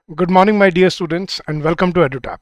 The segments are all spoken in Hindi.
Good morning, my dear students, and welcome to EduTap.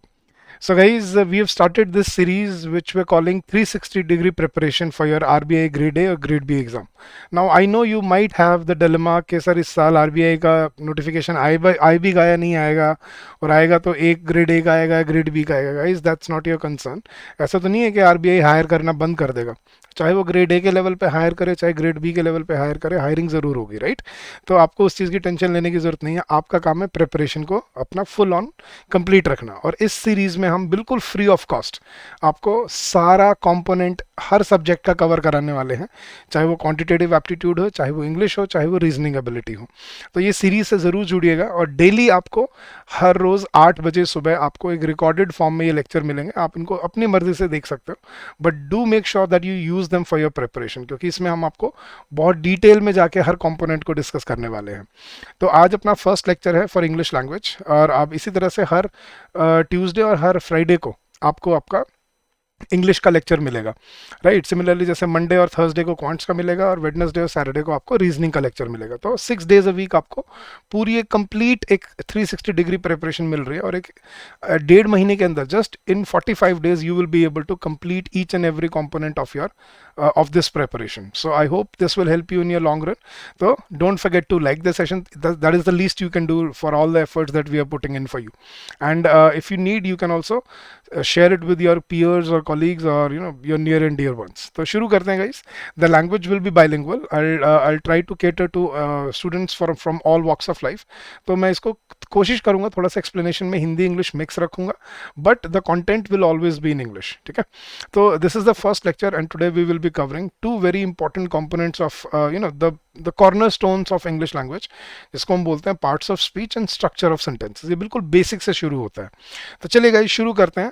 So, guys, we have started this series which we're calling 360-degree preparation for your RBI Grade A or Grade B exam. Now, I know you might have the dilemma कि सर इस साल RBI का notification आए भी गया नहीं आएगा और आएगा तो एक ग्रेड ए का आएगा ग्रेड बी का आएगा guys that's not your concern ऐसा तो नहीं है कि आरबीआई हायर करना बंद कर देगा चाहे वो ग्रेड ए के लेवल पे हायर करे चाहे ग्रेड बी के लेवल पे हायर करे हायरिंग ज़रूर होगी राइट तो आपको उस चीज़ की टेंशन लेने की ज़रूरत नहीं है आपका काम है प्रिपरेशन को अपना फुल ऑन कंप्लीट रखना और इस सीरीज़ में हम बिल्कुल फ्री ऑफ कॉस्ट आपको सारा कंपोनेंट हर सब्जेक्ट का कवर कराने वाले हैं चाहे वो क्वांटिटेटिव एप्टीट्यूड हो चाहे वो इंग्लिश हो चाहे वो रीजनिंग एबिलिटी हो तो ये सीरीज से ज़रूर जुड़िएगा और डेली आपको हर रोज़ 8 बजे सुबह आपको एक रिकॉर्डेड फॉर्म में ये लेक्चर मिलेंगे आप इनको अपनी मर्जी से देख सकते हो but do make sure that you use them for your preparation क्योंकि इसमें हम आपको बहुत डिटेल में जाके हर कंपोनेंट को डिस्कस करने वाले हैं तो आज अपना फर्स्ट लेक्चर है फॉर इंग्लिश लैंग्वेज और आप इसी तरह से हर ट्यूसडे और हर फ्राइडे को आपको आपका इंग्लिश का लेक्चर मिलेगा राइट सिमिलरली जैसे मंडे और थर्सडे को क्वांट्स का मिलेगा और वेडनेसडे और सैटरडे को आपको रीजनिंग का लेक्चर मिलेगा तो 6 डेज अ वीक आपको पूरी एक कंप्लीट एक 360 डिग्री प्रिपरेशन मिल रही है और एक 1.5 महीने के अंदर just in 45 days you will be able to complete each and every component of your of this preparation. So I hope this will help you in your long run. So don't forget to like the session. That is the least you can do for all the efforts that we are putting in for you. And if you need, you can also share it with your peers or colleagues or your near and dear ones. So शुरू करते हैं guys. The language will be bilingual. I'll try to cater to students from all walks of life. तो मैं इसको कोशिश करूंगा थोड़ा सा एक्सप्लेनेशन में हिंदी इंग्लिश मिक्स रखूंगा but the content will always be in English ठीक है तो this is the first lecture and today we will be covering two very important components of the cornerstones of English language जिसको हम बोलते हैं parts of speech and structure of sentences ये बिल्कुल बेसिक से शुरू होता है तो चलिए गाइस शुरू करते हैं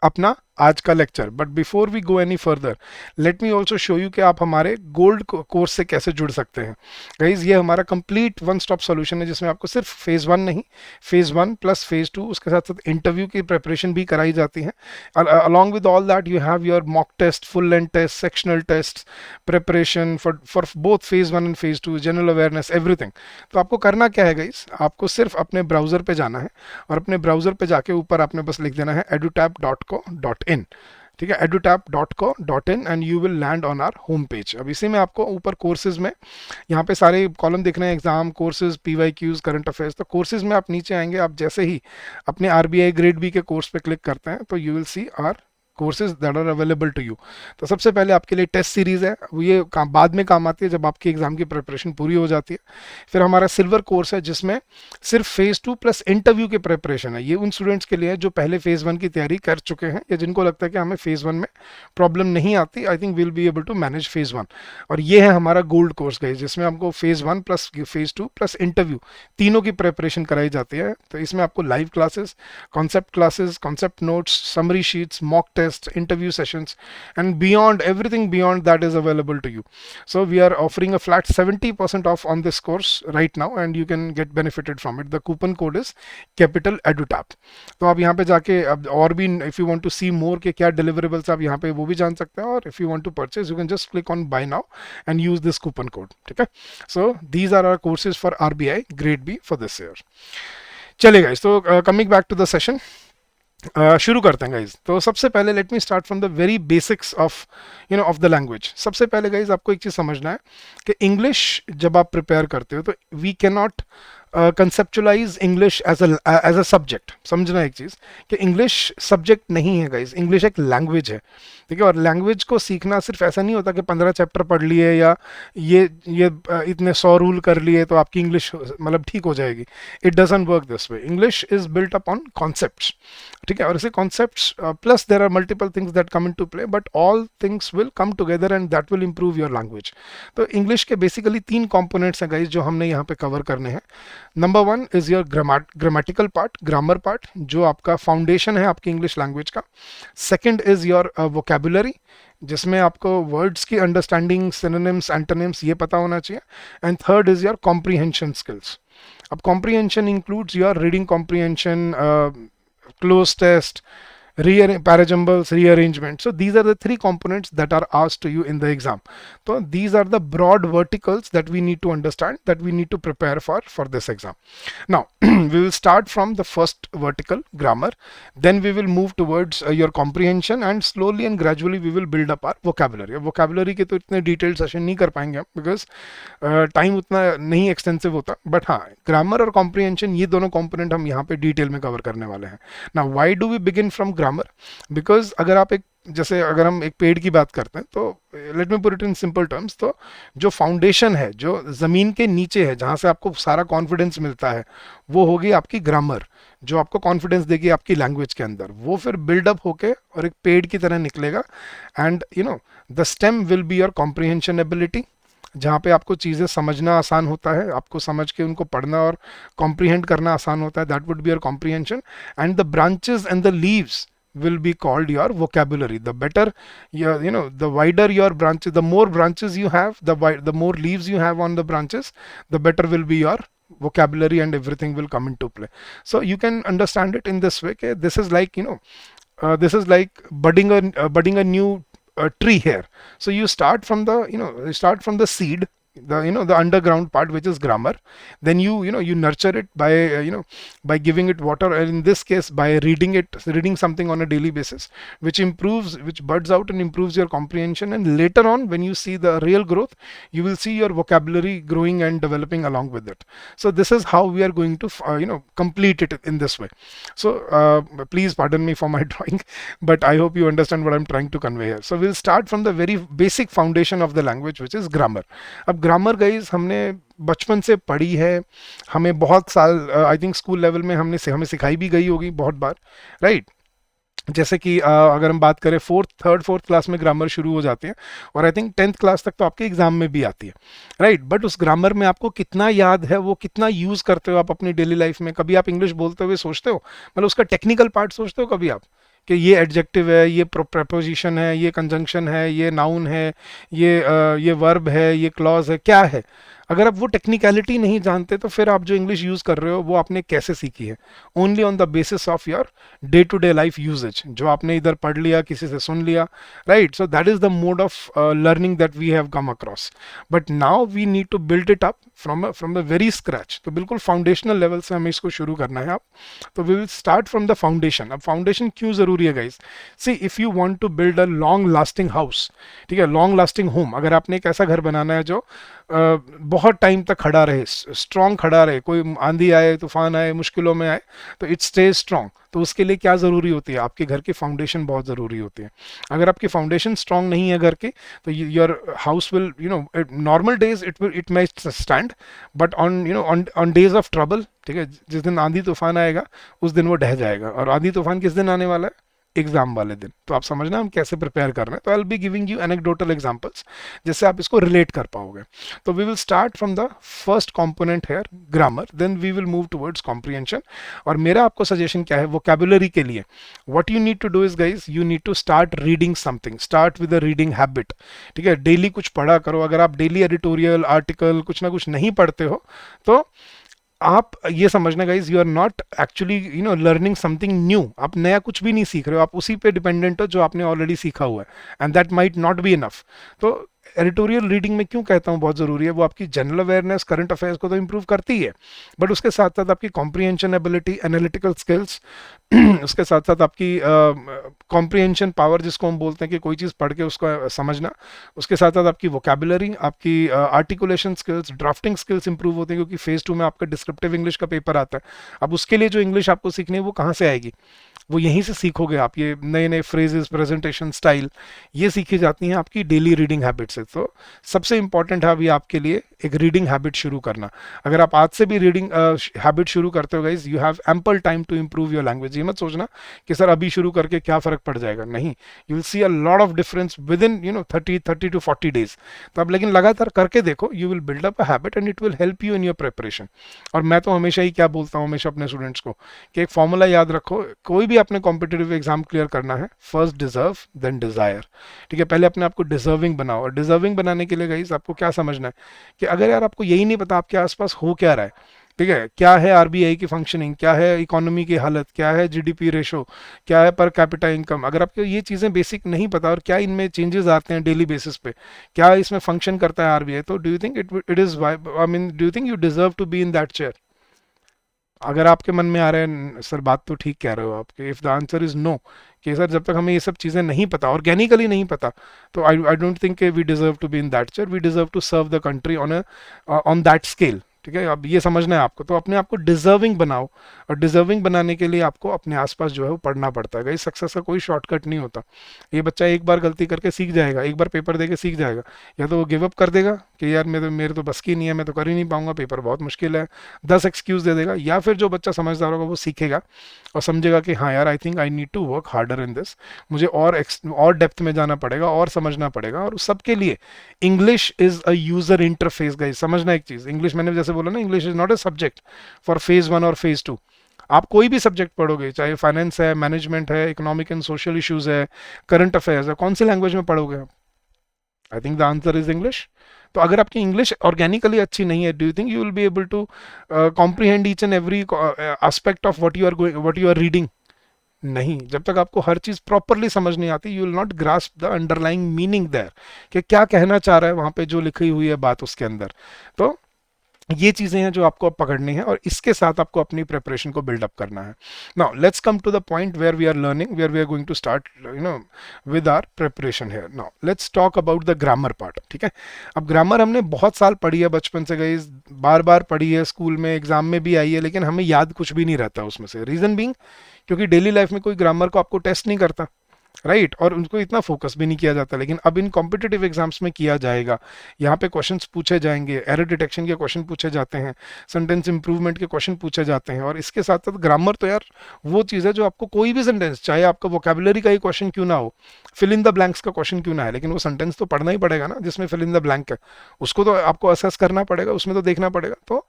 अपना आज का lecture but before we go any further let me also show you कि आप हमारे गोल्ड कोर्स से कैसे जुड़ सकते हैं गाइज ये हमारा कंप्लीट वन स्टॉप सोल्यूशन है जिसमें आपको सिर्फ फेज़ 1 नहीं फेज़ 1 प्लस फेज़ 2 उसके साथ साथ इंटरव्यू की प्रिपरेशन भी कराई जाती है along with all that you have your mock test full length test sectional test preparation for both phase 1 and phase 2 general awareness everything तो आपको करना क्या है गाइज आपको सिर्फ अपने ब्राउज़र पे जाना है और अपने ब्राउज़र पे जाके ऊपर आपने बस लिख देना है edutap.co.in ठीक है edutap.co.in and you will land on our home page अब इसी में आपको ऊपर कोर्सेज में यहाँ पे सारे कॉलम दिख रहे हैं exam courses PYQs current affairs तो कोर्सेज में आप नीचे आएंगे आप जैसे ही अपने आरबीआई ग्रेड बी के कोर्स पे क्लिक करते हैं तो you will see our courses that are available to you तो सबसे पहले आपके लिए टेस्ट सीरीज़ है ये बाद में काम आती है जब आपकी एग्जाम की प्रिपरेशन पूरी हो जाती है फिर हमारा सिल्वर कोर्स है जिसमें सिर्फ फेज़ 2 प्लस इंटरव्यू की प्रिपरेशन है ये उन स्टूडेंट्स के लिए जो पहले फेज़ 1 की तैयारी कर चुके हैं या जिनको लगता है कि हमें फेज़ 1 में प्रॉब्लम नहीं आती I think will be able to manage phase 1 और ये है हमारा गोल्ड कोर्स गाइस जिसमें हमको phase 1 plus phase 2 plus interview तीनों की प्रिपरेशन कराई जाती है तो इसमें आपको live classes concept notes summary sheets mock test interview sessions and beyond everything beyond that is available to you so we are offering a flat 70% off on this course right now and you can get benefited from it the coupon code is capital edutap तो आप यहाँ पे जाके अब और भी if you want to see more के क्या deliverables आप यहाँ पे वो भी जान सकते हैं और if you want to purchase you can just click on buy now and use this coupon code ठीक है so these are our courses for RBI grade B for this year चलिए guys तो coming back to the session शुरू करते हैं गाइज तो सबसे पहले let me start from the very basics of of the language सबसे पहले गाइज आपको एक चीज़ समझना है कि इंग्लिश जब आप प्रिपेयर करते हो तो we can not conceptualize English as a subject समझना एक चीज़ कि इंग्लिश सब्जेक्ट नहीं है गाइज इंग्लिश एक लैंग्वेज है ठीक है और लैंग्वेज को सीखना सिर्फ ऐसा नहीं होता कि 15 चैप्टर पढ़ लिए या ये इतने 100 रूल कर लिए तो आपकी इंग्लिश मतलब ठीक हो जाएगी it doesn't work this way English is built up on concepts ठीक है और इसे concepts plus there are multiple things that come into play but all things will come together and that will improve your language तो इंग्लिश के बेसिकली 3 कॉम्पोनेंट्स हैं गाइज जो हमने यहाँ पे कवर करने हैं number 1 is your grammatical part grammar part जो आपका फाउंडेशन है आपकी इंग्लिश लैंग्वेज का सेकेंड इज योर वोकेबुलरी जिसमें आपको वर्ड्स की अंडरस्टैंडिंग सिनोनिम्स एंटोनिम्स ये पता होना चाहिए and third is your comprehension skills अब comprehension includes your reading comprehension cloze test parajumbles, rearrangement. So these are the three components that are asked to you in the exam. So these are the broad verticals that we need to understand, that we need to prepare for this exam. Now we will start from the first vertical, grammar. Then we will move towards your comprehension, and slowly and gradually we will build up our vocabulary. Vocabulary के तो इतने detailed session नहीं कर पाएंगे हम, because टाइम उतना नहीं एक्सटेंसिव होता, बट हाँ ग्रामर और कॉम्प्रिहेंशन ये दोनों कंपोनेंट हम यहाँ पे डिटेल में कवर करने वाले हैं. ना why do we begin from grammar? Because अगर आप एक, जैसे अगर हम एक पेड़ की बात करते हैं, तो let me put it in simple terms, तो जो फाउंडेशन है, जो ज़मीन के नीचे है, जहाँ से आपको सारा कॉन्फिडेंस मिलता है, वो होगी आपकी ग्रामर, जो आपको कॉन्फिडेंस देगी आपकी लैंग्वेज के अंदर. वो फिर बिल्डअप होके और एक पेड़ की तरह निकलेगा. And you know the stem will be your comprehension ability, जहाँ पे आपको चीज़ें समझना आसान होता है, आपको समझ के उनको पढ़ना और कॉम्प्रिहेंड करना आसान होता है. That would be your comprehension. And the branches and the leaves will be called your vocabulary. The better your, the wider your branches, the more branches you have, the more leaves you have on the branches, the better will be your vocabulary, and everything will come into play. So you can understand it in this way. Okay? This is like, this is like budding a new tree here. So you start from the, you start from the seed, the underground part, which is grammar. Then you nurture it by by giving it water, and in this case by reading something on a daily basis, which buds out and improves your comprehension. And later on, when you see the real growth, you will see your vocabulary growing and developing along with it. So this is how we are going to complete it in this way. So please pardon me for my drawing, but I hope you understand what I'm trying to convey here. So we'll start from the very basic foundation of the language, which is grammar. अब ग्रामर गाइज हमने बचपन से पढ़ी है, हमें बहुत साल, आई थिंक स्कूल लेवल में हमें सिखाई भी गई होगी बहुत बार, राइट? जैसे कि अगर हम बात करें फोर्थ क्लास में ग्रामर शुरू हो जाते हैं, और आई थिंक 10th क्लास तक तो आपके एग्जाम में भी आती है, राइट? बट उस ग्रामर में आपको कितना याद है, वो कितना यूज़ करते हो आप अपनी डेली लाइफ में? कभी आप इंग्लिश बोलते हुए सोचते हो, मतलब उसका टेक्निकल पार्ट सोचते हो कभी आप, कि ये एडजेक्टिव है, ये प्रपोजिशन है, ये कंजंक्शन है, ये नाउन है, ये वर्ब है, ये क्लॉज है, क्या है? अगर आप वो टेक्निकलिटी नहीं जानते, तो फिर आप जो इंग्लिश यूज़ कर रहे हो वो आपने कैसे सीखी है? Only on the basis of your day to day life usages, जो आपने इधर पढ़ लिया, किसी से सुन लिया, right? So that is the mode of learning that we have come across. But now we need to build it up from the very scratch. तो बिल्कुल फाउंडेशनल लेवल से हमें इसको शुरू करना है आप. तो we will start from the foundation. अब फाउंडेशन क्यों ज़रूरी है guys? See, if you want to build a long lasting house, ठीक है, लॉन्ग लास्टिंग होम, अगर आपने एक ऐसा घर बनाना है जो बहुत टाइम तक खड़ा रहे, स्ट्रॉन्ग खड़ा रहे, कोई आंधी आए, तूफान आए, मुश्किलों में आए, तो इट स्टे स्ट्रॉन्ग, तो उसके लिए क्या ज़रूरी होती है? आपके घर की फाउंडेशन बहुत ज़रूरी होती है. अगर आपकी फाउंडेशन स्ट्रॉन्ग नहीं है घर की, तो your house will, normal days it may stand, but on days of trouble, ठीक है, जिस दिन आंधी तूफान आएगा उस दिन वो ढह जाएगा. और आंधी तूफान किस दिन आने वाला है? एग्जाम वाले दिन. तो आप समझना हम कैसे प्रिपेयर कर रहे हैं. तो I will be giving you anecdotal examples, जिससे आप इसको रिलेट कर पाओगे. तो we will start from the first component here, grammar, then we will move towards comprehension. और मेरा आपको सजेशन क्या है वोकैबुलरी के लिए? What you need to do is guys, you need to start reading something. Start with a reading habit, ठीक है? डेली कुछ पढ़ा करो. अगर आप डेली एडिटोरियल, आर्टिकल, कुछ ना कुछ नहीं पढ़ते हो, तो आप ये समझना guys, you are not actually learning something new. आप नया कुछ भी नहीं सीख रहे हो, आप उसी पे डिपेंडेंट हो जो आपने ऑलरेडी सीखा हुआ है, and that might not be enough. तो एडिटोरियल रीडिंग में क्यों कहता हूँ बहुत ज़रूरी है? वो आपकी जनरल अवेयरनेस, करंट अफेयर्स को तो इंप्रूव करती है, बट उसके साथ साथ आपकी कॉम्प्रिहेंशन एबिलिटी, एनालिटिकल स्किल्स, उसके साथ साथ आपकी कॉम्प्रिहेंशन पावर, जिसको हम बोलते हैं कि कोई चीज़ पढ़ के उसको समझना, उसके साथ साथ आपकी वोकैबुलरी, आपकी articulation skills, drafting skills improve होती हैं, क्योंकि फेज 2 में आपका डिस्क्रिप्टिव इंग्लिश का पेपर आता है. अब उसके लिए जो इंग्लिश आपको सीखनी है वो कहाँ से आएगी? वो यहीं से सीखोगे आप. ये नए नए फ्रेजेस, प्रेजेंटेशन स्टाइल, ये सीखी जाती हैं आपकी डेली रीडिंग हैबिट से. तो सबसे इंपॉर्टेंट है अभी आपके लिए एक रीडिंग हैबिट शुरू करना. अगर आप आज से भी रीडिंग हैबिट शुरू करते हो guys, you have ample time to improve your language. ये मत सोचना कि सर अभी शुरू करके क्या फ़र्क पड़ जाएगा. नहीं, you will see a lot of difference within 30 to 40 days. तो आप लेकिन लगातार करके देखो, you will build up a habit and it will help you in your preparation. और मैं तो हमेशा ही क्या बोलता हूँ हमेशा अपने स्टूडेंट्स को, कि एक फॉर्मूला याद रखो, कोई भी आपने कॉम्पिटेटिव एग्जाम क्लियर करना है, फर्स्ट डिजर्व देन डिजायर, ठीक है? पहले अपने आप को डिजर्विंग बनाओ. और डिजर्विंग बनाने के लिए गाइस आपको क्या समझना है, कि अगर यार आपको यही नहीं पता आपके आसपास हो क्या रहा है, ठीक है, क्या है आरबीआई की फंक्शनिंग, क्या है इकोनॉमी की हालत, क्या है जीडीपी रेशो, क्या है पर कैपिटा इनकम, अगर आपको ये चीज़ें बेसिक नहीं पता और क्या इनमें चेंजेस आते हैं डेली बेसिस पे, क्या इसमें फंक्शन करता है आरबीआई, तो do you think it is, I mean do you think you deserve to be in that chair? अगर आपके मन में आ रहा है सर बात तो ठीक कह रहे हो आपके, if the answer is no, कि सर जब तक हमें ये सब चीज़ें नहीं पता, ऑर्गेनिकली नहीं पता, तो I don't think we deserve to be in that chair, we deserve to serve the country on that scale. ठीक है, अब ये समझना है आपको, तो अपने आप को डिजर्विंग बनाओ, और डिजर्विंग बनाने के लिए आपको अपने आसपास जो है वो पढ़ना पड़ता है। इस सक्सेस का कोई शॉर्टकट नहीं होता। ये बच्चा एक बार गलती करके सीख जाएगा, एक बार पेपर दे के सीख जाएगा, या तो वो गिव अप कर देगा कि यार मेरे तो बस की नहीं है, मैं तो कर ही नहीं पाऊंगा, पेपर बहुत मुश्किल है, 10 एक्सक्यूज दे देगा, या फिर जो बच्चा समझदार होगा वो सीखेगा और समझेगा कि हाँ यार, I think I need to work harder in this, मुझे और डेप्थ में जाना पड़ेगा और समझना पड़ेगा। और सबके लिए English is a user interface. Guys समझना एक चीज, इंग्लिश मैंने जैसे बोला ना, English is not a subject for phase 1 और फेज 2। आप कोई भी सब्जेक्ट पढ़ोगे, चाहे फाइनेंस है, मैनेजमेंट है, इकोनॉमिक एंड सोशल इश्यूज है, करंट अफेयर्स है, कौन सी लैंग्वेज में पढ़ोगे आप? I think the answer is English. तो अगर आपकी इंग्लिश ऑर्गेनिकली अच्छी नहीं है, do you think you will be able to comprehend each and every aspect of what you are reading? नहीं, जब तक आपको हर चीज प्रॉपरली समझ नहीं आती, you will not grasp the underlying meaning there, कि क्या कहना चाह रहा है वहां पे जो लिखी हुई है बात उसके अंदर। तो ये चीजें हैं जो आपको अब पकड़नी है, और इसके साथ आपको अपनी प्रिपरेशन को बिल्डअप करना है। Now let's come to the point where we are learning, where we are going to start with our preparation here. Now let's talk about the grammar part. ठीक है, अब ग्रामर हमने बहुत साल पढ़ी है, बचपन से गई, बार बार पढ़ी है, स्कूल में एग्जाम में भी आई है, लेकिन हमें याद कुछ भी नहीं रहता उसमें से। रीजन बीइंग, क्योंकि डेली लाइफ में कोई ग्रामर को आपको टेस्ट नहीं करता, राइट, और उनको इतना फोकस भी नहीं किया जाता। लेकिन अब इन कॉम्पिटिटिव एग्जाम्स में किया जाएगा। यहाँ पे क्वेश्चंस पूछे जाएंगे, एरर डिटेक्शन के क्वेश्चन पूछे जाते हैं, सेंटेंस इंप्रूवमेंट के क्वेश्चन पूछे जाते हैं, और इसके साथ साथ ग्रामर तो यार वो चीज़ है जो आपको कोई भी सेंटेंस, चाहे आपका वोकेबुलरी का ही क्वेश्चन क्यों ना हो, फिल इन द ब्लैंक्स का क्वेश्चन क्यों ना है, लेकिन वो सेंटेंस तो पढ़ना ही पड़ेगा ना जिसमें फिल इन द ब्लैंक है, उसको तो आपको असेस करना पड़ेगा, उसमें तो देखना पड़ेगा। तो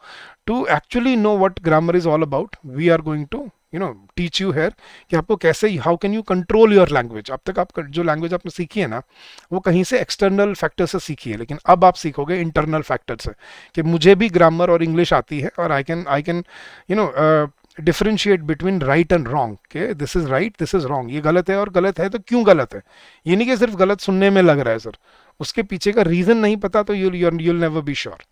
to actually know what grammar is all about, we are going to teach you here कि आपको कैसे, how can you control your language. अब तक आप जो लैंग्वेज आपने सीखी है ना, वो कहीं से एक्सटर्नल फैक्टर से सीखी है, लेकिन अब आप सीखोगे इंटरनल फैक्टर से, कि मुझे भी ग्रामर और इंग्लिश आती है, और I can you know differentiate between right and wrong, के this is right, this is wrong, ये गलत है और गलत है तो क्यों गलत है। ये नहीं कि सिर्फ गलत सुनने में लग रहा है सर, उसके पीछे का रीजन नहीं पता तो यूल नेवर बी श्योर।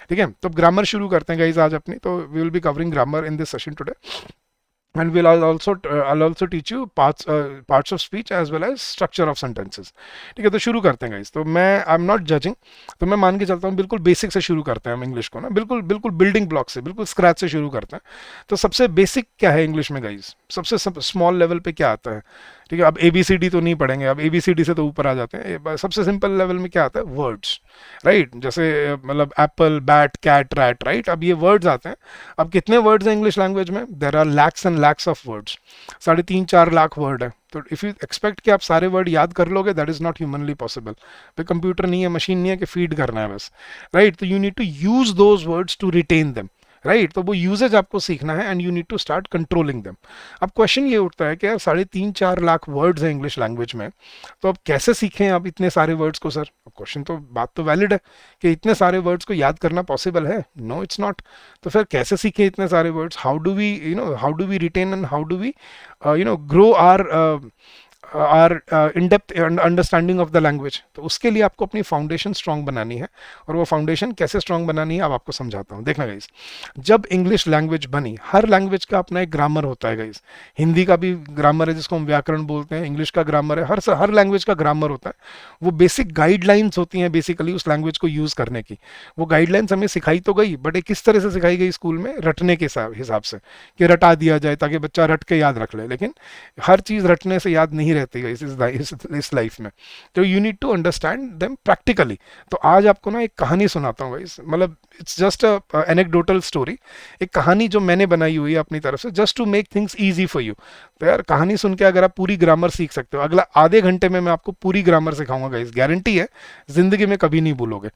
ठीक है, तो ग्रामर शुरू करते हैं गाइज आज अपनी। तो we will be covering grammar in this session today, and I'll also teach you parts of speech as well as structure of sentences। ठीक है, तो शुरू करते हैं गाइस। तो मैं आई एम नॉट जजिंग, तो मैं मान के चलता हूँ बिल्कुल बेसिक से शुरू करते हैं हम इंग्लिश को ना, बिल्कुल बिल्कुल बिल्डिंग ब्लॉक से, बिल्कुल स्क्रैच से शुरू करते हैं। तो सबसे बेसिक क्या है इंग्लिश में गाइस, सबसे स्मॉल लेवल पे क्या आता है? ठीक है, अब ABCD तो नहीं पढ़ेंगे, अब ABCD से तो ऊपर आ जाते हैं। सबसे सिंपल लेवल में क्या आता है? Words, right. जैसे मतलब apple, bat, cat, rat, right. अब ये वर्ड्स आते हैं। अब कितने वर्ड्स हैं इंग्लिश लैंग्वेज में? There are lakhs and lakhs of words, 3.5-4 lakh word है। तो इफ यू एक्सपेक्ट कि आप सारे वर्ड याद कर लोगे, that is not humanly possible. भाई कंप्यूटर नहीं है, मशीन नहीं है कि फीड करना है बस, राइट। तो you need to use those words to retain them, right. तो वो यूजेज आपको सीखना है, and you need to start controlling them. अब क्वेश्चन ये उठता है कि यार 3.5-4 लाख वर्ड्स हैं इंग्लिश लैंग्वेज में, तो अब कैसे सीखें आप इतने सारे वर्ड्स को सर? क्वेश्चन तो, बात तो वैलिड है कि इतने सारे वर्ड्स को याद करना पॉसिबल है? No, it's not. तो फिर कैसे सीखें इतने सारे words? How do we retain and how do we grow our in depth understanding of the language? तो उसके लिए आपको अपनी फाउंडेशन स्ट्रांग बनानी है, और वो फाउंडेशन कैसे स्ट्रांग बनानी है अब आपको समझाता हूँ। देखना गाइस, जब इंग्लिश लैंग्वेज बनी, हर लैंग्वेज का अपना एक ग्रामर होता है गाइस। हिंदी का भी ग्रामर है जिसको हम व्याकरण बोलते हैं, इंग्लिश का ग्रामर है, हर लैंग्वेज का ग्रामर होता है। वो बेसिक गाइडलाइंस होती हैं बेसिकली उस लैंग्वेज को यूज करने की। वो गाइडलाइंस हमें सिखाई तो गई, बट किस तरह से सिखाई गई स्कूल में? रटने के हिसाब से, कि रटा दिया जाए ताकि बच्चा रट के याद रख ले। लेकिन हर चीज रटने से याद नहीं रहती है इस लाइफ में। तो you need to understand them practically. तो आज आपको ना एक कहानी सुनाता हूँ गाइस, मतलब it's just a anecdotal story, एक कहानी जो मैंने बनाई हुई है अपनी तरफ से, just to make things easy for you. तो यार कहानी सुन के अगर आप पूरी ग्रामर सीख सकते हो, अगला आधे घंटे में मैं आपको पूरी ग्रामर सिखाऊंगा गाइस, गारंटी है, जिंदगी में कभी नहीं भूलोगे।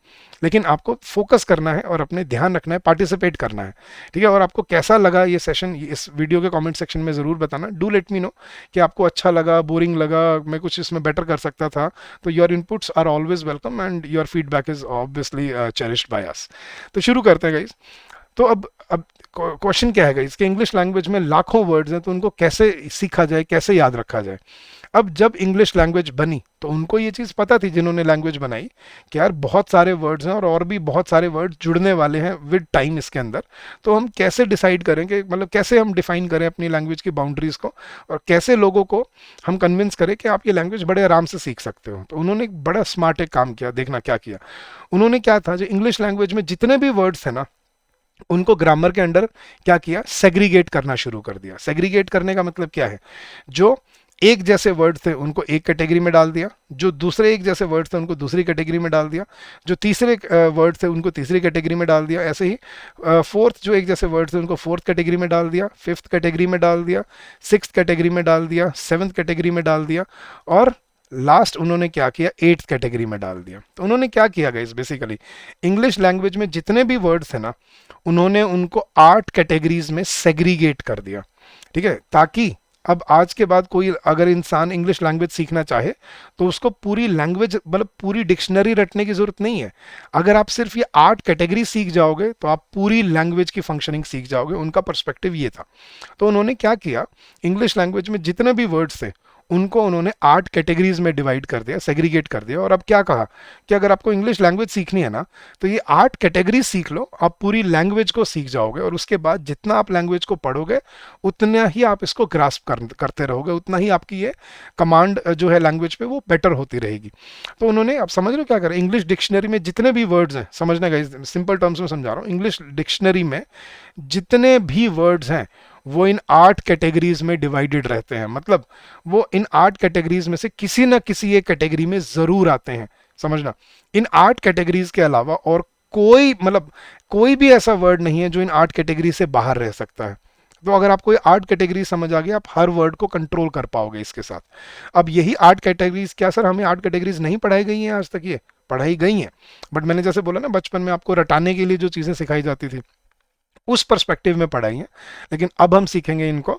लेकिन आपको फोकस करना है और अपने ध्यान रखना है, पार्टिसिपेट करना है। ठीक है, और आपको कैसा लगा ये सेशन, इस वीडियो के कमेंट सेक्शन में जरूर बताना। डू लेट मी नो कि आपको अच्छा लगा, बोरिंग लगा, मैं कुछ इसमें बेटर कर सकता था। तो your inputs are always welcome, and your feedback is obviously cherished by us. तो शुरू करते हैं गाइस। तो अब क्वेश्चन क्या है इसके, इंग्लिश लैंग्वेज में लाखों वर्ड्स हैं, तो उनको कैसे सीखा जाए, कैसे याद रखा जाए। अब जब इंग्लिश लैंग्वेज बनी तो उनको ये चीज़ पता थी जिन्होंने लैंग्वेज बनाई कि यार बहुत सारे वर्ड्स हैं और भी बहुत सारे वर्ड्स जुड़ने वाले हैं विद टाइम इसके अंदर। तो हम कैसे डिसाइड करें कि मतलब कैसे हम डिफाइन करें अपनी लैंग्वेज की बाउंड्रीज को, और कैसे लोगों को हम कन्विंस करें कि आप ये लैंग्वेज बड़े आराम से सीख सकते हो। तो उन्होंने एक बड़ा स्मार्ट एक काम किया, देखना क्या किया उन्होंने। क्या था, जो इंग्लिश लैंग्वेज में जितने भी वर्ड्स थे ना, उनको ग्रामर के अंडर क्या किया, सेग्रीगेट करना शुरू कर दिया। सेग्रीगेट करने का मतलब क्या है, जो एक जैसे वर्ड थे उनको एक कैटेगरी में डाल दिया, जो दूसरे एक जैसे वर्ड थे उनको दूसरी कैटेगरी में डाल दिया, जो तीसरे वर्ड थे उनको तीसरी कैटेगरी में डाल दिया, ऐसे ही फोर्थ जो एक जैसे वर्ड थे उनको फोर्थ कैटेगरी में डाल दिया, फिफ्थ कैटेगरी में डाल दिया, सिक्स्थ कैटेगरी में डाल दिया, सेवन्थ कैटेगरी में डाल दिया, और लास्ट उन्होंने क्या किया, एट्थ कैटेगरी में डाल दिया। तो उन्होंने क्या किया गाइस, बेसिकली इंग्लिश लैंग्वेज में जितने भी वर्ड्स थे ना, उन्होंने उनको 8 कैटेगरीज में सेग्रीगेट कर दिया। ठीक है, ताकि अब आज के बाद कोई अगर इंसान इंग्लिश लैंग्वेज सीखना चाहे तो उसको पूरी लैंग्वेज मतलब पूरी डिक्शनरी रटने की जरूरत नहीं है। अगर आप सिर्फ ये 8 कैटेगरी सीख जाओगे तो आप पूरी लैंग्वेज की फंक्शनिंग सीख जाओगे। उनका पर्सपेक्टिव ये था। तो उन्होंने क्या किया, इंग्लिश लैंग्वेज में जितने भी वर्ड्स थे उनको उन्होंने 8 कैटेगरीज में डिवाइड कर दिया, सेग्रीगेट कर दिया। और अब क्या कहा कि अगर आपको इंग्लिश लैंग्वेज सीखनी है ना, तो ये 8 कैटेगरी सीख लो, आप पूरी लैंग्वेज को सीख जाओगे, और उसके बाद जितना आप लैंग्वेज को पढ़ोगे उतना ही आप इसको ग्रास्प करते रहोगे, उतना ही आपकी ये कमांड जो है लैंग्वेज पे वो बेटर होती रहेगी। तो उन्होंने, अब समझ लो क्या करें, इंग्लिश डिक्शनरी में जितने भी वर्ड्स हैं, समझने का सिंपल टर्म्स में समझा रहा हूँ, इंग्लिश डिक्शनरी में जितने भी वर्ड्स हैं वो इन 8 कैटेगरीज में डिवाइडेड रहते हैं। मतलब वो इन 8 कैटेगरीज में से किसी ना किसी एक कैटेगरी में जरूर आते हैं। समझना, इन 8 कैटेगरीज के अलावा और कोई मतलब कोई भी ऐसा वर्ड नहीं है जो इन 8 कैटेगरी से बाहर रह सकता है। तो अगर आपको ये 8 कैटेगरी समझ आ गई, आप हर वर्ड को कंट्रोल कर पाओगे इसके साथ। अब यही 8 कैटेगरीज, क्या सर हमें 8 कैटेगरीज नहीं पढ़ाई गई हैं आज तक? ये पढ़ाई गई हैं, बट मैंने जैसे बोला ना, बचपन में आपको रटाने के लिए जो चीजें सिखाई जाती थी उस पर्सपेक्टिव में पढ़ाई है। लेकिन अब हम सीखेंगे इनको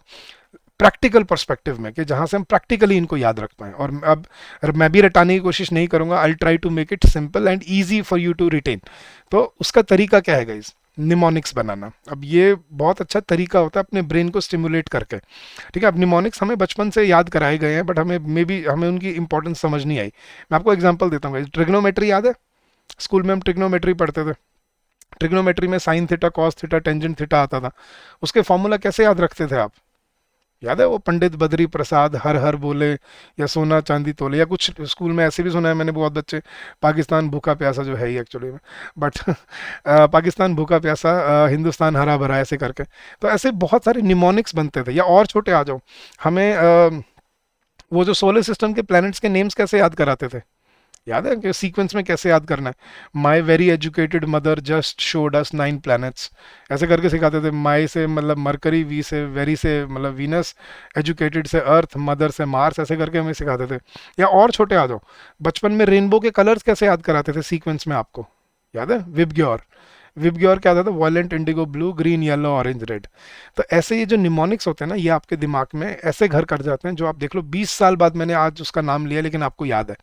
प्रैक्टिकल पर्सपेक्टिव में, कि जहां से हम प्रैक्टिकली इनको याद रख पाएं। और अब मैं भी रटाने की कोशिश नहीं करूंगा, I try to make it simple and easy for you to retain. तो उसका तरीका क्या है गाइज, निमोनिक्स बनाना। अब ये बहुत अच्छा तरीका होता है अपने ब्रेन को स्टिमुलेट करके। ठीक है, अब निमोनिक्स हमें बचपन से याद कराए गए हैं, बट हमें मे बी हमें उनकी इंपॉर्टेंस समझ नहीं आई। मैं आपको एग्जाम्पल देता हूँ, ट्रिग्नोमेट्री याद है? स्कूल में हम ट्रिग्नोमेट्री पढ़ते थे। ट्रिग्नोमेट्री में sine theta, cos theta, tangent theta आता था। उसके फॉर्मूला कैसे याद रखते थे आप? याद है वो पंडित बद्री प्रसाद हर हर बोले, या सोना चांदी तोले, या कुछ स्कूल में ऐसे भी सुना है मैंने बहुत बच्चे, पाकिस्तान भूखा प्यासा, जो है ही एक्चुअली में, बट पाकिस्तान भूखा प्यासा, हिंदुस्तान हरा भरा, ऐसे करके। तो ऐसे बहुत सारे निमोनिक्स बनते थे। या और छोटे आ जाओ, हमें वो जो सोलर सिस्टम के प्लैनेट्स के नेम्स कैसे याद कराते थे? याद है कि सीक्वेंस में कैसे याद करना है? My very educated mother just showed us 9 planets, ऐसे करके सिखाते थे। माई से मतलब मरकरी, वी से वेरी से मतलब वीनस, एजुकेटेड से अर्थ, मदर से मार्स, ऐसे करके हमें सिखाते थे। या और छोटे आ जाओ, बचपन में रेनबो के कलर्स कैसे याद कराते थे सीक्वेंस में आपको? याद है? विबग्योर, विबग्योर क्या आता था? Violent, Indigo, blue, green, yellow, orange, red. तो ऐसे ये जो निमोनिक्स होते हैं ना, ये आपके दिमाग में ऐसे घर कर जाते हैं, जो आप देख लो 20 साल बाद मैंने आज उसका नाम लिया लेकिन आपको याद है।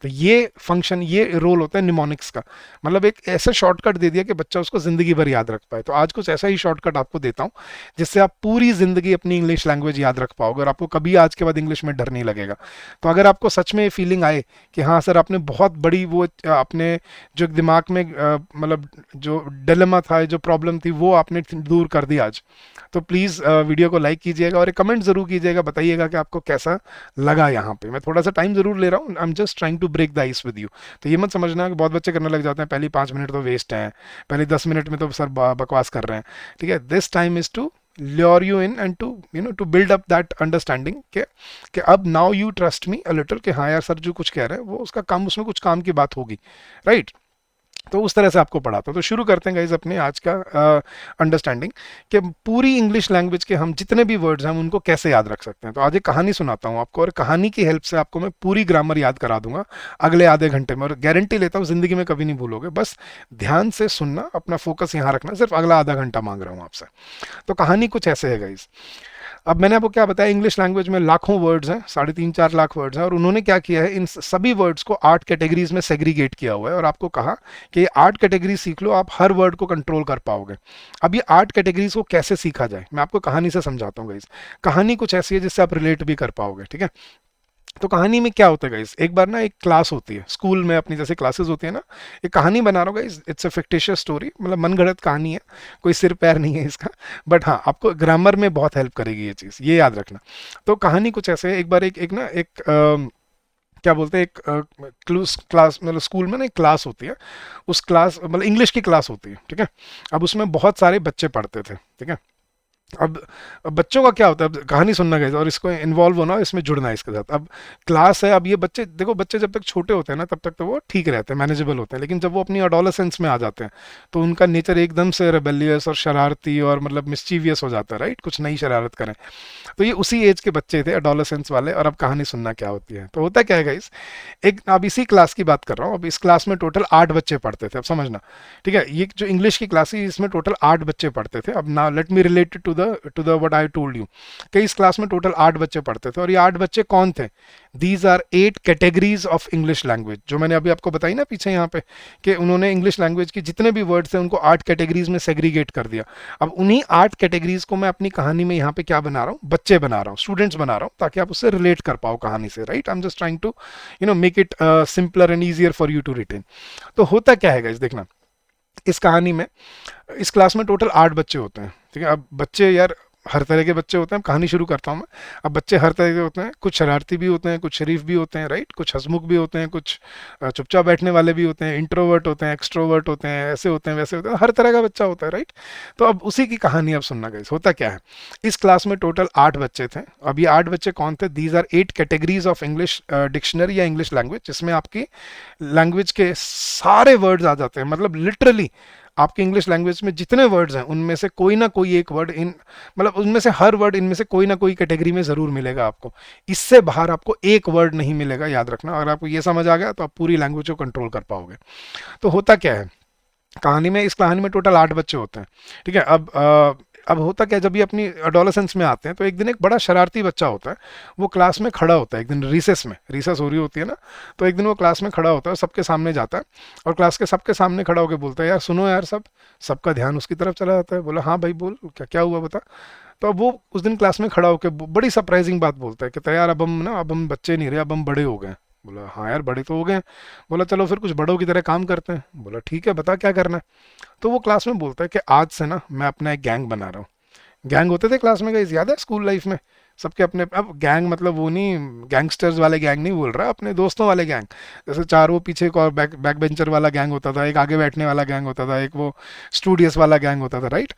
तो ये फंक्शन, ये रोल होता है निमोनिक्स का। मतलब एक ऐसा शॉर्टकट दे दिया कि बच्चा उसको जिंदगी भर याद रख पाए। तो आज कुछ ऐसा ही शॉर्टकट आपको देता हूँ जिससे आप पूरी जिंदगी अपनी इंग्लिश लैंग्वेज याद रख पाओगे, और आपको कभी आज के बाद इंग्लिश में डर नहीं लगेगा। तो अगर आपको सच में ये फीलिंग आए कि हाँ सर, आपने बहुत बड़ी वो अपने जो दिमाग में मतलब जो डिलेमा था, जो प्रॉब्लम थी, वो आपने दूर कर दी आज, तो प्लीज़ वीडियो को लाइक कीजिएगा और एक कमेंट ज़रूर कीजिएगा, बताइएगा कि आपको कैसा लगा। यहाँ पे मैं थोड़ा सा टाइम ज़रूर ले रहा हूँ, I am just trying to break the ice with you. तो ये मत समझना कि बहुत बच्चे करने लग जाते हैं, पहली 5 मिनट तो वेस्ट हैं, पहले 10 मिनट में तो सर बकवास कर रहे हैं। ठीक है, this time is to lure you in and to to build up that understanding कि अब now you trust me a little, कि हाँ यार सर जो कुछ कह रहे हैं वो उसका काम, उसमें कुछ काम की बात होगी, राइट? तो उस तरह से आपको पढ़ाता हूँ। तो शुरू करते हैं गाइज अपने आज का अंडरस्टैंडिंग कि पूरी इंग्लिश लैंग्वेज के हम जितने भी वर्ड्स हैं हम उनको कैसे याद रख सकते हैं। तो आज एक कहानी सुनाता हूँ आपको, और कहानी की हेल्प से आपको मैं पूरी ग्रामर याद करा दूंगा अगले आधे घंटे में, और गारंटी लेता हूँ जिंदगी में कभी नहीं भूलोगे। बस ध्यान से सुनना, अपना फोकस यहाँ रखना, सिर्फ अगला आधा घंटा मांग रहा हूँ आपसे। तो कहानी कुछ ऐसे है गाइज। अब मैंने आपको क्या बताया, इंग्लिश लैंग्वेज में लाखों वर्ड्स हैं, 3.5-4 लाख वर्ड्स हैं, और उन्होंने क्या किया है, इन सभी वर्ड्स को 8 कैटेगरीज में सेग्रीगेट किया हुआ है, और आपको कहा कि ये 8 कैटेगरी सीख लो, आप हर वर्ड को कंट्रोल कर पाओगे। अब ये 8 कैटेगरीज को कैसे सीखा जाए, मैं आपको कहानी से समझाता हूँ गाइस। कहानी कुछ ऐसी है जिससे आप रिलेट भी कर पाओगे, ठीक है। तो कहानी में क्या होता है गाइस, एक बार ना एक क्लास होती है स्कूल में, अपनी जैसे क्लासेस होती है ना, एक कहानी बना रहा हूँ guys, it's a fictitious story, मतलब मनगढ़ंत कहानी है, कोई सिर पैर नहीं है इसका, बट हाँ आपको ग्रामर में बहुत हेल्प करेगी ये चीज़, ये याद रखना। तो कहानी कुछ ऐसे है, एक बार एक एक ना एक क्या बोलते हैं, एक क्लास, मतलब स्कूल में ना एक क्लास होती है, उस क्लास मतलब इंग्लिश की क्लास होती है, ठीक है। अब उसमें बहुत सारे बच्चे पढ़ते थे, ठीक है। अब अब बच्चों का क्या होता है, अब कहानी सुनना गई और इसको इन्वॉल्व होना, इसमें जुड़ना है इसके साथ। अब क्लास है, अब ये बच्चे देखो, बच्चे जब तक छोटे होते हैं ना तब तक तो वो ठीक रहते हैं, मैनेजेबल होते हैं, लेकिन जब वो अपनी अडोलेसेंस में आ जाते हैं तो उनका नेचर एकदम से रेबेलियस और शरारती और मतलब मिस्चीवियस हो जाता है, राइट, कुछ नई शरारत करें। तो ये उसी एज के बच्चे थे, अडोलेसेंस वाले। और अब कहानी सुनना क्या होती है, तो होता क्या है गाइस, एक अब इसी क्लास की बात कर रहा हूँ, अब इस क्लास में टोटल 8 बच्चे पढ़ते थे, अब समझना, ठीक है। ये जो इंग्लिश की क्लास है इसमें टोटल 8 बच्चे पढ़ते थे। अब now let me relate to the what I told you, कि इस क्लास में टोटल 8 बच्चे पढ़ते थे, और ये 8 बच्चे कौन थे, these are 8 categories of English language, जो मैंने अभी आपको बताई ना पीछे यहाँ पे, कि उन्होंने इंग्लिश लैंग्वेज की जितने भी वर्ड्स थे उनको 8 कैटेगरीज में सेग्रीगेट कर दिया। अब उन्हीं 8 कैटेगरीज को मैं अपनी कहानी में यहाँ पे क्या बना रहा हूँ, बच्चे बना रहा हूँ, स्टूडेंट्स बना रहा हूँ, ताकि आप उससे रिलेट कर पाओ कहानी से, right. I am just trying to make it simpler and easier for you to retain. तो होता क्या है गाइस, देखना, इस कहानी में इस क्लास में टोटल 8 बच्चे होते हैं, ठीक है। अब बच्चे यार हर तरह के बच्चे होते हैं, अब कहानी शुरू करता हूँ मैं। अब बच्चे हर तरह के होते हैं, कुछ शरारती भी होते हैं, कुछ शरीफ भी होते हैं, राइट, कुछ हंसमुख भी होते हैं, कुछ चुपचाप बैठने वाले भी होते हैं, इंट्रोवर्ट होते हैं, एक्सट्रोवर्ट होते हैं, ऐसे होते हैं वैसे होते हैं, हर तरह का बच्चा होता है, राइट। तो अब उसी की कहानी अब सुनना गाइस, होता क्या है, इस क्लास में टोटल 8 बच्चे थे। अब ये 8 बच्चे कौन थे, these are 8 categories of English dictionary या इंग्लिश लैंग्वेज, जिसमें आपकी लैंग्वेज के सारे वर्ड्स आ जाते हैं, मतलब लिटरली आपकी इंग्लिश लैंग्वेज में जितने वर्ड्स हैं उनमें से कोई ना कोई एक वर्ड इन, मतलब उनमें से हर वर्ड इनमें से कोई ना कोई कैटेगरी में ज़रूर मिलेगा आपको, इससे बाहर आपको एक वर्ड नहीं मिलेगा, याद रखना। अगर आपको ये समझ आ गया तो आप पूरी लैंग्वेज को कंट्रोल कर पाओगे। तो होता क्या है कहानी में, इस कहानी में टोटल 8 बच्चे होते हैं, ठीक है। अब होता क्या, जब ये अपनी अडोलेसेंस में आते हैं तो एक दिन एक बड़ा शरारती बच्चा होता है, वो क्लास में खड़ा होता है, एक दिन रिसेस में, रिसेस हो रही होती है ना, तो एक दिन वो क्लास में खड़ा होता है, सबके सामने जाता है, और क्लास के सबके सामने खड़ा होकर बोलता है, यार सुनो यार सब, सबका ध्यान उसकी तरफ चला जाता है। बोला हाँ भाई बोल, क्या क्या हुआ बता। तो अब वो उस दिन क्लास में खड़ा होकर बड़ी सरप्राइजिंग बात बोलता है, कहता है यार अब हम बच्चे नहीं रहे, अब हम बड़े हो गए। बोला हाँ यार बड़े तो हो गए। बोला चलो फिर कुछ बड़ों की तरह काम करते हैं। बोला ठीक है बता क्या करना है। तो वो क्लास में बोलता है कि आज से ना मैं अपना एक गैंग बना रहा हूँ। गैंग होते थे क्लास में, गाइस याद है स्कूल लाइफ में सबके अपने, अब गैंग मतलब वो नहीं, गैंगस्टर्स वाले गैंग नहीं बोल रहा, अपने दोस्तों वाले गैंग। जैसे चार वो पीछे एक और बैक बेंचर वाला गैंग होता था, एक आगे बैठने वाला गैंग होता था, एक वो स्टूडियस वाला गैंग होता था, राइट।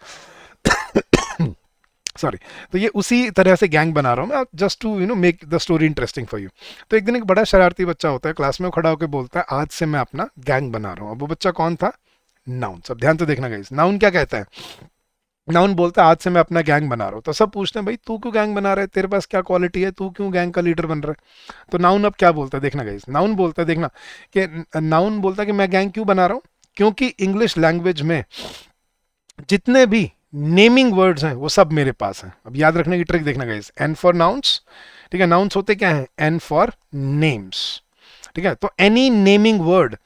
सॉरी। तो ये उसी तरह से गैंग बना रहा हूँ मैं, just to make the story interesting for you. तो एक दिन एक बड़ा शरारती बच्चा होता है, क्लास में खड़ा होकर बोलता है आज से मैं अपना गैंग बना रहा हूँ। अब वो बच्चा कौन था, नाउन। सब ध्यान से देखना गाइस, नाउन क्या कहता है, नाउन बोलता है आज से मैं अपना गैंग बना रहा हूँ। तो सब पूछते हैं भाई तू क्यों गैंग बना रहा है, तेरे पास क्या क्वालिटी है, तू क्यों गैंग का लीडर बन रहा है। तो नाउन अब क्या बोलता है देखना गाइस, नाउन बोलता है, देखना कि नाउन बोलता है कि मैं गैंग क्यों बना रहा हूँ, क्योंकि इंग्लिश लैंग्वेज में जितने भी नेमिंग वर्ड्स हैं वो सब मेरे पास हैं। अब याद रखने की ट्रिक देखना गाइस, एन फॉर नाउन्स, ठीक है, नाउन्स होते क्या है, एन फॉर नेम्स, ठीक है। तो एनी नेमिंग वर्ड,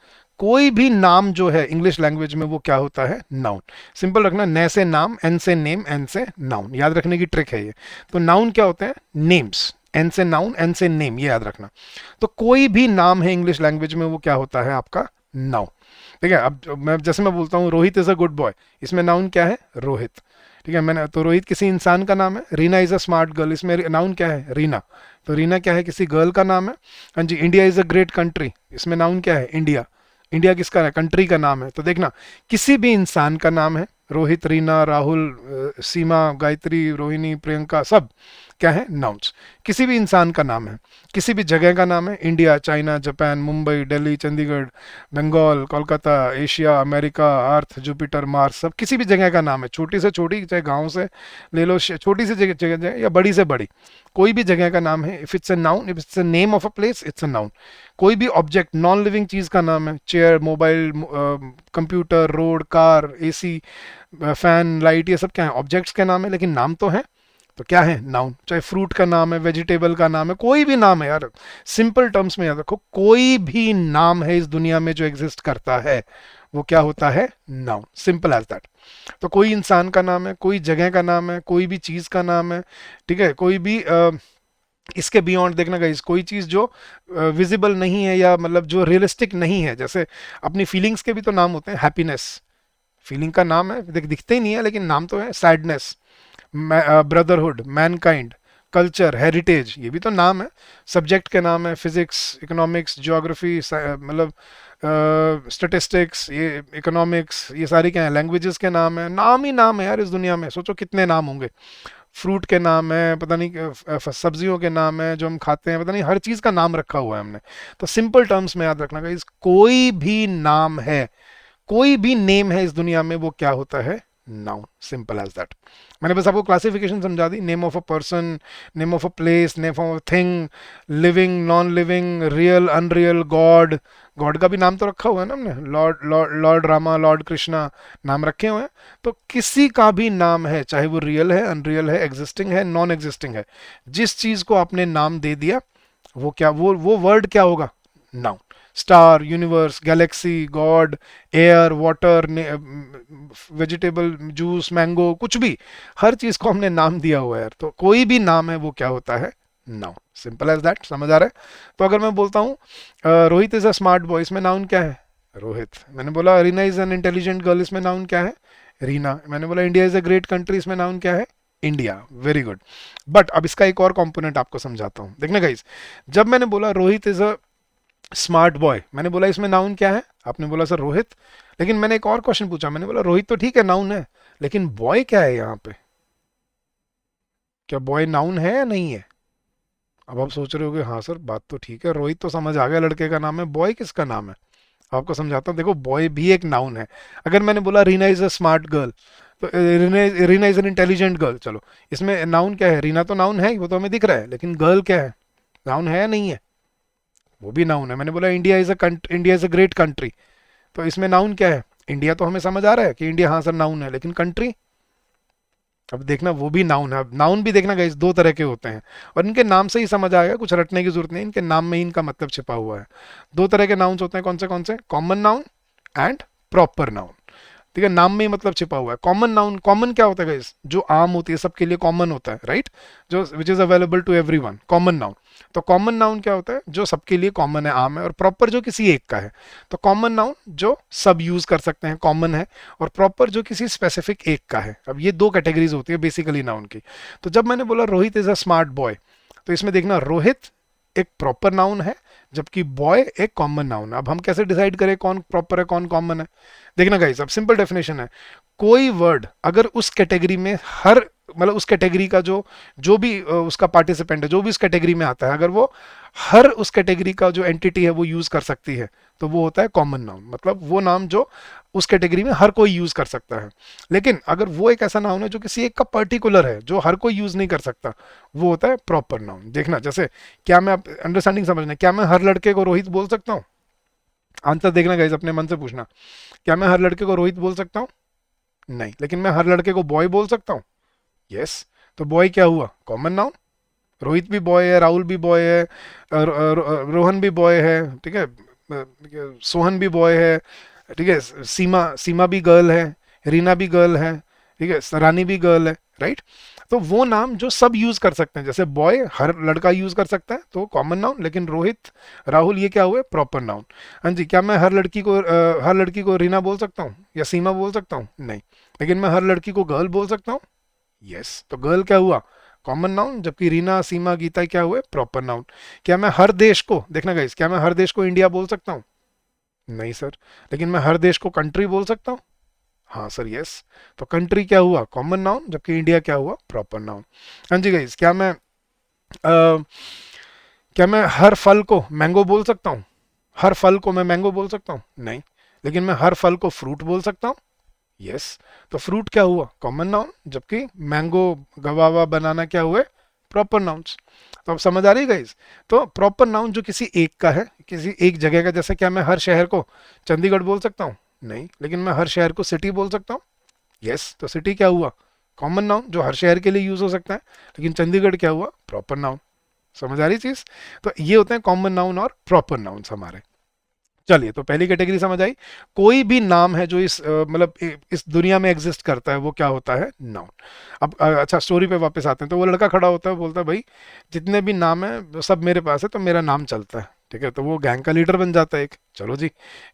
कोई भी नाम जो है इंग्लिश लैंग्वेज में वो क्या होता है, नाउन। सिंपल रखना, न से नाम, एन से नेम, एन से नाउन, याद रखने की ट्रिक है ये। तो नाउन क्या होते हैं, नेम्स, एन से नाउन, एन से नेम, ये याद रखना। तो कोई भी नाम है इंग्लिश लैंग्वेज में वो क्या होता है आपका, नाउन, ठीक है। अब मैं जैसे मैं बोलता हूँ Rohit is a good boy, इसमें नाउन क्या है, रोहित, ठीक है। मैंने तो रोहित किसी इंसान का नाम है, Reena is a smart girl, इसमें नाउन क्या है, रीना, तो रीना क्या है, किसी गर्ल का नाम है। हाँ जी, India is a great country, इसमें नाउन क्या है, इंडिया, इंडिया किसका है, कंट्री का नाम है। तो देखना किसी भी इंसान का नाम है, रोहित, रीना, राहुल, सीमा, गायत्री, रोहिणी, प्रियंका, सब क्या है, नाउन्स। किसी भी इंसान का नाम है, किसी भी जगह का नाम है, India, China, Japan, Mumbai, Delhi, Chandigarh, Bengal, Kolkata, Asia, America, Earth, Jupiter, Mars, सब किसी भी जगह का नाम है, छोटी से छोटी, चाहे गांव से ले लो, छोटी सी जगह या बड़ी से बड़ी, कोई भी जगह का नाम है, if it's a noun, if it's a name of a place, it's a noun. कोई भी ऑब्जेक्ट, नॉन लिविंग चीज का नाम है, chair, mobile, computer, road, car, AC, fan, light, ये सब क्या है, ऑब्जेक्ट्स के नाम है, लेकिन नाम तो है। तो क्या है? नाउन। चाहे फ्रूट का नाम है, वेजिटेबल का नाम है, कोई भी नाम है यार, सिंपल टर्म्स में याद रखो, कोई भी नाम है इस दुनिया में जो एग्जिस्ट करता है वो क्या होता है? नाउन। Simple as that. तो कोई इंसान का नाम है, कोई जगह का नाम है, कोई भी चीज का नाम है, ठीक है, कोई भी इसके बियॉन्ड देखना गाइस, कोई चीज जो विजिबल नहीं है या मतलब जो रियलिस्टिक नहीं है, जैसे अपनी फीलिंग्स के भी तो नाम होते हैं। हैप्पीनेस फीलिंग का नाम है, दिखते ही नहीं है लेकिन नाम तो है। Sadness, brotherhood, Mankind, culture, heritage, ये भी तो नाम है। सब्जेक्ट के नाम है, फिजिक्स, इकोनॉमिक्स, ज्योग्राफी, मतलब स्टेटिस्टिक्स, ये इकोनॉमिक्स, ये सारी क्या है? लैंग्वेजेस के नाम है। नाम ही नाम है यार इस दुनिया में, सोचो कितने नाम होंगे। फ्रूट के नाम है, पता नहीं सब्जियों के नाम है जो हम खाते हैं, पता नहीं हर चीज़ का नाम रखा हुआ है हमने। तो सिंपल टर्म्स में याद रखना गाइस, कोई भी नाम है, कोई भी नेम है इस दुनिया में, वो क्या होता है? नाउन। Simple as that. मैंने बस आपको क्लासिफिकेशन समझा दी। Name of a person, name of a place, name of a thing, living, non living, real, unreal, God. God का भी नाम तो रखा हुआ है ना हमने, Lord, Lord Rama, Lord Krishna, नाम रखे हुए हैं। तो किसी का भी नाम है, चाहे वो रियल है, अनरियल है, एग्जिस्टिंग है, नॉन एग्जिस्टिंग है, जिस चीज को आपने नाम दे दिया वो क्या, वो वर्ड क्या होगा? Noun. Star, universe, Galaxy, God, air, water, vegetable, juice, mango, कुछ भी, हर चीज को हमने नाम दिया हुआ है। तो कोई भी नाम है वो क्या होता है? नाउन। Simple as that. समझ आ रहा है? तो अगर मैं बोलता हूँ Rohit is a smart boy, इसमें नाउन क्या है? रोहित। मैंने बोला Reena is an intelligent girl, इसमें नाउन क्या है? रीना। मैंने बोला India is a great country, इसमें नाउन क्या है? इंडिया। Very good. बट अब इसका एक और कंपोनेंट आपको समझाता हूं, देखना गाइस। जब मैंने बोला Rohit is a smart boy, मैंने बोला इसमें नाउन क्या है? आपने बोला सर रोहित। लेकिन मैंने एक और क्वेश्चन पूछा, मैंने बोला रोहित तो ठीक है नाउन है, लेकिन बॉय क्या है यहाँ पे? क्या बॉय नाउन है या नहीं है? अब आप सोच रहे होगे हाँ सर बात तो ठीक है, रोहित तो समझ आ गया लड़के का नाम है, बॉय किसका नाम है? आपको समझाता हूँ। देखो बॉय भी एक नाउन है। अगर मैंने बोला Reena is a smart girl, तो Reena is an intelligent girl, चलो इसमें नाउन क्या है? रीना तो नाउन है ही, वो तो हमें दिख रहा है, लेकिन गर्ल क्या है? नाउन है या नहीं है? वो भी नाउन है। मैंने बोला India is a great country, तो इसमें नाउन क्या है? इंडिया तो हमें समझ आ रहा है कि इंडिया हाँ सर नाउन है, लेकिन कंट्री, अब देखना वो भी नाउन है। अब नाउन भी देखना गाइस दो तरह के होते हैं, और इनके नाम से ही समझ आएगा, कुछ रटने की जरूरत नहीं, इनके नाम में ही इनका मतलब छिपा हुआ है। दो तरह के नाउन्स होते हैं, कौन से? Common noun and proper noun. ठीक है, नाम में ही मतलब छिपा हुआ है। कॉमन नाउन, कॉमन क्या होता है गाइस? जो आम होती है, सबके लिए कॉमन होता है, राइट? जो which is available to everyone, common noun. तो कॉमन नाउन क्या होता है? जो सबके लिए कॉमन है, आम है। और प्रॉपर जो किसी एक का है। तो कॉमन नाउन जो सब यूज कर सकते हैं, कॉमन है। और प्रॉपर जो किसी स्पेसिफिक एक का है। अब ये दो कैटेगरीज होती है बेसिकली नाउन की। तो जब मैंने बोला Rohit is a smart boy, तो इसमें देखना रोहित एक प्रॉपर नाउन है, जबकि बॉय एक कॉमन नाउन है। अब हम कैसे डिसाइड करें कौन प्रॉपर है कौन कॉमन है? देखना गाइस, अब सिंपल डेफिनेशन है, कोई वर्ड अगर उस कैटेगरी में हर, मतलब उस कैटेगरी का जो जो भी उसका पार्टिसिपेंट है, जो भी उस कैटेगरी में आता है, अगर वो हर उस कैटेगरी का जो एंटिटी है वो यूज कर सकती है, तो वो होता है कॉमन नाउन। मतलब वो नाम जो उस कैटेगरी में हर कोई यूज कर सकता है। लेकिन अगर वो एक ऐसा नाउन है जो किसी एक का पर्टिकुलर है, जो हर कोई यूज नहीं कर सकता, वो होता है प्रॉपर नाउन। देखना, जैसे क्या मैं, अंडरस्टैंडिंग समझना, क्या मैं हर लड़के को रोहित बोल सकता हूँ? आंसर देखना गाइस, अपने मन से पूछना। क्या मैं हर लड़के को रोहित बोल सकता हूँ? नहीं। लेकिन मैं हर लड़के को बॉय बोल सकता हूँ? यस। तो बॉय क्या हुआ? Common noun. रोहित भी बॉय है, राहुल भी बॉय है, रोहन भी बॉय है, ठीक है, सोहन भी बॉय है, ठीक है, सीमा सीमा भी गर्ल है, रीना भी गर्ल है, ठीक है, रानी भी गर्ल है, राइट? तो वो नाम जो सब यूज कर सकते हैं, जैसे बॉय हर लड़का यूज कर सकता है, तो कॉमन नाउन। लेकिन रोहित, राहुल, ये क्या हुए? Proper noun. हाँ जी, क्या मैं हर लड़की को रीना बोल सकता हूँ या सीमा बोल सकता हूँ? नहीं। लेकिन मैं हर लड़की को गर्ल बोल सकता हूँ? यस। तो गर्ल क्या हुआ? Common noun. जबकि रीना, सीमा, गीता क्या हुए? Proper noun. क्या मैं हर देश को, देखना गाइस, क्या मैं हर देश को इंडिया बोल सकता हूँ? नहीं सर। लेकिन मैं हर देश को कंट्री बोल सकता हूँ? हाँ सर, यस। तो कंट्री क्या हुआ? Common noun. जबकि इंडिया क्या हुआ? Proper noun. हाँ जी गाइस, क्या मैं हर फल को मैंगो बोल सकता हूँ? हर फल को मैं मैंगो बोल सकता हूँ? नहीं। लेकिन मैं हर फल को फ्रूट बोल सकता हूँ? यस। तो फ्रूट क्या हुआ? Common noun. जबकि मैंगो, गवावा, बनाना क्या हुए? Proper nouns. तो अब समझ आ रही है गाइस? तो प्रॉपर नाउन जो किसी एक का है, किसी एक जगह का, जैसे क्या मैं हर शहर को चंडीगढ़ बोल सकता हूँ? नहीं। लेकिन मैं हर शहर को सिटी बोल सकता हूँ? यस। तो सिटी क्या हुआ? कॉमन नाउन जो हर शहर के लिए यूज हो सकता है, लेकिन चंडीगढ़ क्या हुआ, प्रॉपर नाउन। समझ आ रही चीज? तो ये होते हैं कॉमन नाउन और प्रॉपर नाउन्स हमारे। चलिए, तो पहली कैटेगरी समझ आई। कोई भी नाम है जो इस मतलब इस दुनिया में एग्जिस्ट करता है, वो क्या होता है, नाउन। अब अच्छा, स्टोरी पे वापस आते हैं। तो वो लड़का खड़ा होता है, बोलता है भाई जितने भी नाम है वो सब मेरे पास है, तो मेरा नाम चलता है। ठीक है, तो वो गैंग का लीडर बन जाता है एक। चलो जी,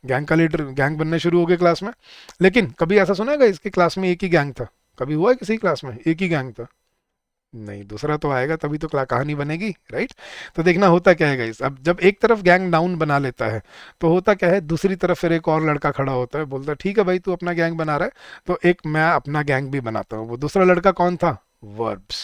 गैंग का लीडर, गैंग बनने शुरू हो गए क्लास में। लेकिन कभी ऐसा सुना है इसके क्लास में एक ही गैंग था? कभी हुआ है किसी क्लास में एक ही गैंग था? नहीं, दूसरा तो आएगा तभी तो कहानी बनेगी, राइट? तो देखना होता क्या है गाइस, अब जब एक तरफ गैंग नाउन बना लेता है, तो होता क्या है, दूसरी तरफ फिर एक और लड़का खड़ा होता है, बोलता है ठीक है भाई तू अपना गैंग बना रहा है, तो एक मैं अपना गैंग भी बनाता हूँ। वो दूसरा लड़का कौन था, वर्ब्स।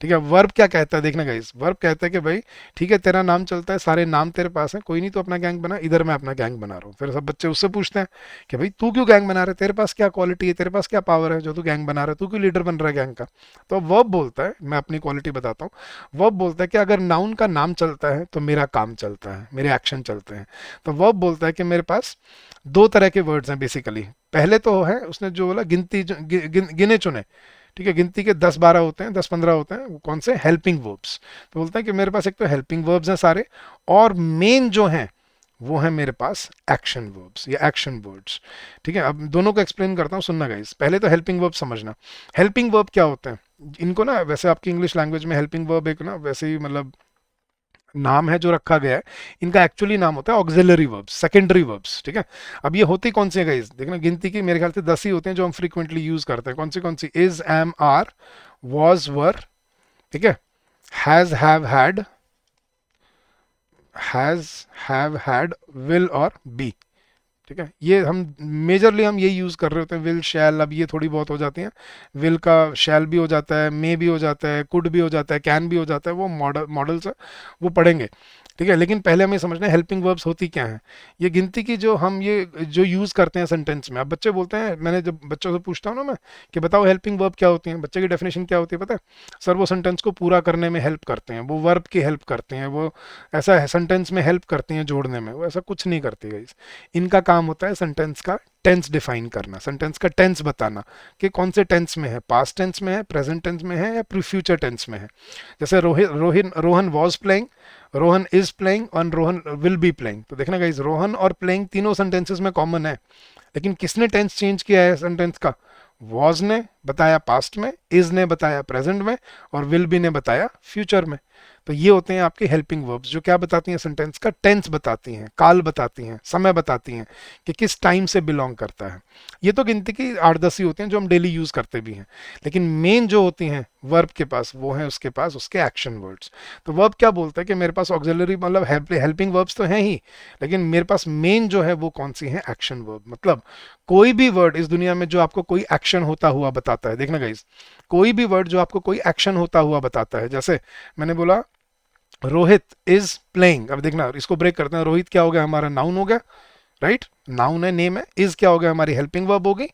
ठीक है, वर्ब क्या कहता है, देखना गाइस, वर्ब कहता है कि भाई ठीक है तेरा नाम चलता है, सारे नाम तेरे पास है, कोई नहीं तो अपना गैंग बना, इधर मैं अपना गैंग बना रहा हूँ। फिर सब बच्चे उससे पूछते हैं कि भाई तू क्यों गैंग बना रहा है, तेरे पास क्या क्वालिटी है, तेरे पास क्या पावर है जो तू गैंग बना रहा है, तू क्यों लीडर बन रहा है गैंग का? तो वर्ब बोलता है, मैं अपनी क्वालिटी बताता हूँ। वर्ब बोलता है कि अगर नाउन का नाम चलता है तो मेरा काम चलता है, मेरे एक्शन चलते हैं। तो वर्ब बोलता है कि मेरे पास दो तरह के वर्ड्स हैं बेसिकली। पहले तो है उसने जो बोला गिनती गिने चुने। ठीक है, गिनती के 10-12 होते हैं, 10-15 होते हैं, वो कौन से, हेल्पिंग वर्ब्स। तो बोलते हैं कि मेरे पास एक तो हेल्पिंग वर्ब्स हैं सारे, और मेन जो हैं वो है मेरे पास एक्शन वर्ब्स या एक्शन वर्ड्स। ठीक है, अब दोनों को एक्सप्लेन करता हूँ, सुनना गाइस। पहले तो हेल्पिंग वर्ब समझना। हेल्पिंग वर्ब क्या होते हैं, इनको ना वैसे आपकी इंग्लिश लैंग्वेज में हेल्पिंग वर्ब एक ना वैसे ही मतलब नाम है जो रखा गया है। इनका एक्चुअली नाम होता है ऑक्सिलरी वर्ब्स, सेकेंडरी वर्ब्स। ठीक है, अब ये होती कौन सी है गाइस, देखना गिनती की मेरे ख्याल से 10 ही होते हैं जो हम फ्रीक्वेंटली यूज करते हैं। कौन सी, इज, एम, आर, वॉज, वर। ठीक है, has, has, have, had, will और बी। ठीक है, ये हम मेजरली हम यही यूज कर रहे होते हैं, विल, शैल। अब ये थोड़ी बहुत हो जाती हैं, विल का शैल भी हो जाता है, मे भी हो जाता है, कुड भी हो जाता है, कैन भी हो जाता है, वो मॉडल्स है, वो पढ़ेंगे। ठीक है, लेकिन पहले हमें समझना है हेल्पिंग वर्ब्स होती क्या हैं। ये गिनती की जो हम ये जो यूज करते हैं सेंटेंस में। अब बच्चे बोलते हैं, मैंने जब बच्चों से पूछता हूँ ना मैं कि बताओ हेल्पिंग वर्ब क्या होती है, बच्चे की डेफिनेशन क्या होती है पता है? सर वो सेंटेंस को पूरा करने में हेल्प करते हैं, वो वर्ब की हेल्प करते हैं, वो ऐसा सेंटेंस में हेल्प करती हैं जोड़ने में, वो ऐसा कुछ नहीं करती है। इनका काम होता है सेंटेंस का टेंस डिफाइन करना, सेंटेंस का टेंस बताना कि कौन से टेंस में है, पास्ट टेंस में है, प्रेजेंट टेंस में है, या फ्यूचर टेंस में है। जैसे Rohan was playing, Rohan is playing और रोहन विल बी प्लेइंग। तो देखना गाइस, रोहन और प्लेइंग तीनों सेंटेंसेस में कॉमन है, लेकिन किसने टेंस चेंज किया है सेंटेंस का? वॉज ने बताया पास्ट में, इज ने बताया प्रेजेंट में, और विल बी ने बताया फ्यूचर में। तो ये होते हैं आपके हेल्पिंग वर्ब्स, जो क्या बताती हैं, सेंटेंस का टेंस बताती हैं, काल बताती हैं, समय बताती हैं कि किस टाइम से बिलोंग करता है। ये तो गिनती की 8-10 ही होती हैं जो हम डेली यूज करते भी हैं, लेकिन मेन जो होती हैं वर्ब के पास, वो है उसके पास उसके एक्शन वर्ड्स। तो वर्ब क्या बोलता है कि मेरे पास ऑक्सिलरी मतलब हेल्पिंग वर्ब्स तो हैं ही, लेकिन मेरे पास मेन जो है वो कौन सी है, एक्शन वर्ब। मतलब कोई भी वर्ड इस दुनिया में जो आपको कोई एक्शन होता हुआ बताता है, देखना गाइस, कोई भी वर्ड जो आपको कोई एक्शन होता हुआ बताता है, जैसे मैंने बोला रोहित इज प्लेइंग। अब देखना, इसको ब्रेक करते हैं। रोहित क्या हो गया, हमारा नाउन हो गया, राइट, नाउन है, नेम है। इज क्या हो गया, हमारी हेल्पिंग वर्ब हो गई,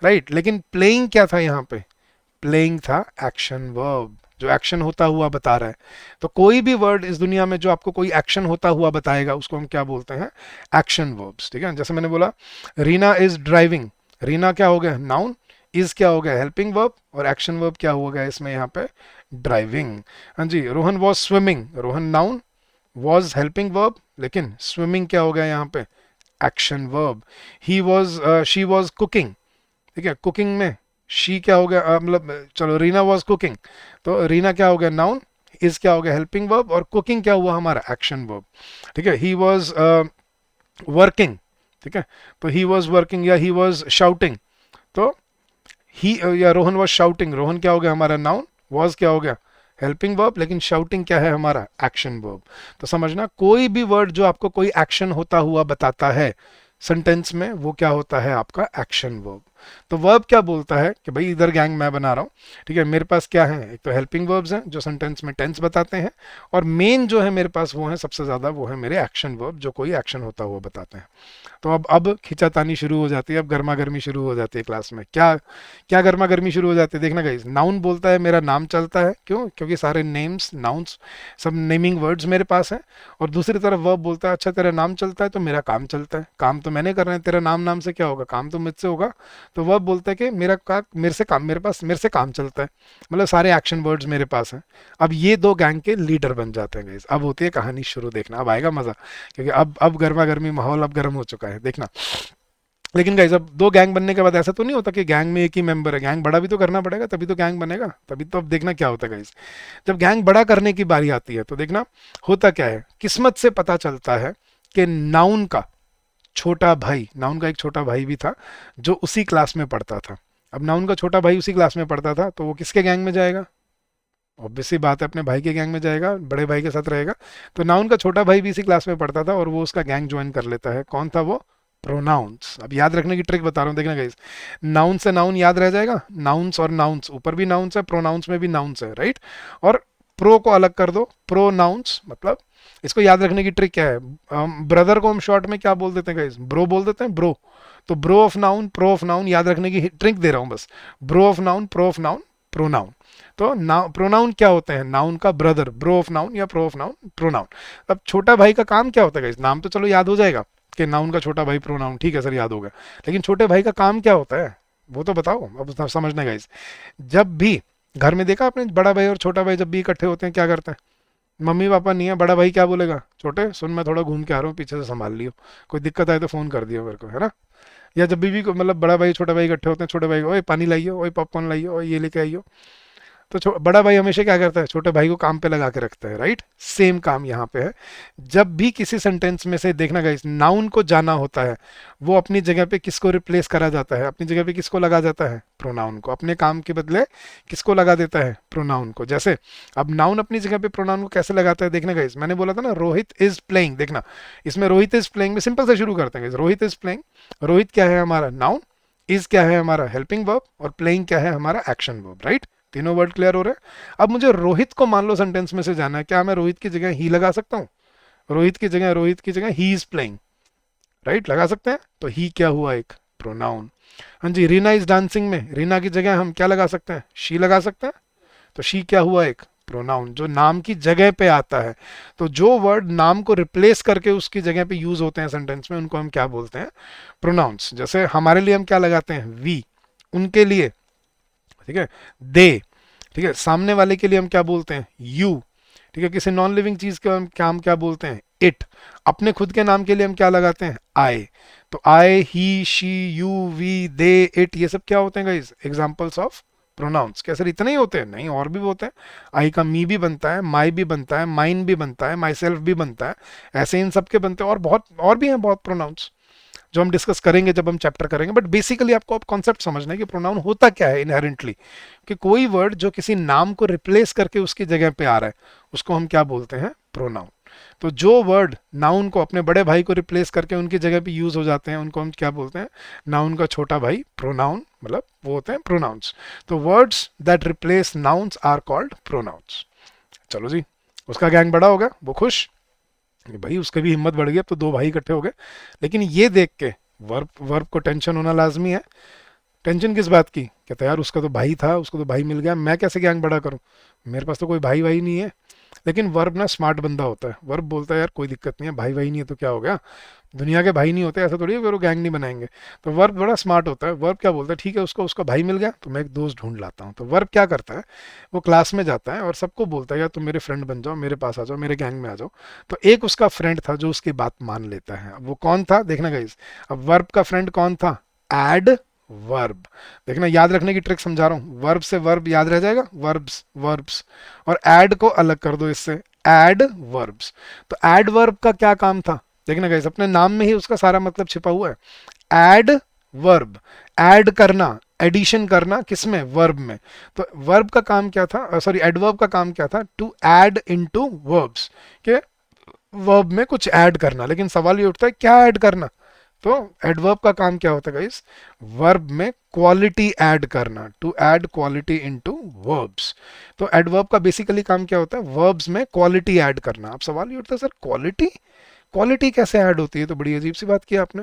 राइट। लेकिन प्लेइंग क्या था यहाँ पे, प्लेइंग था एक्शन वर्ब, जो एक्शन होता हुआ बता रहा है। तो कोई भी वर्ड इस दुनिया में जो आपको कोई एक्शन होता हुआ बताएगा, उसको हम क्या बोलते हैं, एक्शन वर्ब्स। ठीक है, जैसे मैंने बोला रीना इज ड्राइविंग, रीना क्या हो गया, नाउन, इज क्या हो गया, हेल्पिंग वर्ब, और एक्शन वर्ब क्या हो गया इसमें यहाँ पे, ड्राइविंग। हाँ जी, Rohan was swimming, Rohan noun, was helping verb, लेकिन स्विमिंग क्या हो गया यहाँ पे, action verb. He was she was cooking, ठीक है, कुकिंग में शी क्या हो गया, मतलब चलो रीना वॉज कुकिंग, तो रीना क्या हो गया, नाउन, इज क्या हो गया, हेल्पिंग वर्ब, और कुकिंग क्या हुआ हमारा, एक्शन वर्ब। ठीक है, ही वॉज वर्किंग, ठीक है, तो ही वॉज वर्किंग, या ही वॉज शाउटिंग, तो ही या रोहन वॉज शाउटिंग, रोहन क्या हो गया हमारा, नाउन, वॉज क्या हो गया, हेल्पिंग वर्ब, लेकिन शाउटिंग क्या है हमारा, एक्शन वर्ब। तो समझना, कोई भी वर्ड जो आपको कोई एक्शन होता हुआ बताता है सेंटेंस में, वो क्या होता है आपका एक्शन वर्ब। तो वर्ब क्या बोलता है कि भाई इधर गैंग मैं बना रहा हूँ, ठीक है, मेरे पास क्या है, एक तो हेल्पिंग वर्ब्स हैं जो सेंटेंस में टेंस बताते हैं, और मेन जो है मेरे पास वो है सबसे ज्यादा, वो है मेरे एक्शन वर्ब जो कोई एक्शन होता हुआ बताते हैं। तो अब खिंचातानी शुरू हो जाती है, अब गर्मा गर्मी शुरू हो जाती है क्लास में। क्या क्या गर्मा गर्मी शुरू हो जाती है, देखना गाइस, नाउन बोलता है मेरा नाम चलता है, क्यों, क्योंकि सारे नेम्स, नाउन्स, सब नेमिंग वर्ड्स मेरे पास हैं। और दूसरी तरफ वर्ब बोलता है अच्छा तेरा नाम चलता है तो मेरा काम चलता है, काम तो मैंने करना है, तेरा नाम नाम से क्या होगा, काम तो मुझसे होगा। तो वर्ब बोलता है कि मेरे से काम चलता है, मतलब सारे एक्शन वर्ड्स मेरे पास हैं। अब ये दो गैंग के लीडर बन जाते हैं गाइस। अब होती है कहानी शुरू, देखना अब आएगा मजा, क्योंकि अब गर्मा गर्मी माहौल अब गर्म हो चुका है, देखना। लेकिन गाइस अब दो गैंग बनने के बाद ऐसा तो नहीं होता कि गैंग में एक ही मेंबर है, गैंग बड़ा भी तो करना पड़ेगा, तभी तो गैंग बनेगा, तभी तो। अब देखना क्या होता है गाइस, जब गैंग बड़ा करने की बारी आती है तो देखना होता क्या है। किस्मत से पता चलता है कि नाउन का छोटा भाई, नाउन का एक छोटा भाई भी था जो उसी क्लास में पढ़ता था। अब नाउन का छोटा भाई उसी क्लास में पढ़ता था, तो वो किसके गैंग में जाएगा? ऑब्वियसली बात है, अपने भाई के गैंग में जाएगा, बड़े भाई के साथ रहेगा। तो नाउन का छोटा भाई भी इसी क्लास में पढ़ता था और वो उसका गैंग ज्वाइन कर लेता है। कौन था वो? प्रोनाउंस। अब याद रखने की ट्रिक बता रहा हूँ, देखना गाइस। नाउन से नाउन याद रह जाएगा, नाउन्स और नाउन्स, ऊपर भी नाउन्स है, प्रोनाउंस में भी नाउन्स है, राइट। और प्रो को अलग कर दो, प्रोनाउंस, मतलब इसको याद रखने की ट्रिक क्या है? ब्रदर को हम शॉर्ट में क्या बोल देते हैं गाइस? ब्रो बोल देते हैं, ब्रो। तो bro of noun, pro of noun, याद रखने की ट्रिक दे रहा हूं बस। Bro of noun, pro of noun, pronoun. तो प्रोनाउन क्या होते हैं? नाउन का ब्रदर, ब्रो ऑफ नाउन या प्रो ऑफ नाउन, प्रोनाउन। अब छोटा भाई का काम क्या होता है गाइस? नाम तो चलो याद हो जाएगा कि नाउन का छोटा भाई प्रोनाउन, ठीक है सर याद होगा। लेकिन छोटे भाई का काम क्या होता है वो तो बताओ, अब समझना गाइस। जब भी घर में देखा आपने, बड़ा भाई और छोटा भाई जब भी इकट्ठे होते हैं क्या करते हैं? मम्मी पापा नहीं है, बड़ा भाई क्या बोलेगा? छोटे सुन, मैं थोड़ा घूम के आ रहा हूँ, पीछे से संभाल लियो, कोई दिक्कत आए तो फोन कर दियो मेरे को, है ना। या जब भी मतलब बड़ा भाई छोटा भाई इकट्ठे होते हैं, छोटे भाई को, ओए पानी लाइयो, ओए पॉपकॉर्न लाइयो, ओए ये लेके आइयो। तो बड़ा भाई हमेशा क्या करता है? छोटे भाई को काम पे लगा के रखता है, राइट। सेम काम यहाँ पे है। जब भी किसी सेंटेंस में से देखना गाइस, नाउन को जाना होता है, वो अपनी जगह पे किसको रिप्लेस करा जाता है? अपनी जगह पे किसको लगा जाता है? प्रोनाउन को। अपने काम के बदले किसको लगा देता है? प्रोनाउन को। जैसे अब नाउन अपनी जगह पे प्रोनाउन को कैसे लगाता है, देखना गाइस। मैंने बोला था ना रोहित इज प्लेइंग, देखना इसमें रोहित इज प्लेइंग में सिंपल से शुरू करते हैं guys. Rohit is playing, Rohit क्या है हमारा? नाउन। इज क्या है हमारा? Helping verb. और प्लेइंग क्या है हमारा? Action verb, right. तीनों वर्ड क्लियर हो रहे हैं। अब मुझे रोहित को मान लो सेंटेंस में से जाना है, क्या मैं रोहित की जगह ही लगा सकता हूँ? रोहित की जगह ही इज प्लेइंग, राइट, लगा सकते हैं। तो ही क्या हुआ? एक प्रोनाउन। हाँ जी, रीना इज डांसिंग में रीना की जगह हम क्या लगा सकते हैं? शी लगा सकते हैं। तो शी क्या हुआ? एक प्रोनाउन, जो नाम की जगह पे आता है। तो जो वर्ड नाम को रिप्लेस करके उसकी जगह पे यूज होते हैं सेंटेंस में, उनको हम क्या बोलते हैं? प्रोनाउंस। जैसे हमारे लिए हम क्या लगाते हैं? वी। उनके लिए, ठीक है, दे। ठीक है, सामने वाले के लिए हम क्या बोलते हैं? यू। ठीक है, किसी नॉन लिविंग चीज का हम क्या बोलते हैं? इट। अपने खुद के नाम के लिए हम क्या लगाते हैं? आई। तो I, he, she, you, we, they, it, ये सब क्या होते हैं गाइस? Examples of pronouns. क्या सर इतने ही होते हैं? नहीं, और भी होते हैं। आई का मी भी बनता है, माई भी बनता है, माइन भी बनता है, माई सेल्फ भी बनता है। ऐसे इन सब के बनते हैं, और बहुत और भी हैं बहुत प्रोनाउंस जो हम डिस्कस करेंगे जब हम चैप्टर करेंगे। बट बेसिकली आपको अब कॉन्सेप्ट समझना है कि प्रोनाउन होता क्या है इनहेरेंटली, कि कोई वर्ड जो किसी नाम को रिप्लेस करके उसकी जगह पे आ रहा है, उसको हम क्या बोलते हैं? प्रोनाउन। तो जो वर्ड नाउन को अपने बड़े भाई को रिप्लेस करके उनकी जगह पे यूज हो जाते हैं, उनको हम क्या बोलते हैं? नाउन का छोटा भाई, प्रोनाउन, मतलब वो होते हैं प्रोनाउंस। तो words that replace nouns are called pronouns. चलो जी, उसका गैंग बड़ा हो गया, वो खुश कि भाई उसकी भी हिम्मत बढ़ गई, अब तो दो भाई इकट्ठे हो गए। लेकिन ये देख के वर्ब वर्ब को टेंशन होना लाजमी है। टेंशन किस बात की? कहता है यार उसका तो भाई था, उसको तो भाई मिल गया, मैं कैसे गैंग बड़ा करूं? मेरे पास तो कोई भाई भाई नहीं है। लेकिन वर्ब ना स्मार्ट बंदा होता है, वर्ब बोलता है यार कोई दिक्कत नहीं है, भाई भाई नहीं है तो क्या हो गया, दुनिया के भाई नहीं होते, ऐसा थोड़ी है कि वो गैंग नहीं बनाएंगे। तो वर्ब बड़ा स्मार्ट होता है। वर्ब क्या बोलता है? ठीक है, उसको उसका भाई मिल गया तो मैं एक दोस्त ढूंढ लाता हूँ। तो वर्ब क्या करता है? वो क्लास में जाता है और सबको बोलता है यार तुम मेरे फ्रेंड बन जाओ, मेरे पास आ जाओ, मेरे गैंग में आ जाओ। तो एक उसका फ्रेंड था जो उसकी बात मान लेता है। अब वो कौन था देखना गाइस। अब वर्ब का फ्रेंड कौन था? Adverb. देखना, याद रखने की ट्रिक समझा रहा हूं। वर्ब से वर्ब याद रह जाएगा, वर्ब्स वर्ब्स। और ऐड को अलग कर दो इससे, ऐड वर्ब्स। तो ऐड वर्ब का क्या काम था? देखना गाइस, अपने नाम में ही उसका सारा मतलब छिपा हुआ है। ऐड वर्ब, ऐड करना, एडिशन करना, किसमें? वर्ब में। तो वर्ब का काम क्या था, सॉरी एडवर्ब का काम क्या था? टू ऐड इनटू वर्ब्स, के वर्ब में कुछ ऐड करना। लेकिन सवाल ये उठता है क्या ऐड करना? तो एडवर्ब का काम क्या होता है गाइस? वर्ब में क्वालिटी ऐड करना, to add quality into verbs. तो एडवर्ब का बेसिकली काम क्या होता है? वर्ब्स में क्वालिटी ऐड करना। अब सवाल ये उठता है सर क्वालिटी, क्वालिटी कैसे ऐड होती है? तो बड़ी अजीब सी बात की आपने।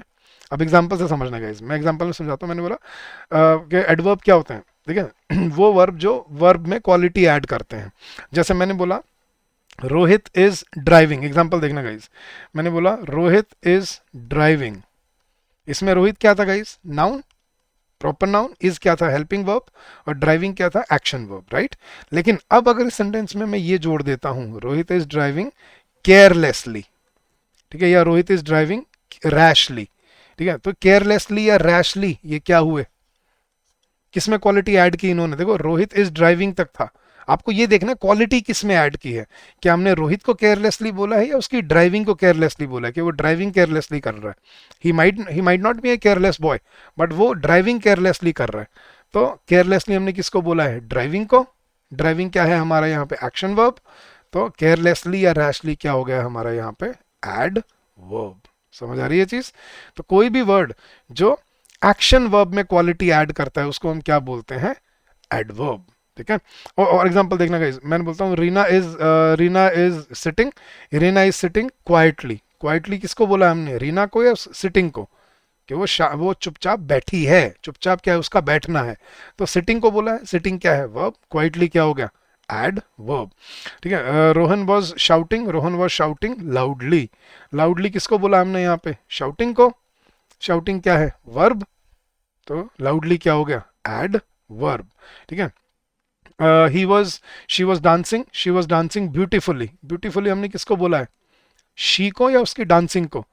अब एग्जांपल से समझना गाइस, मैं एग्जांपल में समझाता हूँ। मैंने बोला कि एडवर्ब क्या होते हैं, ठीक है वो वर्ब जो वर्ब में क्वालिटी ऐड करते हैं। जैसे मैंने बोला रोहित इज ड्राइविंग, एग्जांपल देखना गाइस। मैंने बोला रोहित इज ड्राइविंग, इसमें रोहित क्या था guys? Noun. Proper noun, is क्या था, हेल्पिंग वर्ब, और ड्राइविंग क्या था, एक्शन वर्ब, राइट। लेकिन अब अगर इस सेंटेंस में मैं ये जोड़ देता हूं, रोहित इज ड्राइविंग केयरलेसली, ठीक है, या रोहित इज ड्राइविंग रैशली, ठीक है, तो केयरलेसली या रैशली ये क्या हुए, किसमें क्वालिटी ऐड की इन्होंने, देखो रोहित इज ड्राइविंग तक था, आपको ये देखना क्वालिटी किस में ऐड की है, क्या हमने रोहित को केयरलेसली बोला है या उसकी ड्राइविंग को केयरलेसली बोला है, कि वो ड्राइविंग केयरलेसली कर रहा है, he might not be a careless boy, but वो ड्राइविंग केयरलेसली कर रहा है। तो केयरलेसली हमने किसको बोला है, ड्राइविंग को, ड्राइविंग क्या है हमारा यहाँ पे, एक्शन वर्ब, तो केयरलेसली या रैशली क्या हो गया हमारा यहाँ पे, एड वर्ब। समझ आ रही है चीज। तो कोई भी वर्ड जो एक्शन वर्ब में क्वालिटी ऐड करता है उसको हम क्या बोलते हैं, एडवर्ब, ठीक है। और एग्जांपल देखना गाइस, मैंने बोलता हूँ Reena is sitting, Reena is sitting quietly, quietly किसको बोला हमने, रीना को या सिटिंग को, कि वो चुपचाप बैठी है, चुपचाप क्या है उसका बैठना है, तो सिटिंग को बोला है, सिटिंग क्या है वर्ब, क्वाइटली क्या हो गया, एड वर्ब, ठीक है। Rohan was shouting loudly, loudly किसको बोला हमने यहाँ पे, शाउटिंग को, शाउटिंग क्या है वर्ब, तो लाउडली क्या हो गया, एड वर्ब, ठीक है। ही was she was dancing beautifully, beautifully हमने किसको बोला है, शी को या उसकी डांसिंग को,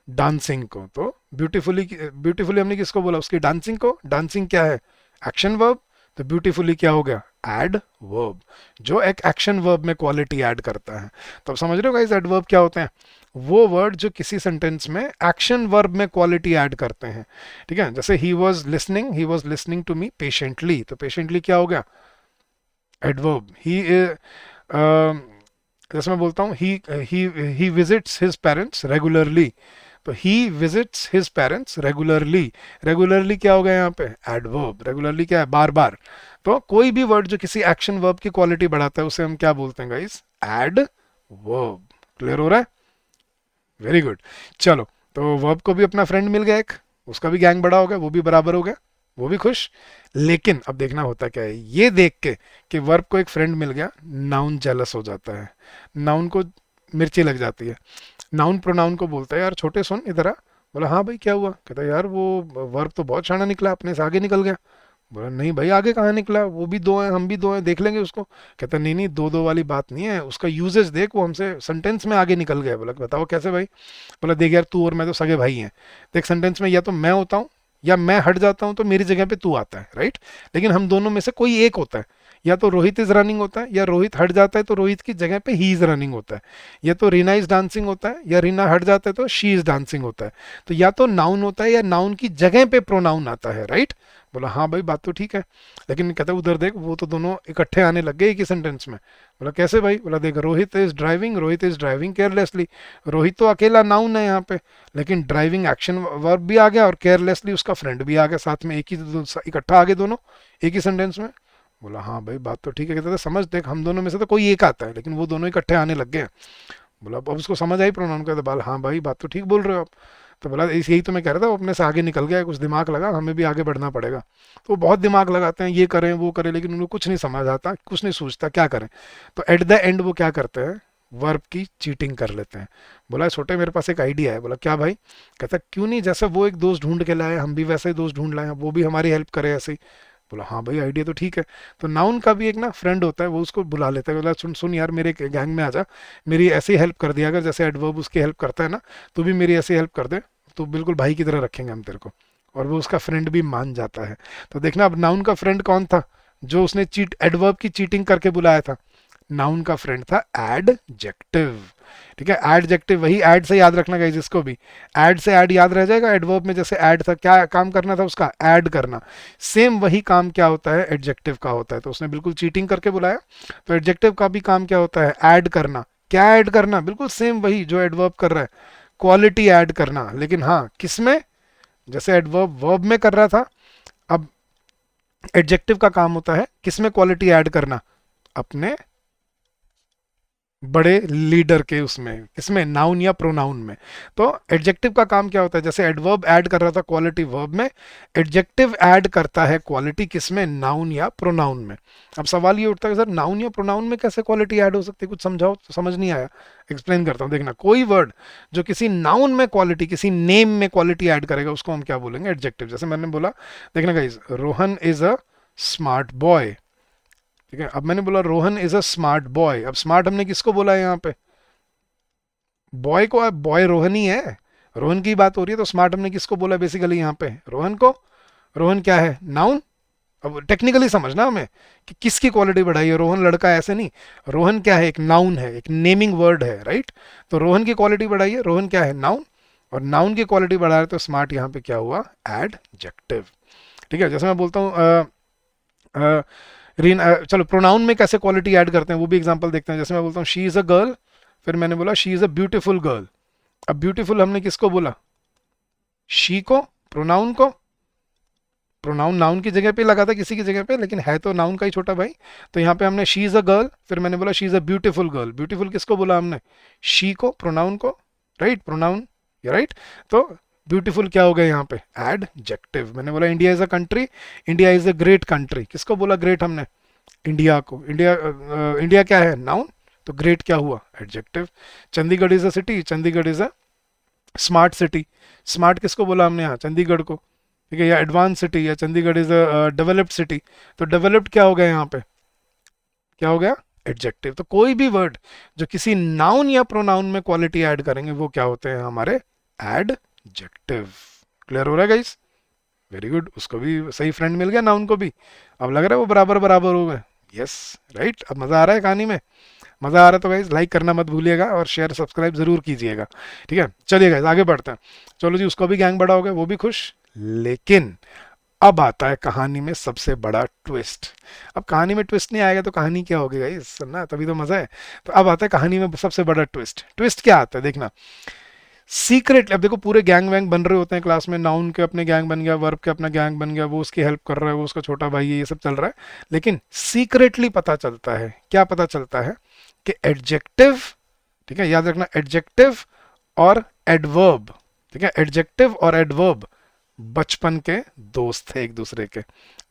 डांसिंग को, तो ब्यूटीफुली, ब्यूटीफुली हमने किसको बोला, उसकी डांसिंग को, डांसिंग क्या है, एक्शन वर्ब, तो ब्यूटीफुली क्या हो गया, एड वर्ब, जो एक एक्शन वर्ब में क्वालिटी ऐड करता है। तो अब समझ रहे हो गाइस एडवर्ब क्या होते हैं, वो वर्ड जो किसी सेंटेंस में एक्शन वर्ब में क्वालिटी ऐड करते हैं, ठीक है। जैसे he was listening to me patiently, तो पेशेंटली क्या हो गया, एडवर्ब। जैसे मैं बोलता हूँ he visits his parents regularly, तो he visits his parents regularly, regularly क्या हो गया यहाँ पे, एडवर्ब, रेगुलरली क्या है, बार बार। तो कोई भी वर्ड जो किसी एक्शन वर्ब की क्वालिटी बढ़ाता है उसे हम क्या बोलते हैं गाइस, एड वर्ब। क्लियर हो रहा है, वेरी गुड। चलो, तो वर्ब को भी अपना फ्रेंड मिल गया एक, उसका भी गैंग बड़ा हो गया, वो भी बराबर हो गया, वो भी खुश। लेकिन अब देखना होता क्या है, ये देख के कि वर्ब को एक फ्रेंड मिल गया, नाउन जेलस हो जाता है, नाउन को मिर्ची लग जाती है। नाउन प्रोनाउन को बोलता है, यार छोटे सुन इधर आ, बोला हाँ भाई क्या हुआ, कहता है यार वो वर्ब तो बहुत शाना निकला, अपने से आगे निकल गया। बोला नहीं भाई आगे कहाँ निकला, वो भी दो हैं हम भी दो हैं, देख लेंगे उसको। कहता नहीं नहीं, दो दो वाली बात नहीं है, उसका यूजेज देख, वो हमसे सेंटेंस में आगे निकल गया। बोला बताओ कैसे भाई, बोला देख यार तू और मैं तो सगे भाई हैं, देख सेंटेंस में या तो मैं होता हूँ या मैं हट जाता हूँ तो मेरी जगह पे तू आता है, राइट। लेकिन हम दोनों में से कोई एक होता है, या तो रोहित इज रनिंग होता है, या रोहित हट जाता है तो रोहित की जगह पे ही इज रनिंग होता है, या तो रीना इज डांसिंग होता है, या रीना हट जाता है तो शी इज डांसिंग होता है। तो या तो नाउन होता है या नाउन की जगह पे प्रोनाउन आता है, राइट। बोला हाँ भाई बात तो ठीक है, लेकिन कहता है उधर देख वो तो दोनों इकट्ठे आने लग गए एक ही सेंटेंस में। बोला कैसे भाई, बोला देख Rohit is driving carelessly, Rohit तो अकेला नाउन है यहाँ पे, लेकिन ड्राइविंग एक्शन वर्ब भी आ गया और केयरलेसली उसका फ्रेंड भी आ गया साथ में, एक ही इकट्ठा आ गए दोनों एक ही सेंटेंस में। बोला हाँ भाई बात तो ठीक है, कहते थे समझ देख हम दोनों में से तो कोई एक आता है, लेकिन वो दोनों इकट्ठे आने लग गए। बोला अब उसको समझ आई प्रोनाउन का, तो बोला हाँ भाई बात तो ठीक बोल रहे हो आप। तो बोला यही तो मैं कह रहा था, वो अपने से आगे निकल गया, कुछ दिमाग लगा, हमें भी आगे बढ़ना पड़ेगा। तो वो बहुत दिमाग लगाते हैं, ये करें वो करें, लेकिन उनको कुछ नहीं समझ आता, कुछ नहीं सूझता क्या करें। तो एट द एंड वो क्या करते हैं, वर्ब की चीटिंग कर लेते हैं। बोला छोटे मेरे पास एक आइडिया है। बोला क्या भाई, कहता क्यों नहीं, जैसे वो एक दोस्त ढूंढ के लाए हम भी वैसे ही दोस्त ढूंढ लाए, वो भी हमारी हेल्प करे ऐसे ही। बोला हाँ भाई आइडिया तो ठीक है। तो नाउन का भी एक ना फ्रेंड होता है, वो उसको बुला लेता है, बोला सुन सुन यार मेरे गैंग में आ जा, मेरी ऐसी हेल्प कर दिया अगर जैसे एडवर्ब उसकी हेल्प करता है ना, तो भी मेरी ऐसी हेल्प कर दे, तो बिल्कुल भाई की तरह रखेंगे हम तेरे को। और वो उसका फ्रेंड भी मान जाता है। तो देखना अब नाउन का फ्रेंड कौन था, जो उसने एडवर्ब की चीटिंग करके बुलाया था, नाउन का फ्रेंड था एडजेक्टिव, ठीक है। एडजेक्टिव वही ऐड से याद रखना गाइस, इसको भी ऐड से ऐड याद रह जाएगा। एडवर्ब में जैसे ऐड था, क्या काम करना था उसका, ऐड करना, सेम वही काम क्या होता है एडजेक्टिव का होता है। तो उसने बिल्कुल चीटिंग करके बुलाया, तो एडजेक्टिव का भी काम क्या होता है, ऐड करना। क्या ऐड करना, बिल्कुल सेम वही जो एडवर्ब कर रहा है, क्वालिटी ऐड करना। लेकिन हाँ किसमें, जैसे एडवर्ब वर्ब में कर रहा था, अब एडजेक्टिव का काम होता है किसमें क्वालिटी ऐड करना, अपने बड़े लीडर के उसमें, किसमें, नाउन या प्रोनाउन में। तो एडजेक्टिव का काम क्या होता है, जैसे एडवर्ब ऐड कर रहा था क्वालिटी वर्ब में, एडजेक्टिव ऐड करता है क्वालिटी किसमें, नाउन या प्रोनाउन में। अब सवाल ये उठता है सर नाउन या प्रोनाउन में कैसे क्वालिटी ऐड हो सकती है, कुछ समझाओ, समझ नहीं आया, एक्सप्लेन करता हूँ। देखना, कोई वर्ड जो किसी नाउन में क्वालिटी, किसी नेम में क्वालिटी ऐड करेगा उसको हम क्या बोलेंगे, एडजेक्टिव। जैसे मैंने बोला, देखना guys, Rohan is a smart boy. ठीक है, अब मैंने बोला Rohan is a smart boy. अब स्मार्ट हमने किसको बोला है यहाँ पे, बॉय को। बॉय रोहन ही है, रोहन की बात हो रही है, तो स्मार्ट हमने किसको बोला बेसिकली यहाँ पे, रोहन को। रोहन क्या है, नाउन। अब टेक्निकली समझना हमें कि किसकी क्वालिटी बढ़ाई है, रोहन लड़का ऐसे नहीं, रोहन क्या है, एक नाउन है, एक नेमिंग वर्ड है, राइट। तो रोहन की क्वालिटी बढ़ाई है, रोहन क्या है, नाउन, और नाउन की क्वालिटी बढ़ा रहे तो स्मार्ट यहाँ पे क्या हुआ, एडजेक्टिव। ठीक है, जैसे मैं बोलता हूँ चलो प्रोनाउन में कैसे क्वालिटी ऐड करते हैं वो भी एग्जांपल देखते हैं। जैसे मैं बोलता हूँ शी इज़ अ गर्ल, फिर मैंने बोला she is a beautiful girl. अब ब्यूटीफुल हमने किसको बोला, शी को, प्रोनाउन को। प्रोनाउन नाउन की जगह पे लगा था किसी की जगह पे, लेकिन है तो नाउन का ही छोटा भाई। तो यहाँ पे हमने शी इज़ अ गर्ल, फिर मैंने बोला she is a beautiful girl. Beautiful किसको बोला हमने, शी को, प्रोनाउन को, राइट, प्रोनाउन, या राइट। तो ब्यूटीफुल क्या हो गया यहाँ पे, एडजेक्टिव। मैंने बोला India is a country, India is a great country, किसको बोला ग्रेट हमने, इंडिया को। इंडिया इंडिया क्या है, नाउन, तो ग्रेट क्या हुआ, adjective. Chandigarh is a city, Chandigarh is a smart city. Smart किसको बोला हमने यहाँ, चंडीगढ़ को। ठीक है, या एडवांस सिटी, या Chandigarh is a developed city. तो डेवलप्ड क्या हो गया यहाँ पे, क्या हो गया, एडजेक्टिव। तो कोई भी वर्ड जो किसी नाउन या प्रोनाउन में क्वालिटी ऐड करेंगे वो क्या होते हैं, हमारे एडजेक्टिव। क्लियर हो रहा है गाइस, वेरी गुड। उसको भी सही फ्रेंड मिल गया नाउन को भी, अब लग रहा है वो बराबर बराबर हो गए। Yes, right. अब मजा आ रहा है कहानी में, मजा आ रहा है तो गाइज लाइक करना मत भूलिएगा और शेयर सब्सक्राइब जरूर कीजिएगा। ठीक है, चलिए गाइज आगे बढ़ते हैं। चलो जी, उसको भी गैंग बड़ा हो गया, वो भी खुश। लेकिन अब आता है कहानी में सबसे बड़ा ट्विस्ट। अब कहानी में ट्विस्ट नहीं आएगा तो कहानी क्या होगी गाइज, सुनना तभी तो मजा है। तो अब आता है कहानी में सबसे बड़ा ट्विस्ट। ट्विस्ट क्या आता है, देखना। सीक्रेटली, अब देखो पूरे गैंग वैंग बन रहे होते हैं क्लास में, नाउन के अपने गैंग बन गया, वर्ब के अपना गैंग बन गया, वो उसकी हेल्प कर रहा है, वो उसका छोटा भाई है, ये सब चल रहा है। लेकिन सीक्रेटली पता चलता है, क्या पता चलता है, कि एडजेक्टिव, ठीक है याद रखना, एडजेक्टिव और एडवर्ब, ठीक है, एडजेक्टिव और एडवर्ब बचपन के दोस्त थे एक दूसरे के,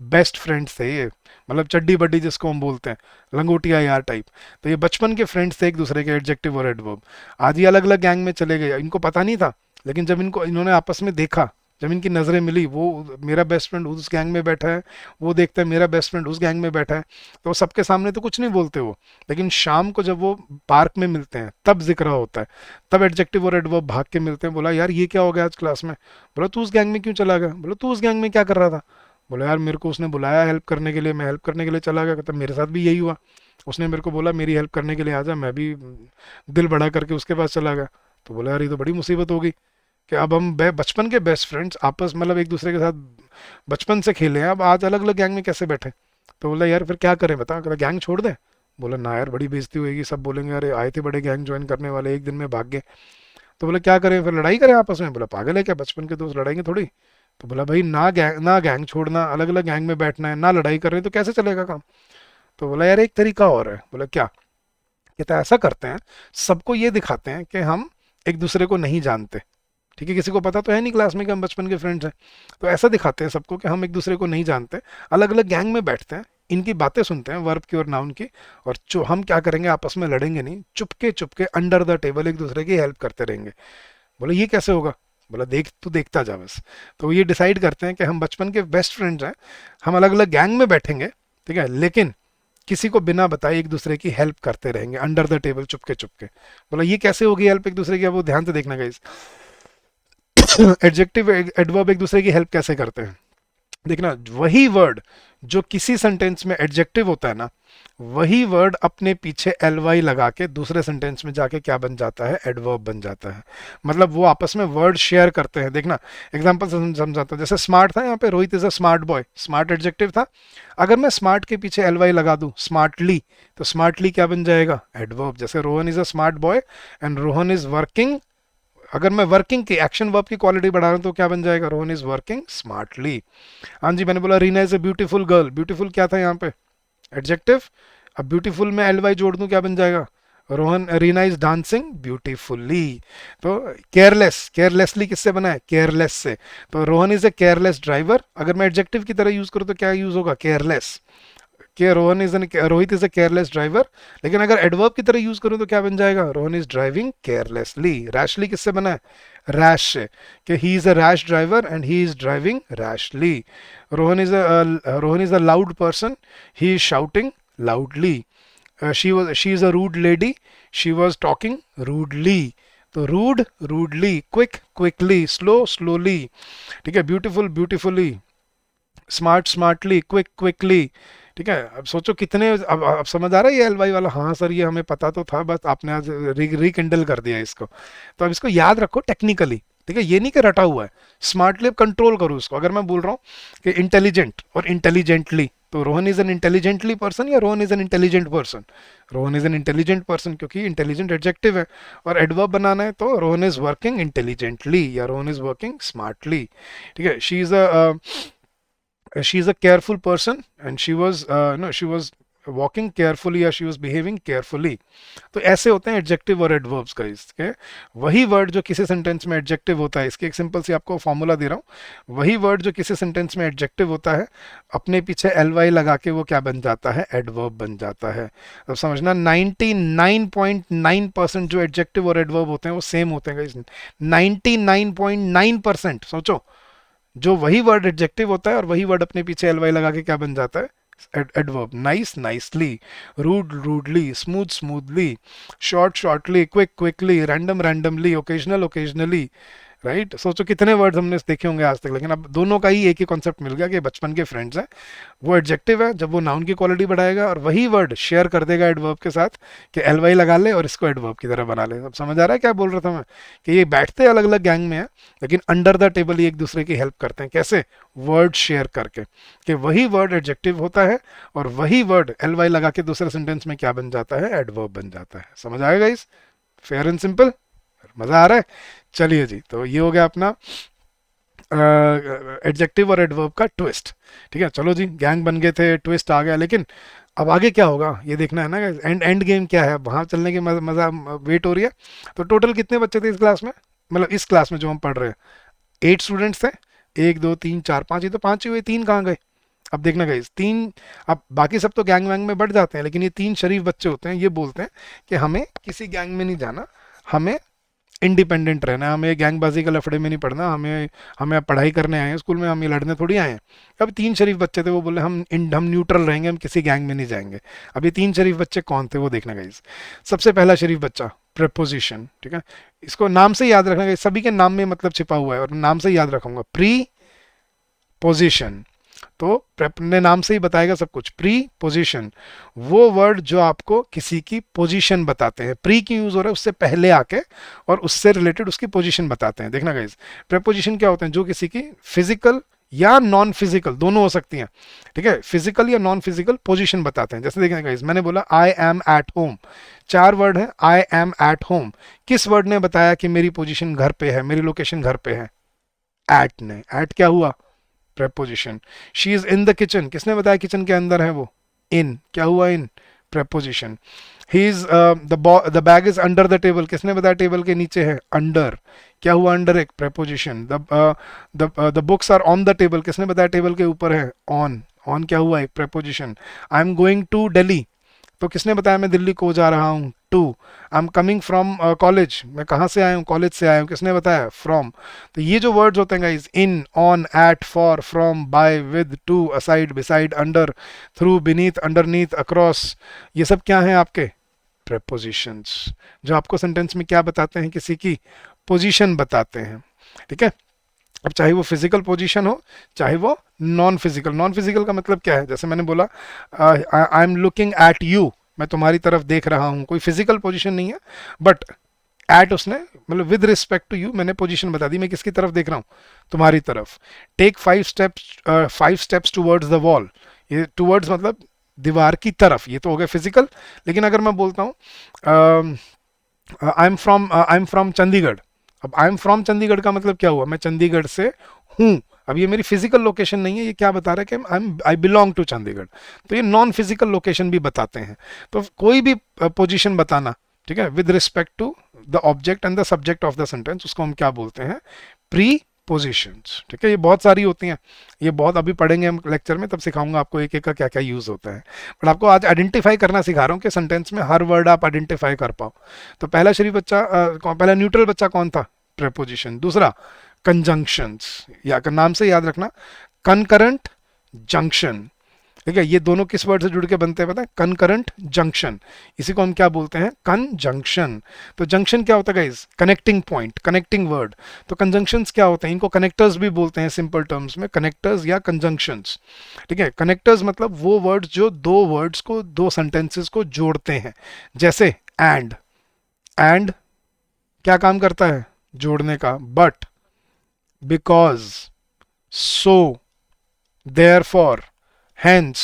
बेस्ट फ्रेंड्स थे ये, मतलब चड्डी बड्डी जिसको हम बोलते हैं, लंगोटिया यार टाइप। तो ये बचपन के फ्रेंड्स थे एक दूसरे के, एडजेक्टिव और एडवर्ब। आज ये अलग अलग गैंग में चले गए, इनको पता नहीं था, लेकिन जब इनको इन्होंने आपस में देखा, जब इनकी नज़रें मिली, वो मेरा बेस्ट फ्रेंड उस गैंग में बैठा है, वो देखता है मेरा बेस्ट फ्रेंड उस गैंग में बैठा है, तो सबके सामने तो कुछ नहीं बोलते वो, लेकिन शाम को जब वो पार्क में मिलते हैं तब जिक्र होता है, तब एडजेक्टिव और एडवर्ब भाग के मिलते हैं। बोला यार ये क्या हो गया आज क्लास में, बोला तू उस गैंग में क्यों चला गया, बोला तू उस गैंग में क्या कर रहा था, बोला यार मेरे को उसने बुलाया हेल्प करने के लिए, मैं हेल्प करने के लिए चला गया। कहता मेरे साथ भी यही हुआ, उसने मेरे को बोला मेरी हेल्प करने के लिए आ जा, मैं भी दिल बड़ा करके उसके पास चला गया। तो बोला यार ये तो बड़ी मुसीबत होगी कि अब हम बचपन के बेस्ट फ्रेंड्स आपस मतलब एक दूसरे के साथ बचपन से खेले हैं, अब आज अलग अलग गैंग में कैसे बैठे। तो बोला यार फिर क्या करें बता, कहता गैंग छोड़ दे। बोला ना यार बड़ी बेइज्जती होगी, सब बोलेंगे अरे आए थे बड़े गैंग ज्वाइन करने वाले, एक दिन में भाग गए। तो बोला क्या करें, फिर लड़ाई करें आपस में। बोला पागल है क्या, बचपन के दोस्त लड़ाएंगे थोड़ी। तो बोला भाई ना गैंग छोड़ना, अलग अलग गैंग में बैठना है, ना लड़ाई कर रहे तो कैसे चलेगा काम। तो बोला यार एक तरीका और है। बोला क्या, कहता ऐसा करते हैं, सबको ये दिखाते हैं कि हम एक दूसरे को नहीं जानते। ठीक है, किसी को पता तो है नहीं क्लास में कि हम बचपन के फ्रेंड्स हैं, तो ऐसा दिखाते हैं सबको कि हम एक दूसरे को नहीं जानते, अलग अलग गैंग में बैठते हैं, इनकी बातें सुनते हैं वर्ब की और नाउन की, और जो हम क्या करेंगे आपस में लड़ेंगे नहीं, Chupke Chupke under the table एक दूसरे की हेल्प करते रहेंगे। बोले ये कैसे होगा, बोला देख तू देखता जा बस। तो ये डिसाइड करते हैं कि हम बचपन के बेस्ट फ्रेंड्स हैं, हम अलग अलग गैंग में बैठेंगे, ठीक है, लेकिन किसी को बिना बताए एक दूसरे की हेल्प करते रहेंगे under the table Chupke Chupke. बोला ये कैसे होगी हेल्प एक दूसरे की, अब वो ध्यान से देखना गाइस। एडजेक्टिव एडवर्ब एक दूसरे की हेल्प कैसे करते हैं, देखना, वही वर्ड जो किसी सेंटेंस में एडजेक्टिव होता है ना, वही वर्ड अपने पीछे एल वाई लगा के दूसरे सेंटेंस में जाके क्या बन जाता है, एडवर्ब बन जाता है। मतलब वो आपस में वर्ड शेयर करते हैं। देखना एग्जांपल से समझाता हूं, जैसे स्मार्ट था यहाँ पे, Rohit is a smart boy, smart adjective था। अगर मैं स्मार्ट के पीछे एल वाई लगा दूं स्मार्टली, तो स्मार्टली क्या बन जाएगा, एडवर्ब। जैसे Rohan is a smart boy and Rohan is working, अगर मैं वर्किंग की एक्शन वर्ब की क्वालिटी बढ़ा रहा हूं तो क्या बन जाएगा, रोहन इज वर्किंग स्मार्टली। हाँ जी, मैंने बोला Reena is a beautiful girl, beautiful क्या था यहाँ पे, एडजेक्टिव। अब ब्यूटीफुल में एल वाई जोड़ दूं क्या बन जाएगा, Rohan Reena is dancing beautifully. तो केयरलेस, केयरलेसली किससे बना है? केयरलेस से। तो Rohan is a careless driver, अगर मैं एडजेक्टिव की तरह यूज करूँ तो क्या यूज होगा? केयरलेस। कि Rohan is N Rohit is a careless driver. लेकिन अगर एडवर्ब की तरह यूज करूं तो क्या बन जाएगा? Rohan is driving carelessly. Rashly किससे बना है? रैश से, कि he is a rash driver and he is driving rashly. Rohan is a loud person, he is shouting loudly. She is a rude lady, she was talking rudely. तो rude rudely, quick quickly, slow slowly, ठीक है, beautiful beautifully, smart smartly, quick quickly. ठीक है, अब सोचो कितने, अब समझ आ रहा है ये एल वाई वाला? हाँ सर ये हमें पता तो था, बस आपने आज रिकिंडल कर दिया इसको। तो अब इसको याद रखो टेक्निकली, ठीक है, ये नहीं कि रटा हुआ है। स्मार्टली कंट्रोल करो उसको। अगर मैं बोल रहा हूँ कि इंटेलिजेंट और इंटेलिजेंटली, तो Rohan is an intelligently person या Rohan is an intelligent person? Rohan is an intelligent person, क्योंकि इंटेलिजेंट एडजेक्टिव है। और एडवर्ब बनाना है तो रोहन इज वर्किंग इंटेलिजेंटली या रोहन इज वर्किंग स्मार्टली। ठीक है, she is a careful person and she was no she was walking carefully या she was behaving carefully। तो ऐसे होते हैं एडजेक्टिव और एडवर्ब्स का। इसके वही वर्ड जो किसी सेंटेंस में एडजेक्टिव होता है, इसकी एक सिंपल सी आपको फॉर्मूला दे रहा हूँ, वही वर्ड जो किसी सेंटेंस में एडजेक्टिव होता है, अपने पीछे एल वाई लगा के वो क्या बन जाता है? एडवर्ब बन जाता है। अब समझना 99.9% जो एडजेक्टिव और एडवर्ब होते हैं वो सेम होते हैं। 99.9%। सोचो, जो वही वर्ड एडजेक्टिव होता है और वही वर्ड अपने पीछे एल वाई लगा के क्या बन जाता है? Adverb. Nice nicely, rude rudely, smooth smoothly, short shortly, quick quickly, random randomly, occasional occasionally. Right, सोचो कितने वर्ड्स हमने देखे होंगे आज तक, लेकिन अब दोनों का ही एक ही कॉन्सेप्ट मिल गया कि बचपन के फ्रेंड्स हैं। वो एडजेक्टिव है जब वो नाउन की क्वालिटी बढ़ाएगा, और वही वर्ड शेयर कर देगा एडवर्ब के साथ कि एल वाई लगा ले और इसको एडवर्ब की तरह बना ले। अब समझ आ रहा है क्या बोल रहा था मैं? कि ये बैठते अलग अलग गैंग में है, लेकिन अंडर द टेबल ये एक दूसरे की हेल्प करते हैं। कैसे? वर्ड शेयर करके, कि वही वर्ड एडजेक्टिव होता है और वही वर्ड एल वाई लगा के दूसरे सेंटेंस में क्या बन जाता है? एडवर्ब बन जाता है। समझ आएगा इस? फेयर एंड सिंपल, मजा आ रहा है? चलिए जी, तो ये हो गया अपना एडजेक्टिव और एडवर्ब का ट्विस्ट। ठीक है, चलो जी, गैंग बन गए थे, ट्विस्ट आ गया, लेकिन अब आगे क्या होगा ये देखना है ना। एंड एंड गेम क्या है, वहां चलने की मजा वेट हो रही है। तो टोटल कितने बच्चे थे इस क्लास में? मतलब इस क्लास में जो हम पढ़ रहे हैं, 8 स्टूडेंट्स थे। 1 2 3 4 5, ये तो 5 ही हुए, 3 कहाँ गए? अब देखना गाइस, 3, अब बाकी सब तो गैंग वैंग में बढ़ जाते हैं, लेकिन ये 3 शरीफ बच्चे होते हैं, ये बोलते हैं कि हमें किसी गैंग में नहीं जाना, हमें इंडिपेंडेंट रहना है, हमें गैंगबाजी के लफड़े में नहीं पड़ना, हमें हमें पढ़ाई करने आए हैं स्कूल में, हम ये लड़ने थोड़ी आए हैं। अब 3 शरीफ बच्चे थे, वो बोले हम न्यूट्रल रहेंगे, हम किसी गैंग में नहीं जाएंगे। अब ये 3 शरीफ बच्चे कौन थे वो देखना गाइस। सबसे पहला शरीफ बच्चा, प्रेपोजिशन। ठीक है, इसको नाम से याद रखना गाइस, सभी के नाम में मतलब छिपा हुआ है और नाम से याद रखूंगा। प्री पोजिशन, तो अपने नाम से ही बताएगा सब कुछ। प्री पोजीशन, वो वर्ड जो आपको किसी की पोजीशन बताते हैं। प्री की यूज हो रहा है उससे पहले आके, और उससे रिलेटेड उसकी पोजीशन बताते हैं। देखना गाइस, प्रेपोजिशन क्या होते हैं? जो किसी की फिजिकल या नॉन फिजिकल, दोनों हो सकती हैं, ठीक है, फिजिकल या नॉन फिजिकल पोजीशन बताते हैं। जैसे देखना गाइस, मैंने बोला I am at home, 4 word है, आई एम एट होम। किस वर्ड ने बताया कि मेरी पोजीशन घर पे है, मेरी लोकेशन घर पे है? एट ने। एट क्या हुआ? Preposition. She is in the kitchen, किसने बताया किचन के अंदर है वो? इन, क्या हुआ? In, preposition. He is the bag is under the table, किसने बताया टेबल के नीचे है? अंडर, क्या हुआ? अंडर, एक preposition. The books are on the table, किसने बताया टेबल के ऊपर है? ऑन, ऑन क्या हुआ? एक preposition. I am going to Delhi, तो किसने बताया मैं दिल्ली को जा रहा हूँ? To. I am coming from college, मैं कहाँ से आया हूँ? कॉलेज से आया हूँ, किसने बताया? फ्रॉम। तो ये जो वर्ड्स होते हैं guys, in, on, at, for, from, by, with, to, aside, beside, under, through, beneath, underneath, across, ये सब क्या हैं? आपके प्रेपोजिशंस, जो आपको सेंटेंस में क्या बताते हैं? किसी की पोजीशन बताते हैं। ठीक है, अब चाहे वो फिजिकल पोजीशन हो, चाहे वो नॉन फिजिकल। नॉन फिजिकल का मतलब क्या है? जैसे मैंने बोला I am looking at you, मैं तुम्हारी तरफ देख रहा हूं, कोई फिजिकल पोजीशन नहीं है, बट एट उसने मतलब विद रिस्पेक्ट टू यू मैंने पोजीशन बता दी, मैं किसकी तरफ देख रहा हूं? तुम्हारी तरफ। Take 5 steps towards the wall, ये टूवर्ड्स मतलब दीवार की तरफ, ये तो हो गया फिजिकल। लेकिन अगर मैं बोलता हूँ आई एम फ्रॉम चंडीगढ़, अब आई एम फ्रॉम चंडीगढ़ का मतलब क्या हुआ? मैं चंडीगढ़ से हूँ। अब ये मेरी फिजिकल लोकेशन नहीं है, ये क्या बता रहा है? कि आई बिलोंग टू चंडीगढ़। तो ये नॉन फिजिकल लोकेशन भी बताते हैं। तो कोई भी पोजीशन बताना, ठीक है, with respect to the object and the subject of the sentence, उसको हम क्या बोलते हैं, प्री पोजिशंस। ठीक है, ये बहुत सारी होती हैं, ये बहुत अभी पढ़ेंगे हम लेक्चर में, तब सिखाऊंगा आपको एक एक का क्या क्या यूज होता है, बट आपको आज आइडेंटिफाई करना सिखा रहा हूँ कि सेंटेंस में हर वर्ड आप आइडेंटिफाई कर पाओ। तो पहला शरीफ बच्चा पहला न्यूट्रल बच्चा कौन था, प्रेपोजिशन। दूसरा कंजंक्शंस, या नाम से याद रखना, कनकरेंट जंक्शन। ठीक है, ये दोनों किस वर्ड से जुड़ के बनते हैं पता है, कनकरेंट जंक्शन, इसी को हम क्या बोलते हैं, कंजंक्शन। तो जंक्शन क्या होता है guys, connecting point, connecting word. तो कंजंक्शंस क्या होते हैं, इनको कनेक्टर्स भी बोलते हैं सिंपल टर्म्स में, कनेक्टर्स या कंजंक्शंस। ठीक है, कनेक्टर्स मतलब वो वर्ड्स जो दो वर्ड्स को, दो सेंटेंसेस को जोड़ते हैं, जैसे एंड क्या काम करता है, जोड़ने का, but, because, so, therefore, hence,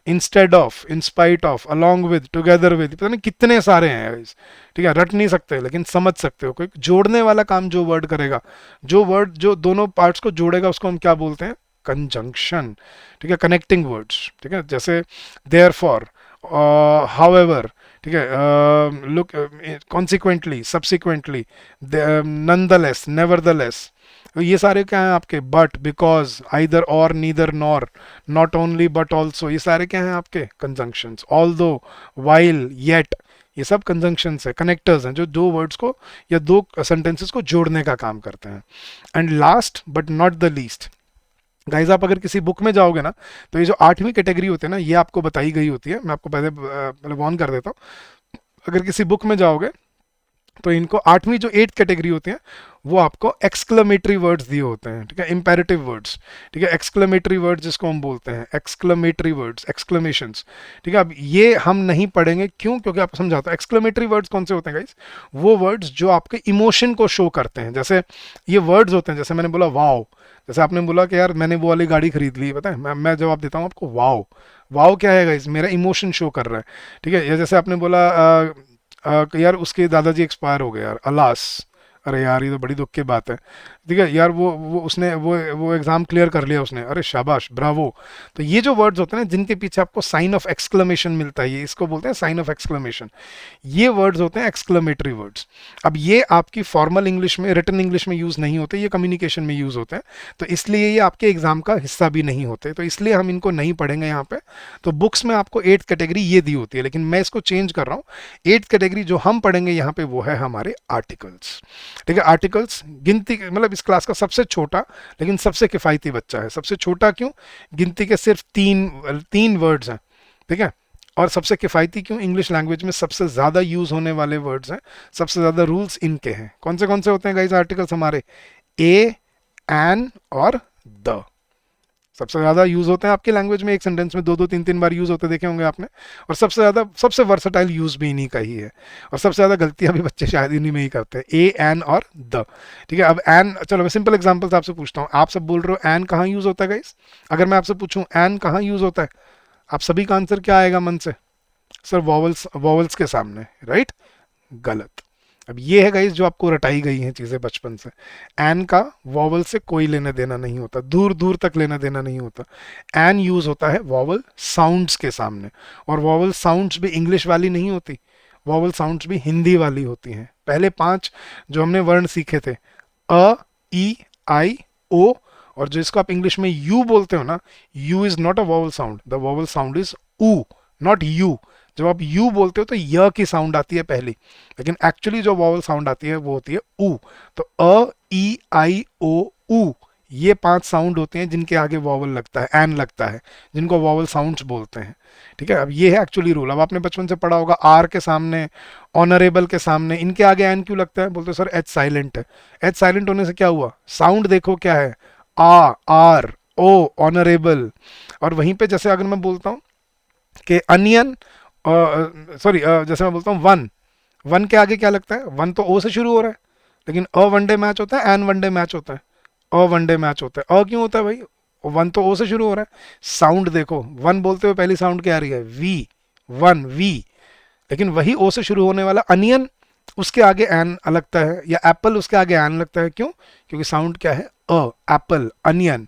instead of, in spite of, along with, together with, पता नहीं कितने सारे हैं guys। ठीक है, रट नहीं सकते लेकिन समझ सकते हो, कोई जोड़ने वाला काम जो वर्ड करेगा, जो वर्ड जो दोनों पार्ट्स को जोड़ेगा, उसको हम क्या बोलते हैं, कंजंक्शन। ठीक है, कनेक्टिंग वर्ड्स। ठीक है, जैसे देयरफॉर, हाउएवर, ठीक है, look, consequently, subsequently, nonetheless, nevertheless, ये सारे क्या हैं आपके, बट, बिकॉज, आइदर और, neither nor, not only but also, ये सारे क्या हैं आपके, कंजंक्शंस। ऑल्दो, वाइल, येट, ये सब कंजंक्शंस है, कनेक्टर्स हैं जो दो वर्ड्स को या दो सेंटेंसेस को जोड़ने का काम करते हैं। And last but not the least guys, आप अगर किसी बुक में जाओगे ना, तो ये जो 8वीं कैटेगरी होती है ना, ये आपको बताई गई होती है, मैं आपको पहले वॉर्न कर देता हूँ। अगर किसी बुक में जाओगे तो इनको 8वीं जो 8 कैटेगरी होती है, वो आपको एक्सक्लेमेटरी वर्ड्स दिए होते हैं। ठीक है, इंपेरेटिव वर्ड्स। ठीक है, एक्सक्लेमेटरी वर्ड्स जिसको हम बोलते हैं, एक्सक्लेमेटरी वर्ड्स, एक्सक्लेमेशंस। ठीक है, अब ये हम नहीं पढ़ेंगे, क्यों, क्योंकि आपको समझाता हूँ। एक्सक्लेमेटरी वर्ड्स कौन से होते हैं गाइस, वो वर्ड्स जो आपके इमोशन को शो करते हैं। जैसे ये वर्ड्स होते हैं, जैसे मैंने बोला वाओ, जैसे आपने बोला कि यार मैंने वो वाली गाड़ी खरीद ली, पता है, मैं जवाब देता हूँ आपको, वाओ। वाओ क्या है गाइस, मेरा इमोशन शो कर रहा है। ठीक है, या जैसे आपने बोला यार उसके दादाजी एक्सपायर हो गए यार, अलास, अरे यार ये तो बड़ी दुख की बात है। ठीक है यार, वो उसने वो एग्जाम क्लियर कर लिया उसने, अरे शाबाश, ब्रावो। तो ये जो वर्ड्स होते हैं ना, जिनके पीछे आपको साइन ऑफ एक्सक्लेमेशन मिलता है, ये इसको बोलते हैं साइन ऑफ एक्सक्लेमेशन, ये वर्ड्स होते हैं एक्सक्लेमेटरी वर्ड्स। अब ये आपकी फॉर्मल इंग्लिश में, रिटन इंग्लिश में यूज नहीं होते, ये कम्युनिकेशन में यूज होते हैं, तो इसलिए ये आपके एग्जाम का हिस्सा भी नहीं होते, तो इसलिए हम इनको नहीं पढ़ेंगे यहाँ पे। तो बुक्स में आपको 8th कैटेगरी ये दी होती है, लेकिन मैं इसको चेंज कर रहा हूँ। 8th कैटेगरी जो हम पढ़ेंगे यहाँ पे, वो है हमारे आर्टिकल्स। ठीक है, आर्टिकल्स गिनती मतलब इस क्लास का सबसे छोटा लेकिन सबसे किफ़ायती बच्चा है। सबसे छोटा क्यों, गिनती के सिर्फ तीन वर्ड्स हैं। ठीक है, और सबसे किफ़ायती क्यों, इंग्लिश लैंग्वेज में सबसे ज़्यादा यूज़ होने वाले वर्ड्स हैं, सबसे ज़्यादा रूल्स इनके हैं। कौन से होते हैं गाइस आर्टिकल्स हमारे, ए, एन और द, सबसे ज़्यादा यूज़ होते हैं आपकी लैंग्वेज में, एक सेंटेंस में 2-2 3-3 बार यूज़ होते देखे होंगे आपने, और सबसे ज़्यादा, सबसे वर्सटाइल यूज़ भी इन्हीं का ही है, और सबसे ज़्यादा गलतियाँ भी बच्चे शायद इन्हीं में ही करते हैं, ए, एन और द। ठीक है, अब एन, चलो मैं सिंपल एग्जाम्पल्स आपसे पूछता हूँ, आप सब बोल रहे हो एन कहाँ यूज़ होता है गाइस, अगर मैं आपसे पूछूँ एन कहाँ यूज़ होता है, आप सभी का आंसर क्या आएगा मन से, सर वॉवल्स, वॉवल्स के सामने, राइट, गलत। अब ये है गाइस जो आपको रटाई गई हैं चीज़ें बचपन से, एन का वॉवल से कोई लेना देना नहीं होता, दूर दूर तक लेना देना नहीं होता। एन यूज़ होता है वॉवल साउंड्स के सामने, और वॉवल साउंड्स भी इंग्लिश वाली नहीं होती, वॉवल साउंड्स भी हिंदी वाली होती हैं। पहले 5 जो हमने वर्ण सीखे थे, अ, ई, आई, ओ, और जो इसको आप इंग्लिश में यू बोलते हो ना, you is not a vowel sound, the vowel sound is ऊ, नॉट यू। जब आप यू बोलते हो तो य की साउंड आती है पहली, लेकिन एक्चुअली जो वॉवल साउंड आती है वो होती है ऊ। तो अ, ई, आई, ओ, ऊ, ये 5 साउंड होते हैं जिनके आगे वॉवल लगता है, एन लगता है, जिनको वॉवल साउंड्स बोलते हैं। ठीक है, अब ये है एक्चुअली रूल। अब आपने बचपन से पढ़ा होगा, आर के सामने, ऑनरेबल के सामने, इनके आगे एन क्यों लगता है, बोलते सर एच साइलेंट है। एच साइलेंट होने से क्या हुआ, साउंड देखो क्या है, आ, आर, ओ, ऑनरेबल। और वहीं पे जैसे अगर मैं बोलता हूँ कि अनियन, सॉरी, जैसे मैं बोलता हूँ वन, वन के आगे क्या लगता है, वन तो ओ से शुरू हो रहा है, लेकिन अ वनडे मैच होता है, एन वनडे मैच होता है, अ वनडे मैच होता है। अ क्यों होता है भाई, वन तो ओ से शुरू हो रहा है। साउंड देखो, वन बोलते हुए पहली साउंड क्या आ रही है, वी, वन, वी, लेकिन वही ओ से शुरू होने वाला अनियन, उसके आगे एन लगता है, या एप्पल उसके आगे एन लगता है, क्यों, क्योंकि साउंड क्या है, अ, एप्पल, अनियन।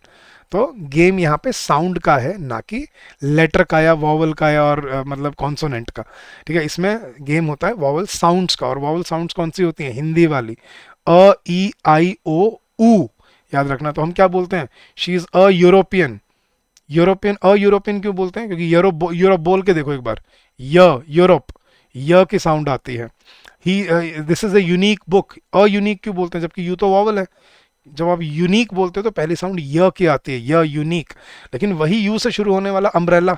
तो गेम यहाँ पे साउंड का है, ना कि लेटर का या वॉवल का या और मतलब कॉन्सोनेंट का। ठीक है, इसमें गेम होता है वॉवल साउंड्स का। और वॉवल साउंड्स कौन सी होती हैं? हिंदी वाली, अ ई आई ओ ऊ, याद रखना। तो हम क्या बोलते हैं? She is a European. European, a European क्यों बोलते हैं? क्योंकि यूरोप, यूरोप बोल के देखो एक बार, यूरोप, य की साउंड आती है। He, this is a unique book, a unique क्यों बोलते हैं? जबकि यू तो वॉवल है। जब आप यूनिक बोलते हो तो पहली साउंड य की आती है, य यूनिक। लेकिन वही यू से शुरू होने वाला अम्ब्रेला,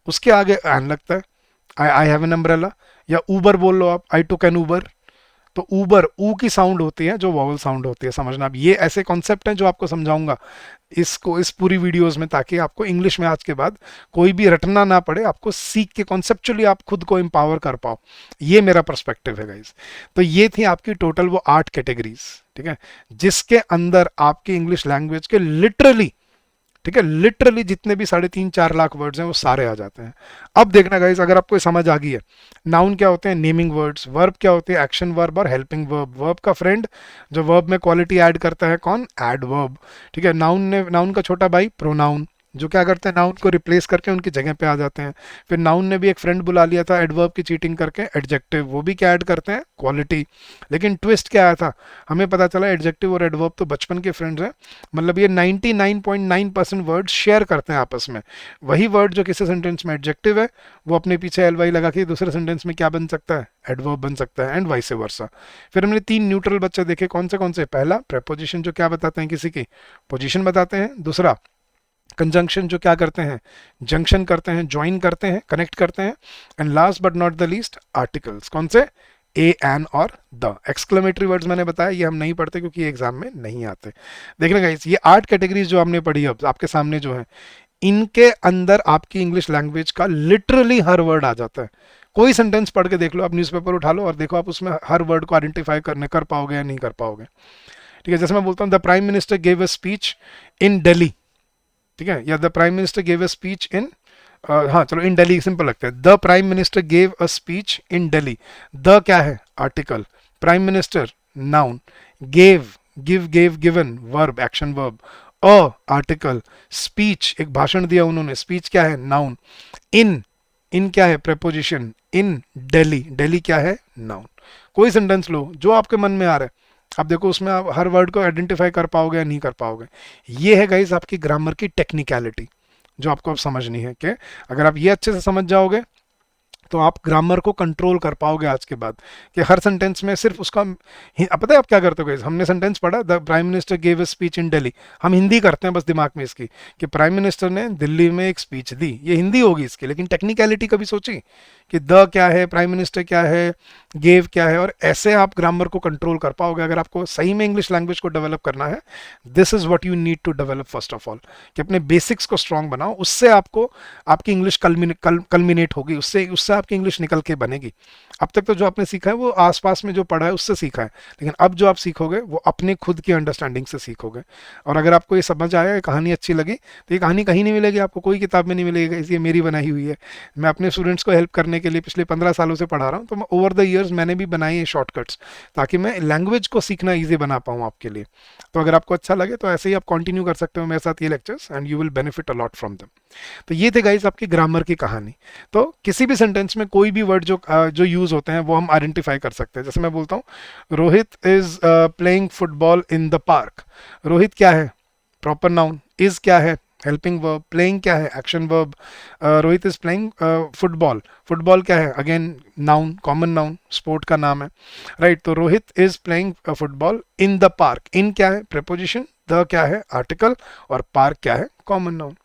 उसके आगे एन लगता है, आई हैव एन अम्ब्रेला। या ऊबर बोल लो आप, आई टुक एन ऊबर। तो ऊबर, ऊ की साउंड होती है जो वॉवल साउंड होती है, समझना। अब ये ऐसे कॉन्सेप्ट हैं जो आपको समझाऊंगा इसको, इस पूरी वीडियोस में, ताकि आपको इंग्लिश में आज के बाद कोई भी रटना ना पड़े, आपको सीख के कॉन्सेप्चुअली आप खुद को एम्पावर कर पाओ। ये मेरा पर्सपेक्टिव है गाइस। तो ये थी आपकी टोटल वो 8 कैटेगरीज, ठीक है, जिसके अंदर आपकी इंग्लिश लैंग्वेज के लिटरली, ठीक है, लिटरली जितने भी 3.5-4 लाख वर्ड्स हैं वो सारे आ जाते हैं। अब देखना गाइस, अगर आपको समझ आ गई है, नाउन क्या होते हैं? Naming words. वर्ब क्या होते हैं? एक्शन वर्ब और हेल्पिंग वर्ब। वर्ब का फ्रेंड जो वर्ब में क्वालिटी ऐड करता है, कौन? एडवर्ब। ठीक है, नाउन का छोटा भाई प्रोनाउन, जो क्या करते हैं? नाउन को रिप्लेस करके उनकी जगह पे आ जाते हैं। फिर नाउन ने भी एक फ्रेंड बुला लिया था एडवर्ब की चीटिंग करके, एडजेक्टिव, वो भी क्या ऐड करते हैं? क्वालिटी। लेकिन ट्विस्ट क्या आया था? हमें पता चला एडजेक्टिव और एडवर्ब तो बचपन के फ्रेंड्स हैं, मतलब ये 99.9% वर्ड शेयर करते हैं आपस में। वही वर्ड जो किसी सेंटेंस में एडजेक्टिव है, वो अपने पीछे एल वाई लगा के दूसरे सेंटेंस में क्या बन सकता है? एडवर्ब बन सकता है, एंड वाइस वर्सा। फिर हमने 3 न्यूट्रल बच्चे देखे, कौन से? पहला प्रेपोजिशन, जो क्या बताते हैं? किसी की पोजीशन बताते हैं। दूसरा कंजंक्शन, जो क्या करते हैं? जंक्शन करते हैं, ज्वाइन करते हैं, कनेक्ट करते हैं। And last but not the least, articles. कौन से? ए, एन और द। एक्सक्लेमेटरी वर्ड्स मैंने बताया, ये हम नहीं पढ़ते क्योंकि एग्जाम में नहीं आते। देखना गाइस, ये 8 कैटेगरीज जो हमने पढ़ी अब आपके सामने जो है, इनके अंदर आपकी इंग्लिश लैंग्वेज का लिटरली हर वर्ड आ जाता है। कोई सेंटेंस पढ़ के देख लो, आप न्यूज़पेपर उठा लो और देखो, आप उसमें हर वर्ड को आइडेंटिफाई करने कर पाओगे या नहीं कर पाओगे। ठीक है, जैसे मैं बोलता हूँ the prime minister gave a speech in Delhi, ठीक है, या the prime minister gave a speech in, हाँ चलो, इन दिल्ली सिंपल लगता है। The prime minister gave a speech in Delhi. The क्या है? Article. Prime minister noun. Gave, give, gave, given verb, action verb. A article. Speech, एक भाषण दिया उन्होंने, स्पीच क्या है? नाउन। इन, इन क्या है? प्रेपोजिशन। इन दिल्ली, दिल्ली क्या है? नाउन। कोई सेंटेंस लो जो आपके मन में आ रहा है, आप देखो उसमें आप हर वर्ड को आइडेंटिफाई कर पाओगे या नहीं कर पाओगे। ये है गाइस आपकी ग्रामर की टेक्निकलिटी, जो आपको अब समझनी है। कि अगर आप ये अच्छे से समझ जाओगे तो आप ग्रामर को कंट्रोल कर पाओगे आज के बाद, कि हर सेंटेंस में सिर्फ उसका पता है आप क्या करते हो गाइस? हमने सेंटेंस पढ़ा, the prime minister gave a speech in Delhi. हम हिंदी करते हैं बस दिमाग में इसकी, कि प्राइम मिनिस्टर ने दिल्ली में एक स्पीच दी, ये हिंदी होगी इसकी। लेकिन टेक्निकलिटी कभी सोची कि द क्या है, प्राइम मिनिस्टर क्या है, गेव क्या है? और ऐसे आप ग्रामर को कंट्रोल कर पाओगे अगर आपको सही में इंग्लिश लैंग्वेज को डेवलप करना है। This is what you need to develop first of all, कि अपने बेसिक्स को स्ट्रांग बनाओ, उससे आपको आपकी इंग्लिश कल्मिनेट होगी, उससे उससे आपकी इंग्लिश निकल के बनेगी। अब तक तो जो आपने सीखा है वो आसपास में जो पढ़ा है उससे सीखा है, लेकिन अब जो आप सीखोगे वो अपने खुद की अंडरस्टैंडिंग से सीखोगे। और अगर आपको ये समझ आया, ये कहानी अच्छी लगी, तो ये कहानी कहीं नहीं मिलेगी आपको, कोई किताब में नहीं मिलेगी, ये मेरी बनाई हुई है। मैं अपने स्टूडेंट्स को हेल्प करने के लिए पिछले 15 सालों से पढ़ा रहा हूँ, तो मैं ओवर द ईयर्स मैंने भी बनाए हैं शॉर्टकट्स, ताकि मैं लैंग्वेज को सीखना ईजी बना पाऊँ आपके लिए। तो अगर आपको अच्छा लगे तो ऐसे ही आप कंटिन्यू कर सकते हो मेरे साथ ये lectures, and you will benefit a lot from them. तो ये थे गाइस आपकी ग्रामर की कहानी। तो किसी भी सेंटेंस में कोई भी वर्ड जो यूज होते हैं वो हम आइडेंटिफाई कर सकते हैं। जैसे मैं बोलता हूँ Rohit is playing football in the park. Rohit क्या है? Proper noun. इज क्या है? Helping verb. प्लेइंग क्या है? Action verb. Rohit is playing football. Football क्या है? Again noun, common noun, sport का नाम है, राइट। तो Rohit is playing football in the park. In क्या है? प्रेपोजिशन। द क्या है? आर्टिकल। और पार्क क्या है? Common noun.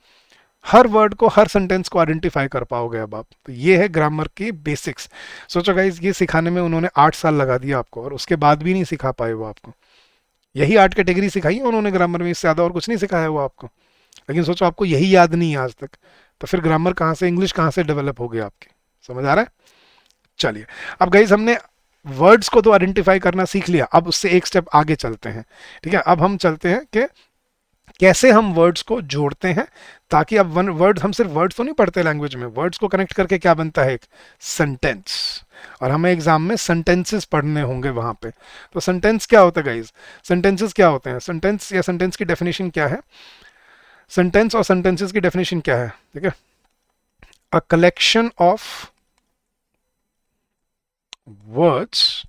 हर वर्ड को, हर सेंटेंस को आइडेंटिफाई कर पाओगे अब आप। तो ये है ग्रामर की बेसिक्स। सोचो गाइस, ये सिखाने में उन्होंने 8 साल लगा दिया आपको, और उसके बाद भी नहीं सिखा पाए वो आपको। यही 8 कैटेगरी सिखाई है उन्होंने ग्रामर में, इससे ज़्यादा और कुछ नहीं सिखाया वो आपको। लेकिन सोचो आपको यही याद नहीं है आज तक, तो फिर ग्रामर कहाँ से, इंग्लिश कहाँ से डेवलप हो गई आपकी? समझ आ रहा है? चलिए, अब गाइस हमने वर्ड्स को तो आइडेंटिफाई करना सीख लिया, अब उससे एक स्टेप आगे चलते हैं। ठीक है, अब हम चलते हैं कि कैसे हम वर्ड्स को जोड़ते हैं, ताकि अब वन वर्ड, हम सिर्फ वर्ड्स तो नहीं पढ़ते लैंग्वेज में, वर्ड्स को कनेक्ट करके क्या बनता है? एक सेंटेंस। और हमें एग्जाम में सेंटेंसेस पढ़ने होंगे वहां पे। तो सेंटेंस क्या होता है गाइज? सेंटेंसेस क्या होते हैं? सेंटेंस या सेंटेंस की डेफिनेशन क्या है? सेंटेंस और सेंटेंसेस की डेफिनेशन क्या है, ठीक है? अ collection of words